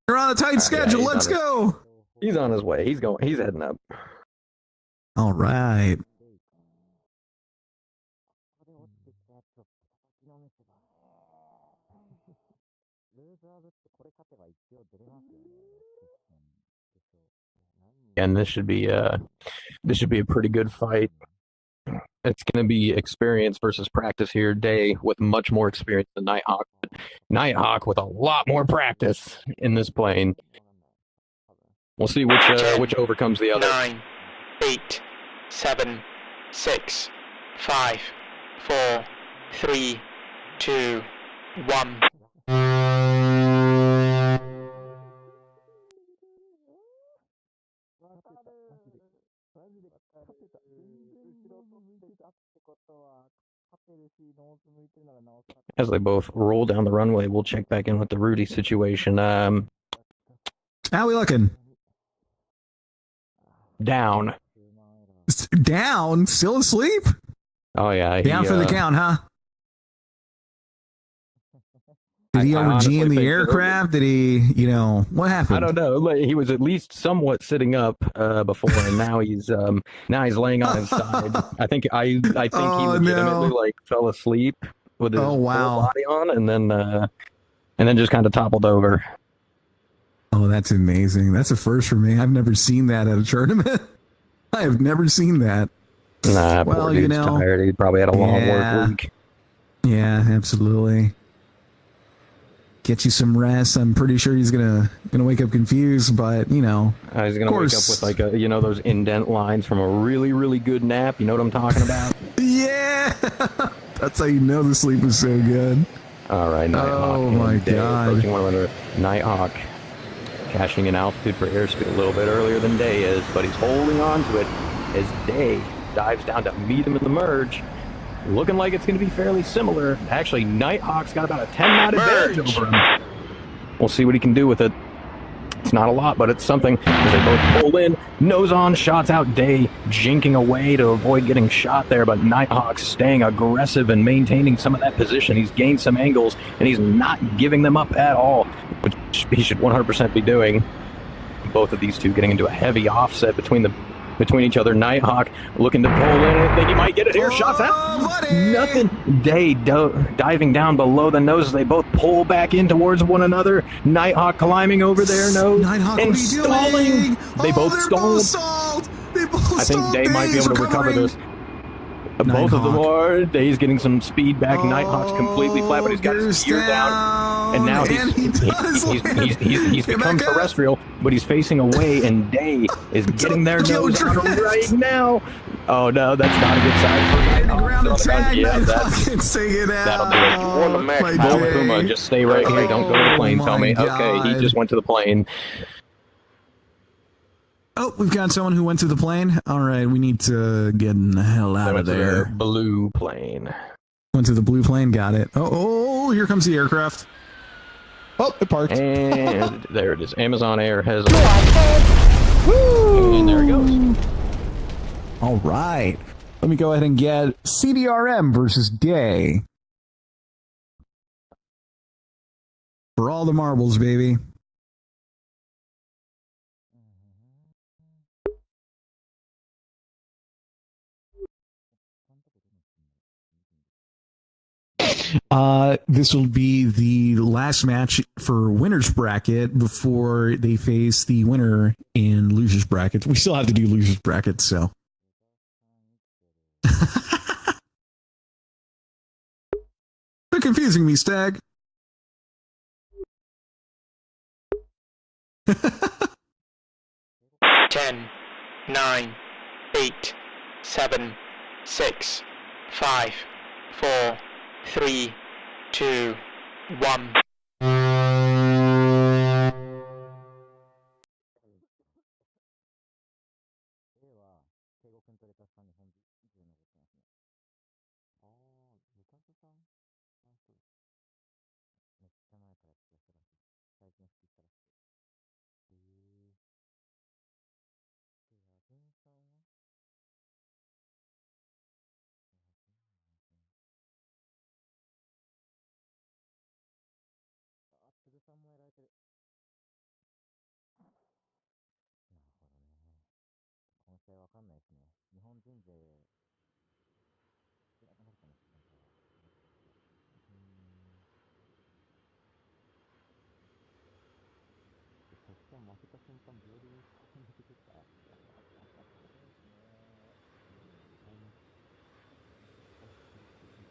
[SPEAKER 2] You're on a tight schedule.
[SPEAKER 9] he's
[SPEAKER 2] Let's
[SPEAKER 9] on it.
[SPEAKER 2] go.
[SPEAKER 9] He's on his way. He's going. He's heading up.
[SPEAKER 2] All right.
[SPEAKER 9] And this should be a pretty good fight. It's going to be experience versus practice here. Day with much more experience than Nighthawk. Nighthawk with a lot more practice in this plane. We'll see which overcomes the other.
[SPEAKER 6] 9, 8, 7, 6, 5, 4, 3, 2, 1.
[SPEAKER 9] As they both roll down the runway, we'll check back in with the Rudy situation.
[SPEAKER 2] How we looking?
[SPEAKER 9] Down.
[SPEAKER 2] Down? Still asleep?
[SPEAKER 9] Oh yeah.
[SPEAKER 2] Down for the count, huh? Did he
[SPEAKER 9] honestly
[SPEAKER 2] OG in the
[SPEAKER 9] think that-
[SPEAKER 2] aircraft? Did he, what happened?
[SPEAKER 9] I don't know. Like, he was at least somewhat sitting up before, and now he's laying on his side. I think he legitimately fell asleep with his full body on, and then just kind of toppled over.
[SPEAKER 2] Oh, that's amazing. That's a first for me. I've never seen that at a tournament. I have never seen that.
[SPEAKER 9] Nah, poor dude's tired. He probably had a long work week.
[SPEAKER 2] Yeah, absolutely. Get you some rest. I'm pretty sure he's gonna wake up confused, but he's gonna
[SPEAKER 9] wake up with those indent lines from a really, really good nap. You know what I'm talking about?
[SPEAKER 2] Yeah, that's how you know the sleep is so good.
[SPEAKER 9] All right, Nighthawk.
[SPEAKER 2] Oh my
[SPEAKER 9] Day
[SPEAKER 2] God.
[SPEAKER 9] approaching one another. Nighthawk cashing in altitude for airspeed a little bit earlier than Day is, but he's holding on to it as Day dives down to meet him in the merge. Looking like it's going to be fairly similar. Actually, Nighthawk's got about a 10-knot advantage over him. We'll see what he can do with it. It's not a lot, but it's something. As they both pull in, nose on, shots out. Day jinking away to avoid getting shot there, but Nighthawk's staying aggressive and maintaining some of that position. He's gained some angles, and he's not giving them up at all, which he should 100% be doing. Both of these two getting into a heavy offset between each other. Nighthawk looking to pull in. I think he might get it here. Shots out.
[SPEAKER 2] Buddy.
[SPEAKER 9] Nothing. Day diving down below the noses. They both pull back in towards one another. Nighthawk climbing over their nose
[SPEAKER 2] Nighthawk,
[SPEAKER 9] and
[SPEAKER 2] what are you
[SPEAKER 9] stalling.
[SPEAKER 2] doing?
[SPEAKER 9] They both
[SPEAKER 2] they're
[SPEAKER 9] stalled.
[SPEAKER 2] They both
[SPEAKER 9] I think
[SPEAKER 2] stalled.
[SPEAKER 9] Day might be able to recover this. Both of them are. Day's getting some speed back. Nighthawk's completely flat, but he's got his gear down. And now he's become terrestrial, but he's facing away, and Day is getting their nose on him right now. Oh no, that's not a good sign for
[SPEAKER 2] Ground attack.
[SPEAKER 9] Yeah,
[SPEAKER 2] That'll do it.
[SPEAKER 8] Won the match.
[SPEAKER 9] Go, Puma, just stay right here. Don't go to the plane. Tell me.
[SPEAKER 2] my
[SPEAKER 9] Okay, he
[SPEAKER 2] God.
[SPEAKER 9] just went to the plane.
[SPEAKER 2] Oh, we've got someone who went to the plane. All right, we need to get the hell out of
[SPEAKER 9] Went to the
[SPEAKER 2] there.
[SPEAKER 9] blue plane.
[SPEAKER 2] Went to the blue plane. Got it. Oh, here comes the aircraft. Oh, it parked.
[SPEAKER 9] And there it is. Amazon Air has. And there it goes.
[SPEAKER 2] All right. Let me go ahead and get CDRM versus Day. For all the marbles, baby. This will be the last match for winner's bracket before they face the winner in loser's bracket. We still have to do loser's bracket, so. They're confusing me, Stag.
[SPEAKER 6] 10, 9, 8, 7, 6, 5, 4, 3, 2, 1.
[SPEAKER 3] A は、圭吾君とレタスさんに本日残ってますね。ああ、レタスさんあ、そうです。めっちゃ前からやってらっしゃるらしい。最近復帰したらしくて。で、ヤジンさんはあ、つるさんもやられてる。なるほどね。この試合わかんないですね。日本人勢、少なくなるかもしれないから。そっちは負けた瞬間、秒で抜けてた。そうですね。本当にすぎる。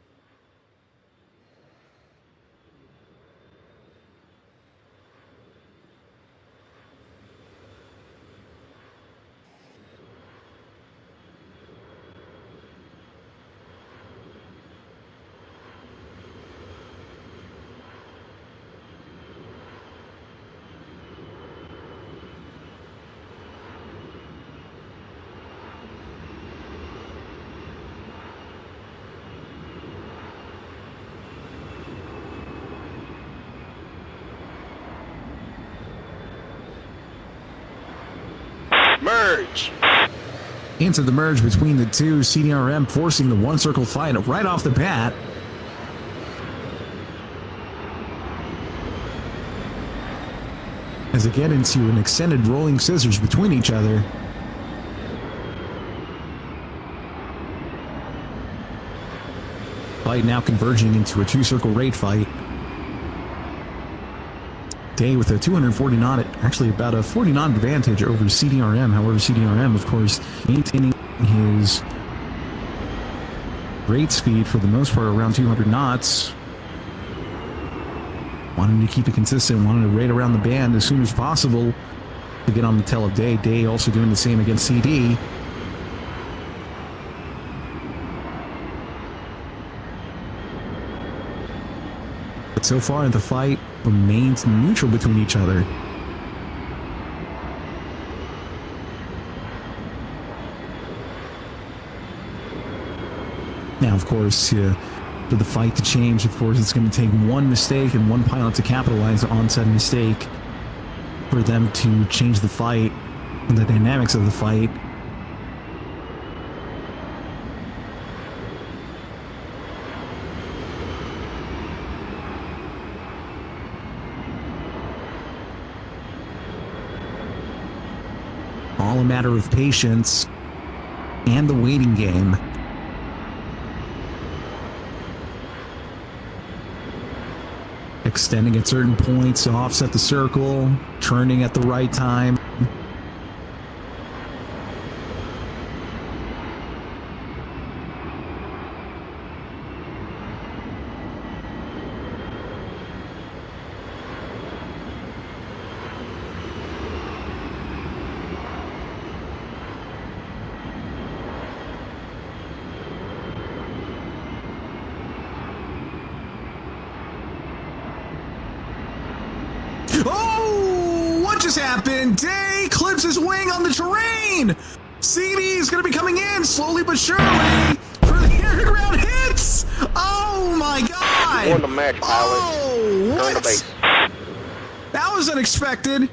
[SPEAKER 4] Merge!
[SPEAKER 2] Into the merge between the two, CDRM forcing the one circle fight right off the bat. As they get into an extended rolling scissors between each other. Fight now converging into a two-circle rate fight. Day with a 240 knot, actually about a 40 knot advantage over CDRM. However, CDRM, of course, maintaining his rate speed for the most part around 200 knots. Wanting to keep it consistent, wanting to rate around the band as soon as possible to get on the tail of Day. Day also doing the same against CD. But so far, the fight remains neutral between each other. Now, of course, for the fight to change, of course, it's going to take one mistake and one pilot to capitalize on said mistake for them to change the fight and the dynamics of the fight. All a matter of patience and the waiting game. Extending at certain points to offset the circle, turning at the right time. Oh, what just happened? Day clips his wing on the terrain. CD is going to be coming in slowly but surely for the underground hits. Oh my God!
[SPEAKER 8] Won the match, pilot.
[SPEAKER 2] Oh,
[SPEAKER 8] Turn the
[SPEAKER 2] what?
[SPEAKER 8] base.
[SPEAKER 2] That was unexpected.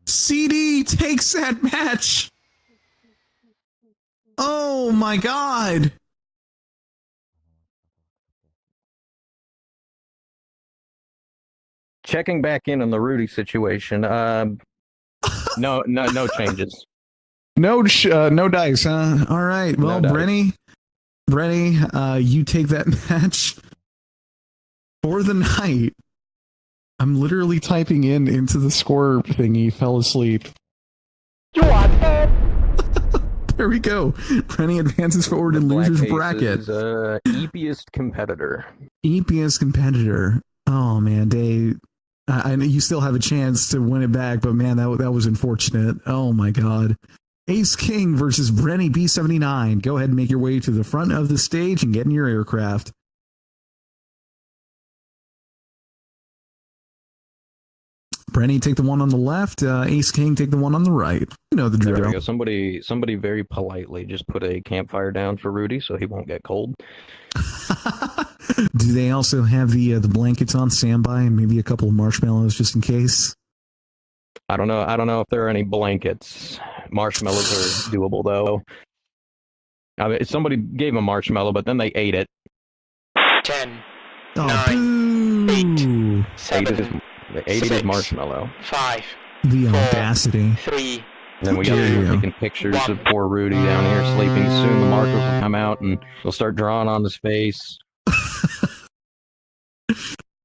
[SPEAKER 2] CD takes that match. Oh my God.
[SPEAKER 9] Checking back in on the Rudy situation. No changes.
[SPEAKER 2] No dice, huh? All right. Well,
[SPEAKER 9] No dice.
[SPEAKER 2] Brenny, you take that match for the night. I'm literally typing into the score thingy. Fell asleep.
[SPEAKER 6] You are dead.
[SPEAKER 2] There we go. Brenny advances forward in loser's bracket.
[SPEAKER 9] Eepiest competitor.
[SPEAKER 2] Eepiest competitor. Oh man, Dave. I know you still have a chance to win it back, but man, that was unfortunate. Oh my god. Ace King versus Brenny B79. Go ahead and make your way to the front of the stage and get in your aircraft. Brenny, take the one on the left. Ace King, take the one on the right. You know the drill.
[SPEAKER 9] There we go. Somebody very politely just put a campfire down for Rudy so he won't get cold.
[SPEAKER 2] Do they also have the blankets on standby and maybe a couple of marshmallows just in case?
[SPEAKER 9] I don't know if there are any blankets. Marshmallows are doable though. I mean, somebody gave a marshmallow, but then they ate it.
[SPEAKER 6] 10,
[SPEAKER 2] Oh,
[SPEAKER 6] 9,
[SPEAKER 2] boo!
[SPEAKER 6] 8, 7,
[SPEAKER 9] They ate his marshmallow.
[SPEAKER 6] 5,
[SPEAKER 2] The
[SPEAKER 6] 4,
[SPEAKER 2] audacity.
[SPEAKER 6] 3.
[SPEAKER 9] And then we got
[SPEAKER 2] Yeah.
[SPEAKER 9] taking pictures of poor Rudy down here sleeping. Soon the markers will come out and they'll start drawing on his face.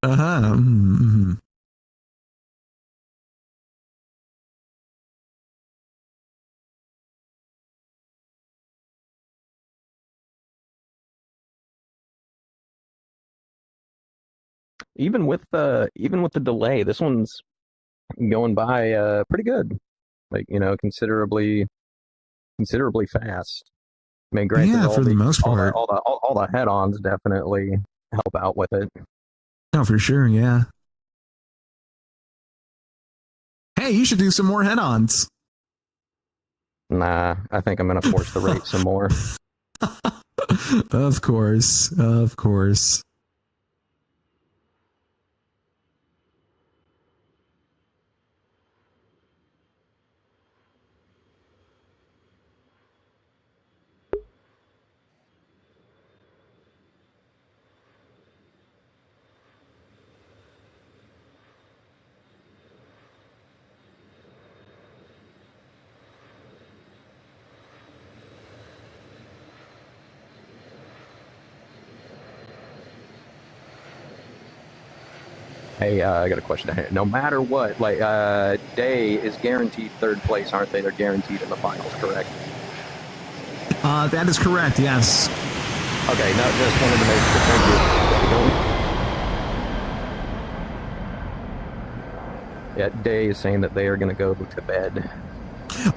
[SPEAKER 2] Mm-hmm.
[SPEAKER 9] Even with the delay, this one's going by pretty good. Like, considerably fast. I mean, granted,
[SPEAKER 2] Yeah, for the most part.
[SPEAKER 9] all the head-ons definitely help out with it.
[SPEAKER 2] Oh, for sure, yeah. Hey, you should do some more head-ons.
[SPEAKER 9] Nah, I think I'm gonna force the rate some more.
[SPEAKER 2] Of course, of course.
[SPEAKER 9] Hey, I got a question. No matter what, like, Day is guaranteed third place, aren't they? They're guaranteed in the finals, correct?
[SPEAKER 2] That is correct, yes.
[SPEAKER 9] Okay, no, just wanted to make sure. Thank you. Yeah, Day is saying that they are going to go to bed.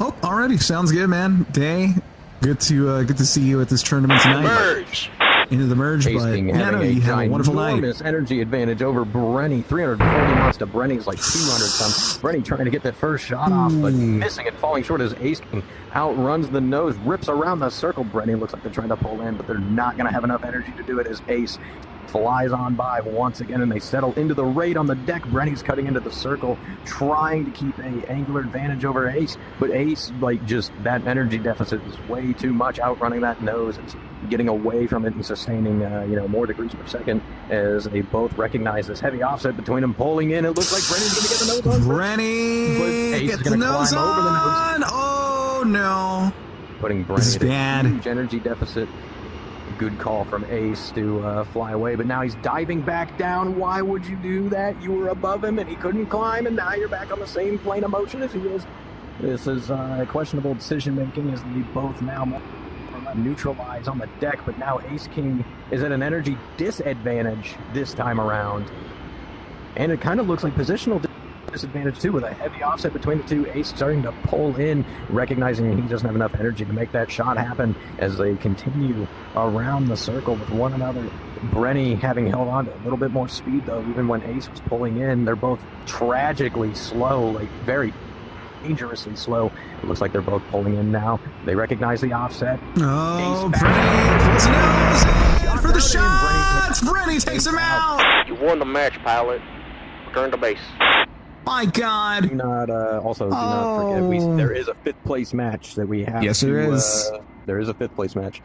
[SPEAKER 2] Oh, alrighty, sounds good, man. Day, good to see you at this tournament tonight.
[SPEAKER 4] Merge.
[SPEAKER 2] Into the merge, but
[SPEAKER 9] Tasting
[SPEAKER 2] you
[SPEAKER 9] having
[SPEAKER 2] have a wonderful night.
[SPEAKER 9] enormous energy advantage over Brenny. 340 months to Brenny's like 200 some. Brenny trying to get that first shot off, but missing it, falling short as Ace King outruns the nose, rips around the circle. Brenny looks like they're trying to pull in, but they're not going to have enough energy to do it as Ace flies on by once again, and they settle into the raid on the deck. Brenny's cutting into the circle, trying to keep a angular advantage over Ace, but Ace, like, just that energy deficit is way too much, outrunning that nose. It's getting away from it and sustaining, more degrees per second as they both recognize this heavy offset between them pulling in. It looks like Brenny's going to get the nose on.
[SPEAKER 2] Brenny
[SPEAKER 9] Ace
[SPEAKER 2] gets
[SPEAKER 9] is
[SPEAKER 2] the
[SPEAKER 9] gonna
[SPEAKER 2] nose
[SPEAKER 9] climb over the nose.
[SPEAKER 2] on. Oh no!
[SPEAKER 9] Putting
[SPEAKER 2] This is
[SPEAKER 9] Brenny at
[SPEAKER 2] bad.
[SPEAKER 9] a huge energy deficit. Good call from Ace to fly away, but now he's diving back down. Why would you do that? You were above him and he couldn't climb, and now you're back on the same plane of motion as he is. This is questionable decision making as they both now neutralize on the deck, but now Ace King is at an energy disadvantage this time around. And it kind of looks like positional disadvantage too, with a heavy offset between the two. Ace starting to pull in, recognizing he doesn't have enough energy to make that shot happen as they continue around the circle with one another. Brenny having held on to a little bit more speed though, even when Ace was pulling in. They're both tragically slow, like very dangerously slow. It looks like they're both pulling in now. They recognize the offset.
[SPEAKER 2] Oh, Brenny pulls it out for the shots. Brenny takes him out.
[SPEAKER 8] You won the match, pilot. Return to base.
[SPEAKER 2] My God.
[SPEAKER 9] Do not forget, there is a fifth place match that we have.
[SPEAKER 2] Yes, there is.
[SPEAKER 9] There is a fifth place match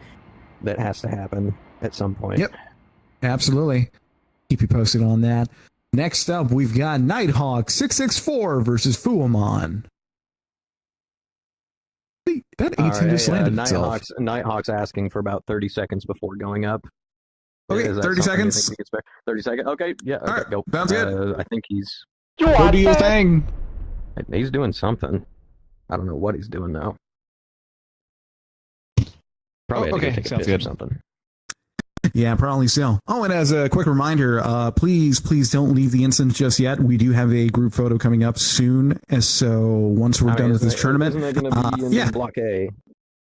[SPEAKER 9] that has to happen at some point.
[SPEAKER 2] Yep, absolutely. Keep you posted on that. Next up, we've got Nighthawk 664 versus Fuamon. That A-10 just landed itself.
[SPEAKER 9] Nighthawk's asking for about 30 seconds before going up.
[SPEAKER 2] Okay, 30 seconds.
[SPEAKER 9] 30 seconds. Okay, yeah. Okay,
[SPEAKER 2] All right,
[SPEAKER 9] go.
[SPEAKER 2] sounds good.
[SPEAKER 9] I think he's
[SPEAKER 2] Go do your thing.
[SPEAKER 9] He's doing something. I don't know what he's doing now. Probably had to
[SPEAKER 2] okay,
[SPEAKER 9] go take a
[SPEAKER 2] sounds
[SPEAKER 9] piss or
[SPEAKER 2] good.
[SPEAKER 9] something.
[SPEAKER 2] Yeah, probably so. Oh, and as a quick reminder, please don't leave the instance just yet. We do have a group photo coming up soon. So once we're done with this tournament,
[SPEAKER 9] isn't that going to be in Block A?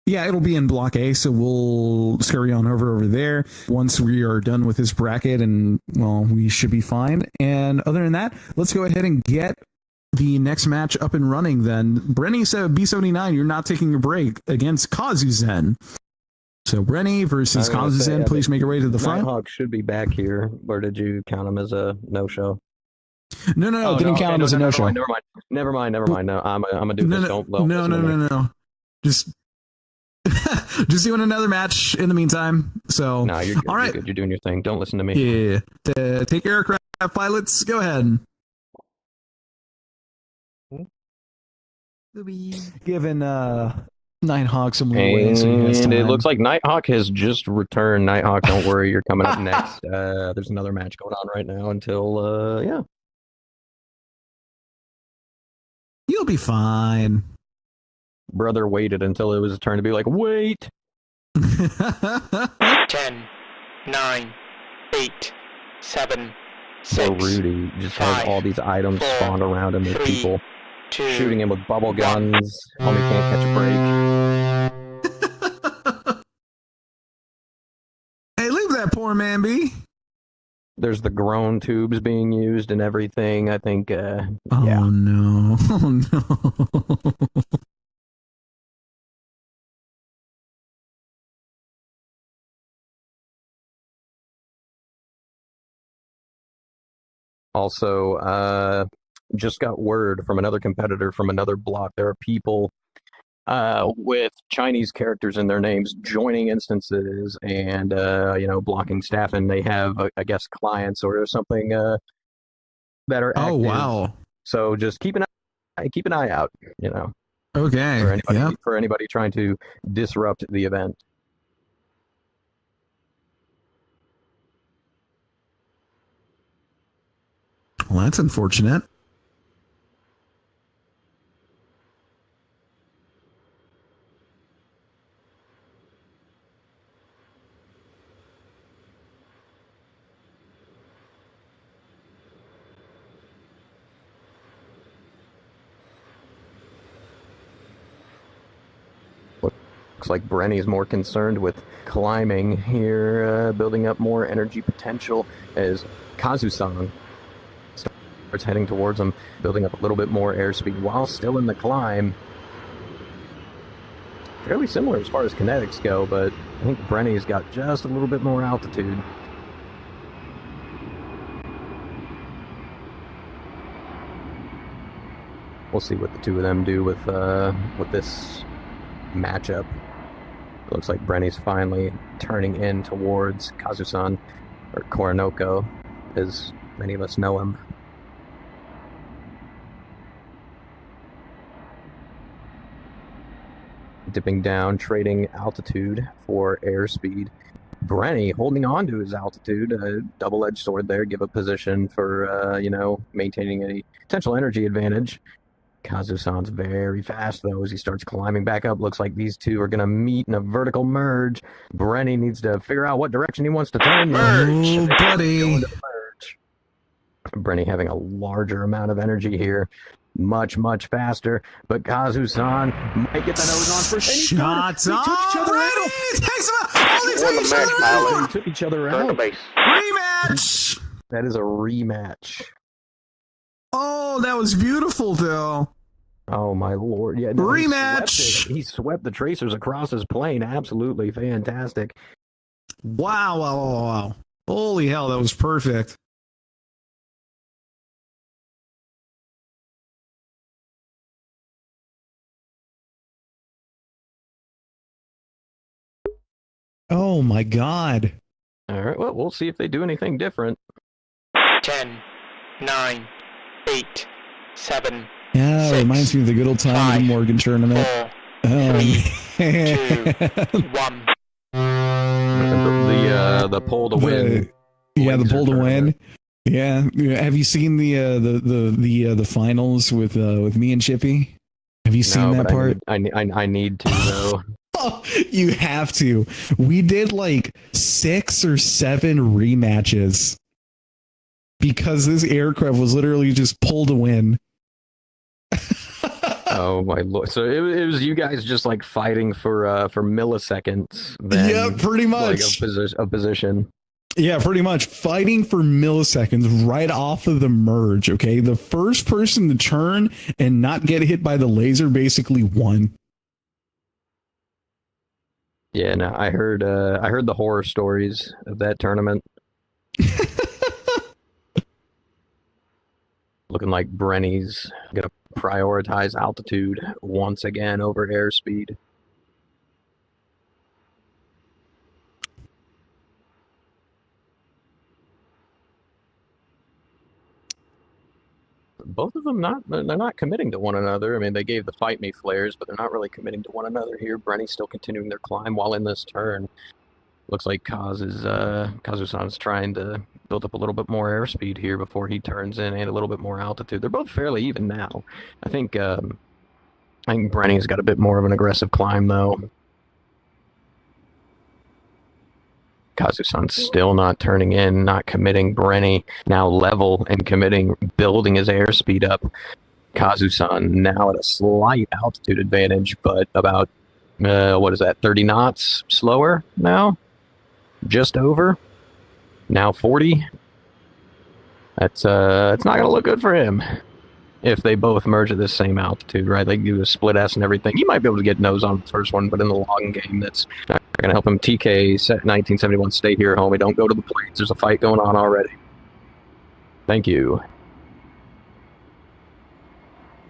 [SPEAKER 2] Yeah, it'll be in Block A, so we'll scurry on over there once we are done with this bracket, and, well, we should be fine. And other than that, let's go ahead and get the next match up and running then. Brenny said B79, you're not taking a break against Kazuzen. So Brenny versus Kazuzen, please make your way to the front.
[SPEAKER 9] Nighthawk should be back here, or did you count him as a no-show?
[SPEAKER 2] No, didn't count him as a no-show.
[SPEAKER 9] Never mind. No, I'm gonna do this.
[SPEAKER 2] No. Just doing another match in the meantime. So,
[SPEAKER 9] no, you're good.
[SPEAKER 2] All right.
[SPEAKER 9] You're good. You're doing your thing. Don't listen to me.
[SPEAKER 2] Yeah. Take aircraft pilots. Go ahead. Given Nighthawk some leeway.
[SPEAKER 9] And it looks like Nighthawk has just returned. Nighthawk, don't worry. You're coming up next. There's another match going on right now until, yeah.
[SPEAKER 2] You'll be fine.
[SPEAKER 9] Brother waited until it was his turn to be like, wait.
[SPEAKER 6] 10, 9, 8, 7, 6.
[SPEAKER 9] So Rudy just has all these items spawned around him. There's people shooting him with bubble guns. Homie can't catch a break.
[SPEAKER 2] Hey, leave that poor man be.
[SPEAKER 9] There's the groan tubes being used and everything. I think, yeah.
[SPEAKER 2] Oh, no. Oh, no.
[SPEAKER 9] Also, just got word from another competitor from another block. There are people with Chinese characters in their names joining instances and, blocking staff, and they have, I guess, clients or something that are active.
[SPEAKER 2] Oh, wow.
[SPEAKER 9] So just keep an eye out,
[SPEAKER 2] Okay.
[SPEAKER 9] for anybody trying to disrupt the event.
[SPEAKER 2] Well, that's unfortunate.
[SPEAKER 9] Looks like Brenny's more concerned with climbing here, building up more energy potential as Kazu-san starts heading towards him, building up a little bit more airspeed while still in the climb. Fairly similar as far as kinetics go, but I think Brenny's got just a little bit more altitude. We'll see what the two of them do with this matchup. It looks like Brenny's finally turning in towards Kazu-san, or Koronoko, as many of us know him. Dipping down, trading altitude for airspeed. Brenny holding on to his altitude, a double-edged sword there, give a position for, maintaining a potential energy advantage. Kazu-san's very fast, though, as he starts climbing back up. Looks like these two are going to meet in a vertical merge. Brenny needs to figure out what direction he wants to turn.
[SPEAKER 2] Oh, buddy.
[SPEAKER 9] Brenny having a larger amount of energy here. Much, much faster, but Kazu-san might get the nose on first.
[SPEAKER 2] Shots on! Brenny takes him out! Oh, they
[SPEAKER 8] Won the match, pilot.
[SPEAKER 9] They took each other
[SPEAKER 8] Turn to
[SPEAKER 9] out.
[SPEAKER 8] base.
[SPEAKER 2] Rematch!
[SPEAKER 9] That is a rematch.
[SPEAKER 2] Oh, that was beautiful, though.
[SPEAKER 9] Oh, my lord. Yeah, no,
[SPEAKER 2] rematch!
[SPEAKER 9] He swept the tracers across his plane. Absolutely fantastic.
[SPEAKER 2] Wow. Holy hell, that was perfect. Oh my god.
[SPEAKER 9] All right, well, we'll see if they do anything different.
[SPEAKER 6] 10, 9, 8, 7,
[SPEAKER 2] Yeah,
[SPEAKER 6] 6,
[SPEAKER 2] reminds me of the good old time of the
[SPEAKER 6] 5,
[SPEAKER 2] Morgan tournament.
[SPEAKER 6] 4,
[SPEAKER 2] Oh,
[SPEAKER 6] 2, 1.
[SPEAKER 9] The pull to win.
[SPEAKER 2] The pull to win. Yeah. Have you seen the finals with me and Chippy? Have you seen that part?
[SPEAKER 9] I need to though.
[SPEAKER 2] You have to. We did like 6 or 7 rematches because this aircraft was literally just pulled to win.
[SPEAKER 9] Oh my lord! So it was you guys just like fighting for milliseconds. Then,
[SPEAKER 2] Yeah, pretty much.
[SPEAKER 9] Like a position.
[SPEAKER 2] Yeah, pretty much fighting for milliseconds right off of the merge. Okay, the first person to turn and not get hit by the laser basically won.
[SPEAKER 9] Yeah, no, I heard the horror stories of that tournament. Looking like Brenny's gonna prioritize altitude once again over airspeed. Both of them they're not committing to one another. I mean, they gave the fight me flares, but they're not really committing to one another here. Brenny's still continuing their climb while in this turn. Looks like Kazusan's trying to build up a little bit more airspeed here before he turns in and a little bit more altitude. They're both fairly even now. I think Brenny's got a bit more of an aggressive climb though. Kazusan's still not turning in, not committing. Brenny now level and committing, building his airspeed up. Kazusan now at a slight altitude advantage, but about, 30 knots slower now? Just over. Now 40. It's not going to look good for him if they both merge at the same altitude, right? They do a split S and everything. He might be able to get nose on the first one, but in the long game, that's not going to help him. TK, 1971, stay here, homie. Don't go to the plates. There's a fight going on already. Thank you.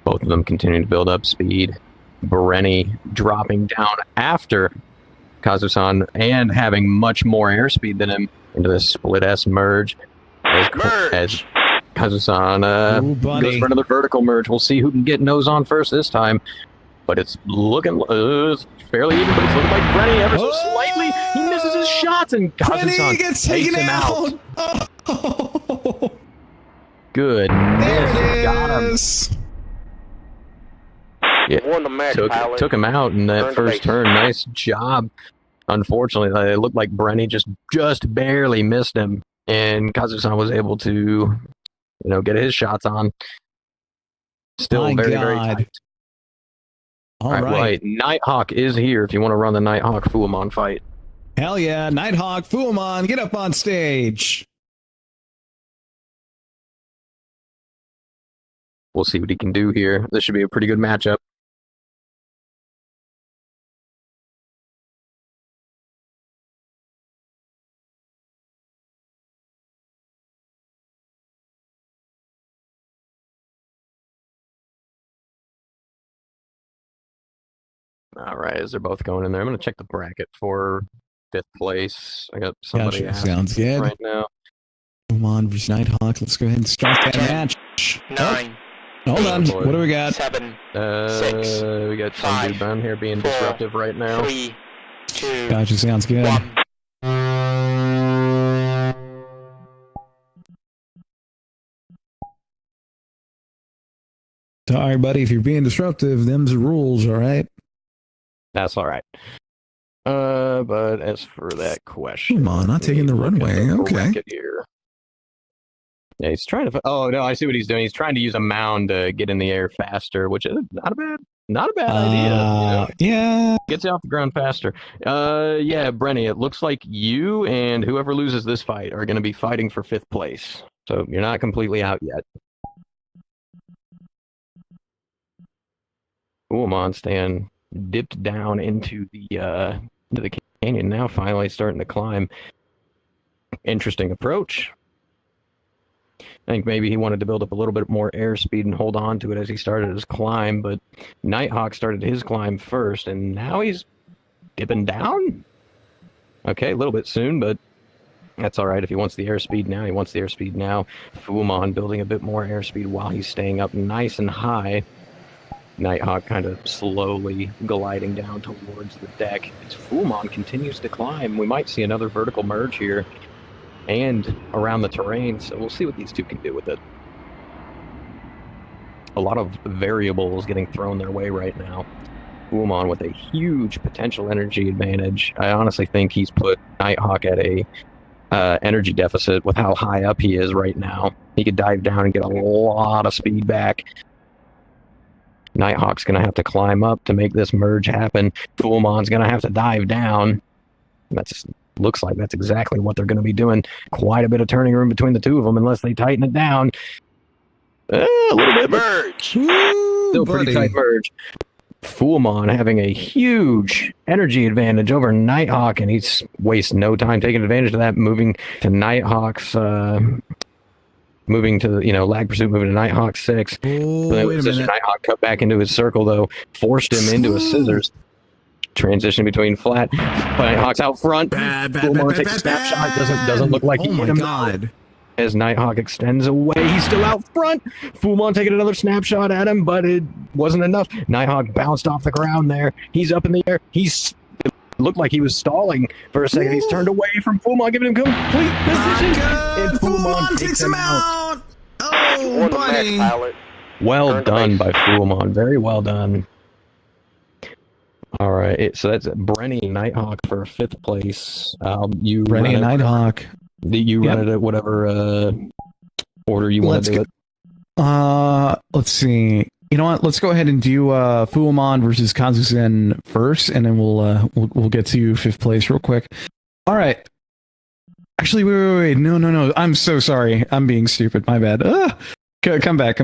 [SPEAKER 9] Both of them continuing to build up speed. Brenny dropping down after Kazusan and having much more airspeed than him into this split S merge. As Kazusan goes for another vertical merge. We'll see who can get nose on first this time. But it's looking fairly even, but it's looking like Brenny ever so slightly. He misses his shots, and Kazusan
[SPEAKER 2] gets taken
[SPEAKER 9] him out.
[SPEAKER 2] Oh.
[SPEAKER 9] Good.
[SPEAKER 2] There it
[SPEAKER 9] got
[SPEAKER 2] is.
[SPEAKER 9] him. Yeah,
[SPEAKER 8] Won the match, pilot.
[SPEAKER 9] took him out in that
[SPEAKER 8] Turn to
[SPEAKER 9] first
[SPEAKER 8] base.
[SPEAKER 9] turn. Nice job. Unfortunately, it looked like Brenny just barely missed him, and Kazusan was able to, get his shots on. Still
[SPEAKER 2] My
[SPEAKER 9] very,
[SPEAKER 2] God.
[SPEAKER 9] very tight.
[SPEAKER 2] All right.
[SPEAKER 9] Nighthawk is here if you want to run the Nighthawk Fuamon fight.
[SPEAKER 2] Hell yeah. Nighthawk, Fuamon, get up on stage.
[SPEAKER 9] We'll see what he can do here. This should be a pretty good matchup. All right, as they're both going in there, I'm going to check the bracket for 5th place. I got somebody
[SPEAKER 2] Gotcha. Sounds good.
[SPEAKER 9] right now.
[SPEAKER 2] Fuamon versus Nighthawk. Let's go ahead and start that match.
[SPEAKER 6] 9,
[SPEAKER 2] Hold on.
[SPEAKER 9] boy.
[SPEAKER 2] What do we got?
[SPEAKER 6] 7,
[SPEAKER 9] We got some
[SPEAKER 6] 5,
[SPEAKER 9] dude down here being
[SPEAKER 6] 4,
[SPEAKER 9] disruptive right now.
[SPEAKER 6] 3, 2,
[SPEAKER 2] Gotcha. Sounds good.
[SPEAKER 6] 1.
[SPEAKER 2] Sorry, buddy. If you're being disruptive, them's the rules, all right?
[SPEAKER 9] That's all right. But as for that question,
[SPEAKER 2] Come on, not taking the
[SPEAKER 9] look at
[SPEAKER 2] runway.
[SPEAKER 9] the
[SPEAKER 2] Okay.
[SPEAKER 9] bracket here. Yeah, he's trying to. Oh no, I see what he's doing. He's trying to use a mound to get in the air faster, which is not a bad idea.
[SPEAKER 2] Yeah.
[SPEAKER 9] Gets you off the ground faster. Yeah, Brenny, it looks like you and whoever loses this fight are going to be fighting for 5th place. So you're not completely out yet. Fuamon stand dipped down into the canyon now, finally starting to climb. Interesting approach. I think maybe he wanted to build up a little bit more airspeed and hold on to it as he started his climb, but Nighthawk started his climb first, and now he's dipping down? Okay, a little bit soon, but that's all right. If he wants the airspeed now, he wants the airspeed now. Fuamon building a bit more airspeed while he's staying up nice and high. Nighthawk kind of slowly gliding down towards the deck. As Fuamon continues to climb, we might see another vertical merge here and around the terrain, so we'll see what these two can do with it. A lot of variables getting thrown their way right now. Fullmon with a huge potential energy advantage. I honestly think he's put Nighthawk at a energy deficit with how high up he is right now. He could dive down and get a lot of speed back. Nighthawk's going to have to climb up to make this merge happen. Fullmon's going to have to dive down. Looks like that's exactly what they're going to be doing. Quite a bit of turning room between the two of them unless they tighten it down. A little bit.
[SPEAKER 4] Merge.
[SPEAKER 9] Still pretty tight merge. Fullmon having a huge energy advantage over Nighthawk, and he's wasting no time taking advantage of that, moving to Nighthawk's moving to, lag pursuit, moving to Nighthawk 6.
[SPEAKER 2] Oh, wait a minute.
[SPEAKER 9] Nighthawk cut back into his circle, though, forced him into a scissors. Transition between flat. Nighthawk's out front. Fullmon takes a snapshot. Doesn't look like he hit him.
[SPEAKER 2] God.
[SPEAKER 9] As Nighthawk extends away, he's still out front. Fullmon taking another snapshot at him, but it wasn't enough. Nighthawk bounced off the ground there. He's up in the air. It looked like he was stalling for a second. He's turned away from Fullmon, giving him complete position. And Fullmon takes him out.
[SPEAKER 2] Oh, buddy.
[SPEAKER 9] Well done by Fullmon. Very well done. All right, so that's Brenny and Nighthawk for 5th place.
[SPEAKER 2] Brenny and Nighthawk.
[SPEAKER 9] You run it at whatever order you want to do it.
[SPEAKER 2] Let's see. You know what? Let's go ahead and do Fullmon versus Kazusen first, and then we'll get to 5th place real quick. All right. Actually, wait. No. I'm so sorry. I'm being stupid. My bad. Come back.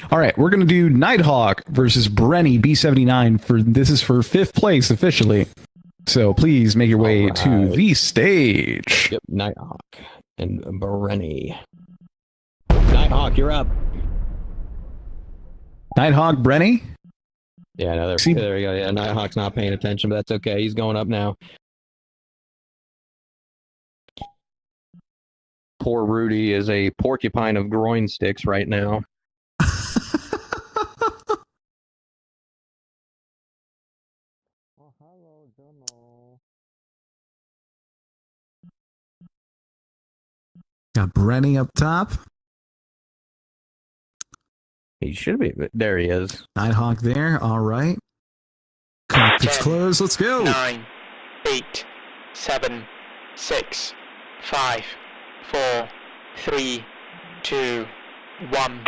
[SPEAKER 2] All right, we're gonna do Nighthawk versus Brenny B79 this is for 5th place officially. So please make your way to the stage.
[SPEAKER 9] Yep, Nighthawk and Brenny. Nighthawk, you're up.
[SPEAKER 2] Nighthawk, Brenny?
[SPEAKER 9] Yeah, no, there you go. Yeah, Nighthawk's not paying attention, but that's okay. He's going up now. Poor Rudy is a porcupine of groin sticks right now.
[SPEAKER 2] Got Brenny up top.
[SPEAKER 9] He should be. There he is.
[SPEAKER 2] Nighthawk there. All right. Cockpit's closed. Let's go.
[SPEAKER 6] 9, 8, 7, 6, 5, 4, 3, 2, 1.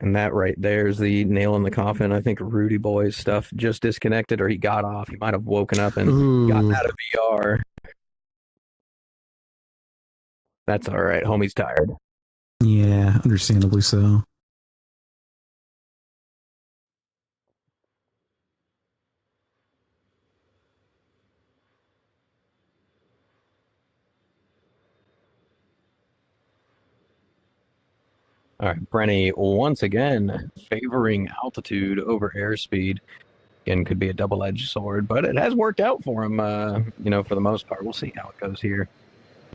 [SPEAKER 9] And that right there is the nail in the coffin. I think Rudy Boy's stuff just disconnected, or he got off. He might have woken up and gotten out of VR. That's all right. Homie's tired.
[SPEAKER 2] Yeah, understandably so.
[SPEAKER 9] All right, Brenny once again favoring altitude over airspeed. Again, could be a double-edged sword, but it has worked out for him, for the most part. We'll see how it goes here.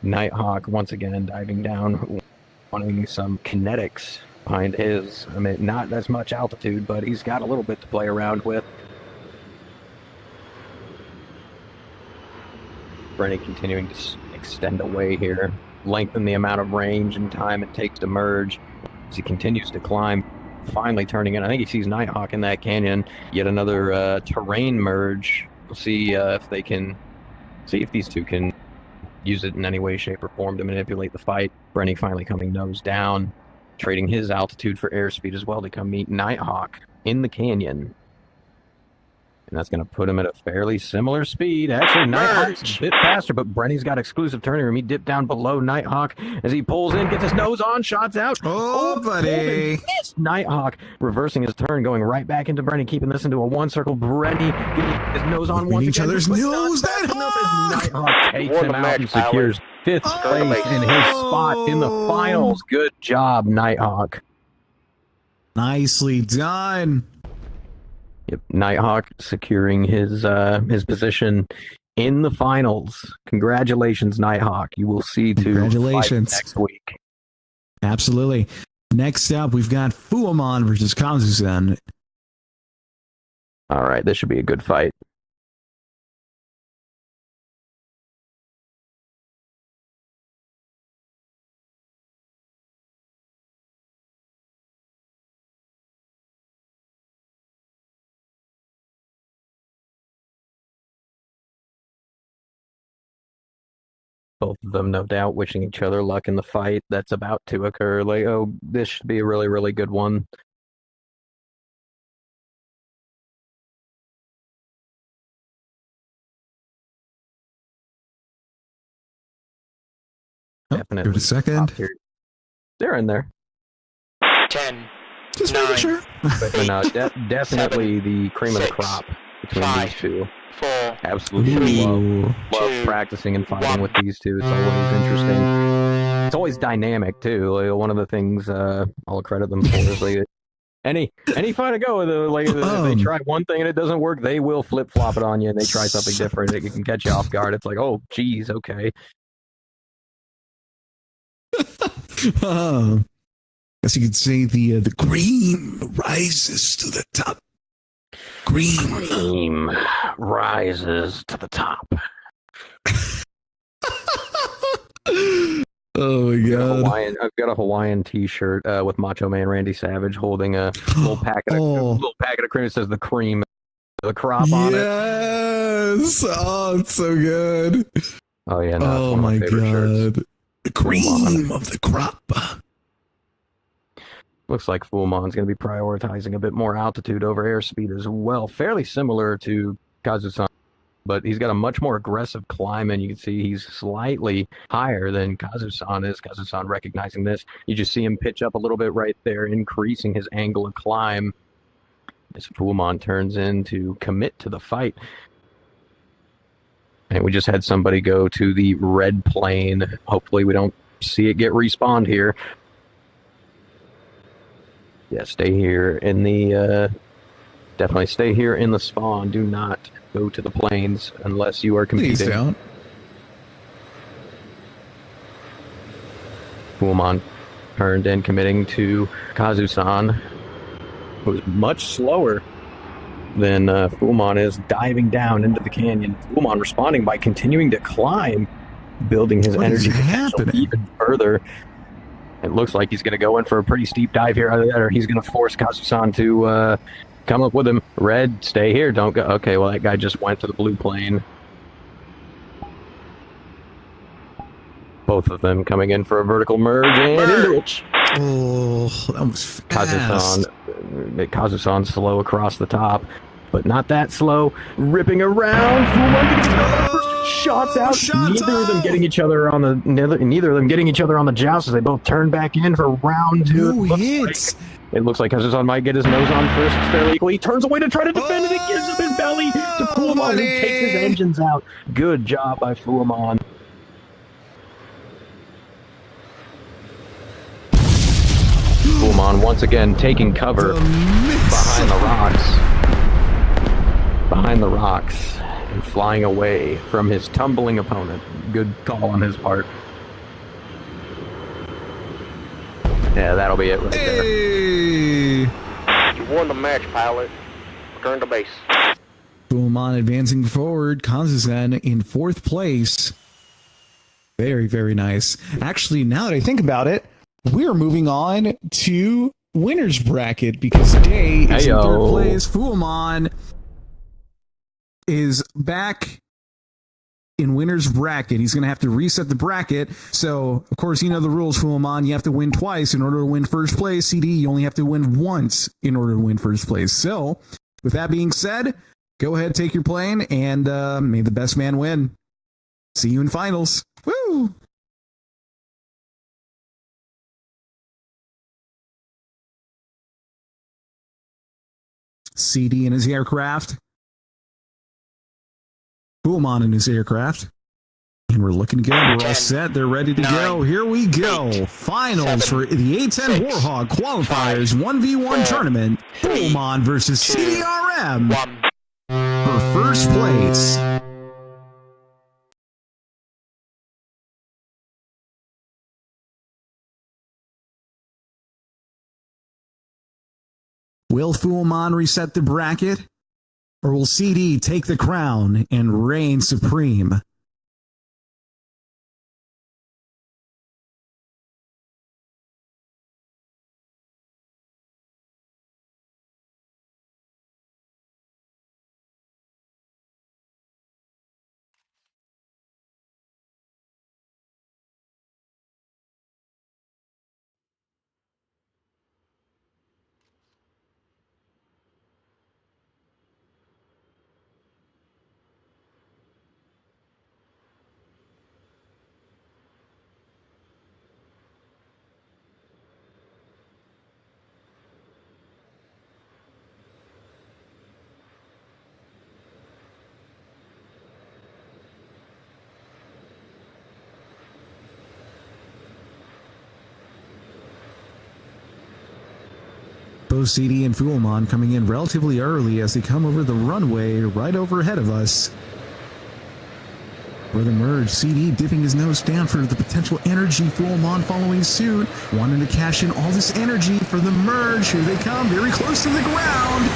[SPEAKER 9] Nighthawk once again diving down, wanting some kinetics behind his. I mean, not as much altitude, but he's got a little bit to play around with. Brenny continuing to extend away here, lengthen the amount of range and time it takes to merge as he continues to climb, finally turning in. I think he sees Nighthawk in that canyon. Yet another terrain merge. We'll see if these two can use it in any way, shape, or form to manipulate the fight. Brenny finally coming nose down, trading his altitude for airspeed as well to come meet Nighthawk in the canyon. And that's going to put him at a fairly similar speed. Actually, Nighthawk's a bit faster, but Brenny's got exclusive turning room. He dipped down below Nighthawk as he pulls in, gets his nose on, shots out.
[SPEAKER 2] Oh, buddy.
[SPEAKER 9] Nighthawk reversing his turn, going right back into Brenny, keeping this into a one-circle. Brenny getting his nose on once
[SPEAKER 2] each
[SPEAKER 9] again.
[SPEAKER 2] Other's nose,
[SPEAKER 9] Nighthawk takes him out and secures 5th place in his spot in the finals. Good job, Nighthawk.
[SPEAKER 2] Nicely done.
[SPEAKER 9] Yep, Nighthawk securing his position in the finals. Congratulations, Nighthawk. You will see to
[SPEAKER 2] Congratulations.
[SPEAKER 9] next week.
[SPEAKER 2] Absolutely. Next up, we've got Fuamon versus Kazuzen.
[SPEAKER 9] All right, this should be a good fight. Both of them, no doubt, wishing each other luck in the fight that's about to occur. Like, oh, this should be a really, really good one. Definitely.
[SPEAKER 2] Give it a second.
[SPEAKER 9] They're in there.
[SPEAKER 6] 10,
[SPEAKER 2] Just
[SPEAKER 6] 9,
[SPEAKER 2] making sure.
[SPEAKER 9] But no, definitely the cream of the
[SPEAKER 6] 6,
[SPEAKER 9] crop between
[SPEAKER 6] 5,
[SPEAKER 9] these two.
[SPEAKER 6] 4,
[SPEAKER 9] Absolutely love
[SPEAKER 6] 2,
[SPEAKER 9] practicing and fighting
[SPEAKER 6] 1.
[SPEAKER 9] with these two. It's always interesting. It's always dynamic too. Like, one of the things I'll credit them for is like any fight I go with, if they try one thing and it doesn't work, they will flip flop it on you, and they try something different. It can catch you off guard. It's like, oh, geez, okay.
[SPEAKER 2] Guess you could say the cream rises to the top.
[SPEAKER 9] Cream rises to the top.
[SPEAKER 2] Oh my god!
[SPEAKER 9] I've got a Hawaiian T-shirt with Macho Man Randy Savage holding a little packet of cream that says the cream, the crop on it.
[SPEAKER 2] Yes! Oh, it's so good.
[SPEAKER 9] Oh yeah! No,
[SPEAKER 2] oh my god!
[SPEAKER 9] Shirts.
[SPEAKER 2] The cream of the crop.
[SPEAKER 9] Looks like Fuamon's going to be prioritizing a bit more altitude over airspeed as well. Fairly similar to Kazusan, but he's got a much more aggressive climb, and you can see he's slightly higher than Kazusan is. Kazusan recognizing this. You just see him pitch up a little bit right there, increasing his angle of climb as Fuamon turns in to commit to the fight. And we just had somebody go to the red plane. Hopefully we don't see it get respawned here. Yeah, stay here in the, definitely stay here in the spawn. Do not go to the planes unless you are competing.
[SPEAKER 2] Please don't.
[SPEAKER 9] Fuamon turned in, committing to Kazusan, who's much slower than Fuamon is, diving down into the canyon. Fuamon responding by continuing to climb, building his energy potential even further. It looks like he's going to go in for a pretty steep dive here, or he's going to force Kazusan to come up with him. Red, stay here, don't go. Okay, well, that guy just went to the blue plane. Both of them coming in for a vertical merge and into it.
[SPEAKER 2] Oh, that was fast.
[SPEAKER 9] Kazusan slow across the top, but not that slow. Ripping around. Fuamon shots out. Neither of them getting each other on the joust as they both turn back in for round two. It looks like Kazusan might get his nose on first fairly equally. He turns away to try to defend it. It gives him his belly to Fuamon, who takes his engines out. Good job by Fuamon. Fuamon once again taking cover behind the rocks and flying away from his tumbling opponent. Good call on his part. Yeah, that'll be it right there.
[SPEAKER 8] You won the match, pilot. Return to base.
[SPEAKER 2] Fuamon advancing forward. Kazuzen in fourth place. Very, very nice. Actually, now that I think about it, we're moving on to winner's bracket because Day is in third place. Fuamon is back in winner's bracket. He's going to have to reset the bracket. So, of course, you know the rules, Fuamon. You have to win twice in order to win first place. CD, you only have to win once in order to win first place. So, with that being said, go ahead, take your plane, and may the best man win. See you in finals. Woo! CD in his aircraft. Fuamon in his aircraft. And we're looking good. We're all
[SPEAKER 6] 10,
[SPEAKER 2] set. They're ready to
[SPEAKER 6] 9,
[SPEAKER 2] go. Here we go.
[SPEAKER 6] 8,
[SPEAKER 2] Finals
[SPEAKER 6] 7,
[SPEAKER 2] for the A-10
[SPEAKER 6] 6,
[SPEAKER 2] Warhog Qualifiers 1v1
[SPEAKER 6] 4,
[SPEAKER 2] tournament.
[SPEAKER 6] 3,
[SPEAKER 2] Fullmon versus
[SPEAKER 6] 2,
[SPEAKER 2] CDRM
[SPEAKER 6] 1.
[SPEAKER 2] for first place. Will Fullmon reset the bracket? Or will CD take the crown and reign supreme? Both CD and Fullmon coming in relatively early as they come over the runway right overhead of us. For the merge, CD dipping his nose down for the potential energy. Fullmon following suit, wanting to cash in all this energy for the merge. Here they come, very close to the ground.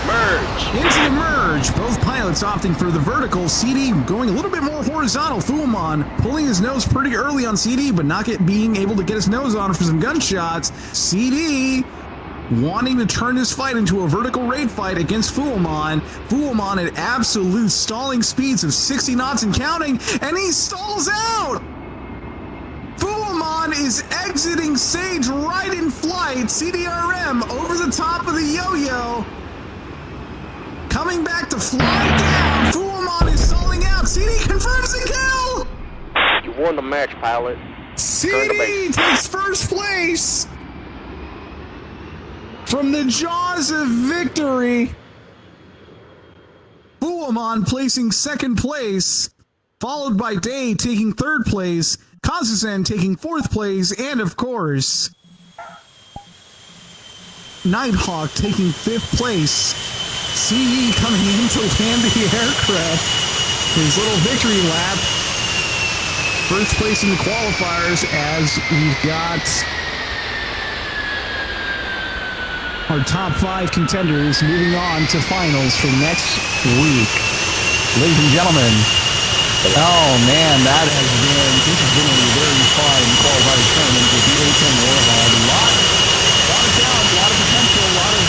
[SPEAKER 4] Merge.
[SPEAKER 2] Into the merge. Both pilots opting for the vertical. CD going a little bit more horizontal. Fullmon pulling his nose pretty early on CD, but not being able to get his nose on for some gunshots. CD wanting to turn this fight into a vertical raid fight against Fullmon. Fullmon at absolute stalling speeds of 60 knots and counting, and he stalls out! Fullmon is exiting Sage right in flight. CDRM over the top of the yo-yo. Coming back to fly down. Fullmon is stalling out. CD confirms the kill!
[SPEAKER 8] You won the match, pilot.
[SPEAKER 2] CD takes first place from the jaws of victory. Fullmon placing second place, followed by Day taking third place, Kazusen taking fourth place, and of course, Nighthawk taking fifth place. CE coming in to land the aircraft. His little victory lap. First place in the qualifiers as we've got our top 5 contenders moving on to finals for next week. Ladies and gentlemen, oh man, this has been a very fun qualifier tournament with the A-10 Warhog. A lot of talent, a lot of potential, a lot of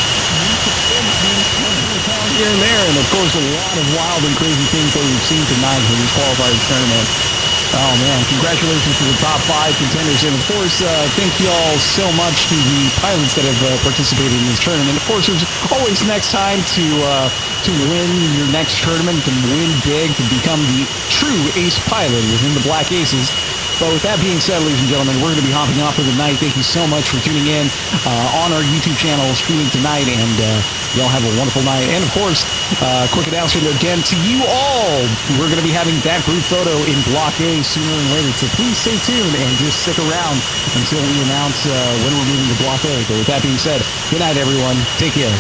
[SPEAKER 2] here and there, and of course a lot of wild and crazy things that we've seen tonight in this qualifier tournament. Oh man, congratulations to the top 5 contenders, and of course, thank you all so much to the pilots that have participated in this tournament. Of course, there's always next time to win your next tournament, to win big, to become the true ace pilot within the Black Aces. But with that being said, ladies and gentlemen, we're going to be hopping off for the night. Thank you so much for tuning in on our YouTube channel, streaming tonight, and y'all have a wonderful night. And of course, quick announcement again to you all. We're going to be having that group photo in Block A sooner than later, so please stay tuned and just stick around until we announce when we're moving to Block A. But with that being said, good night, everyone. Take care.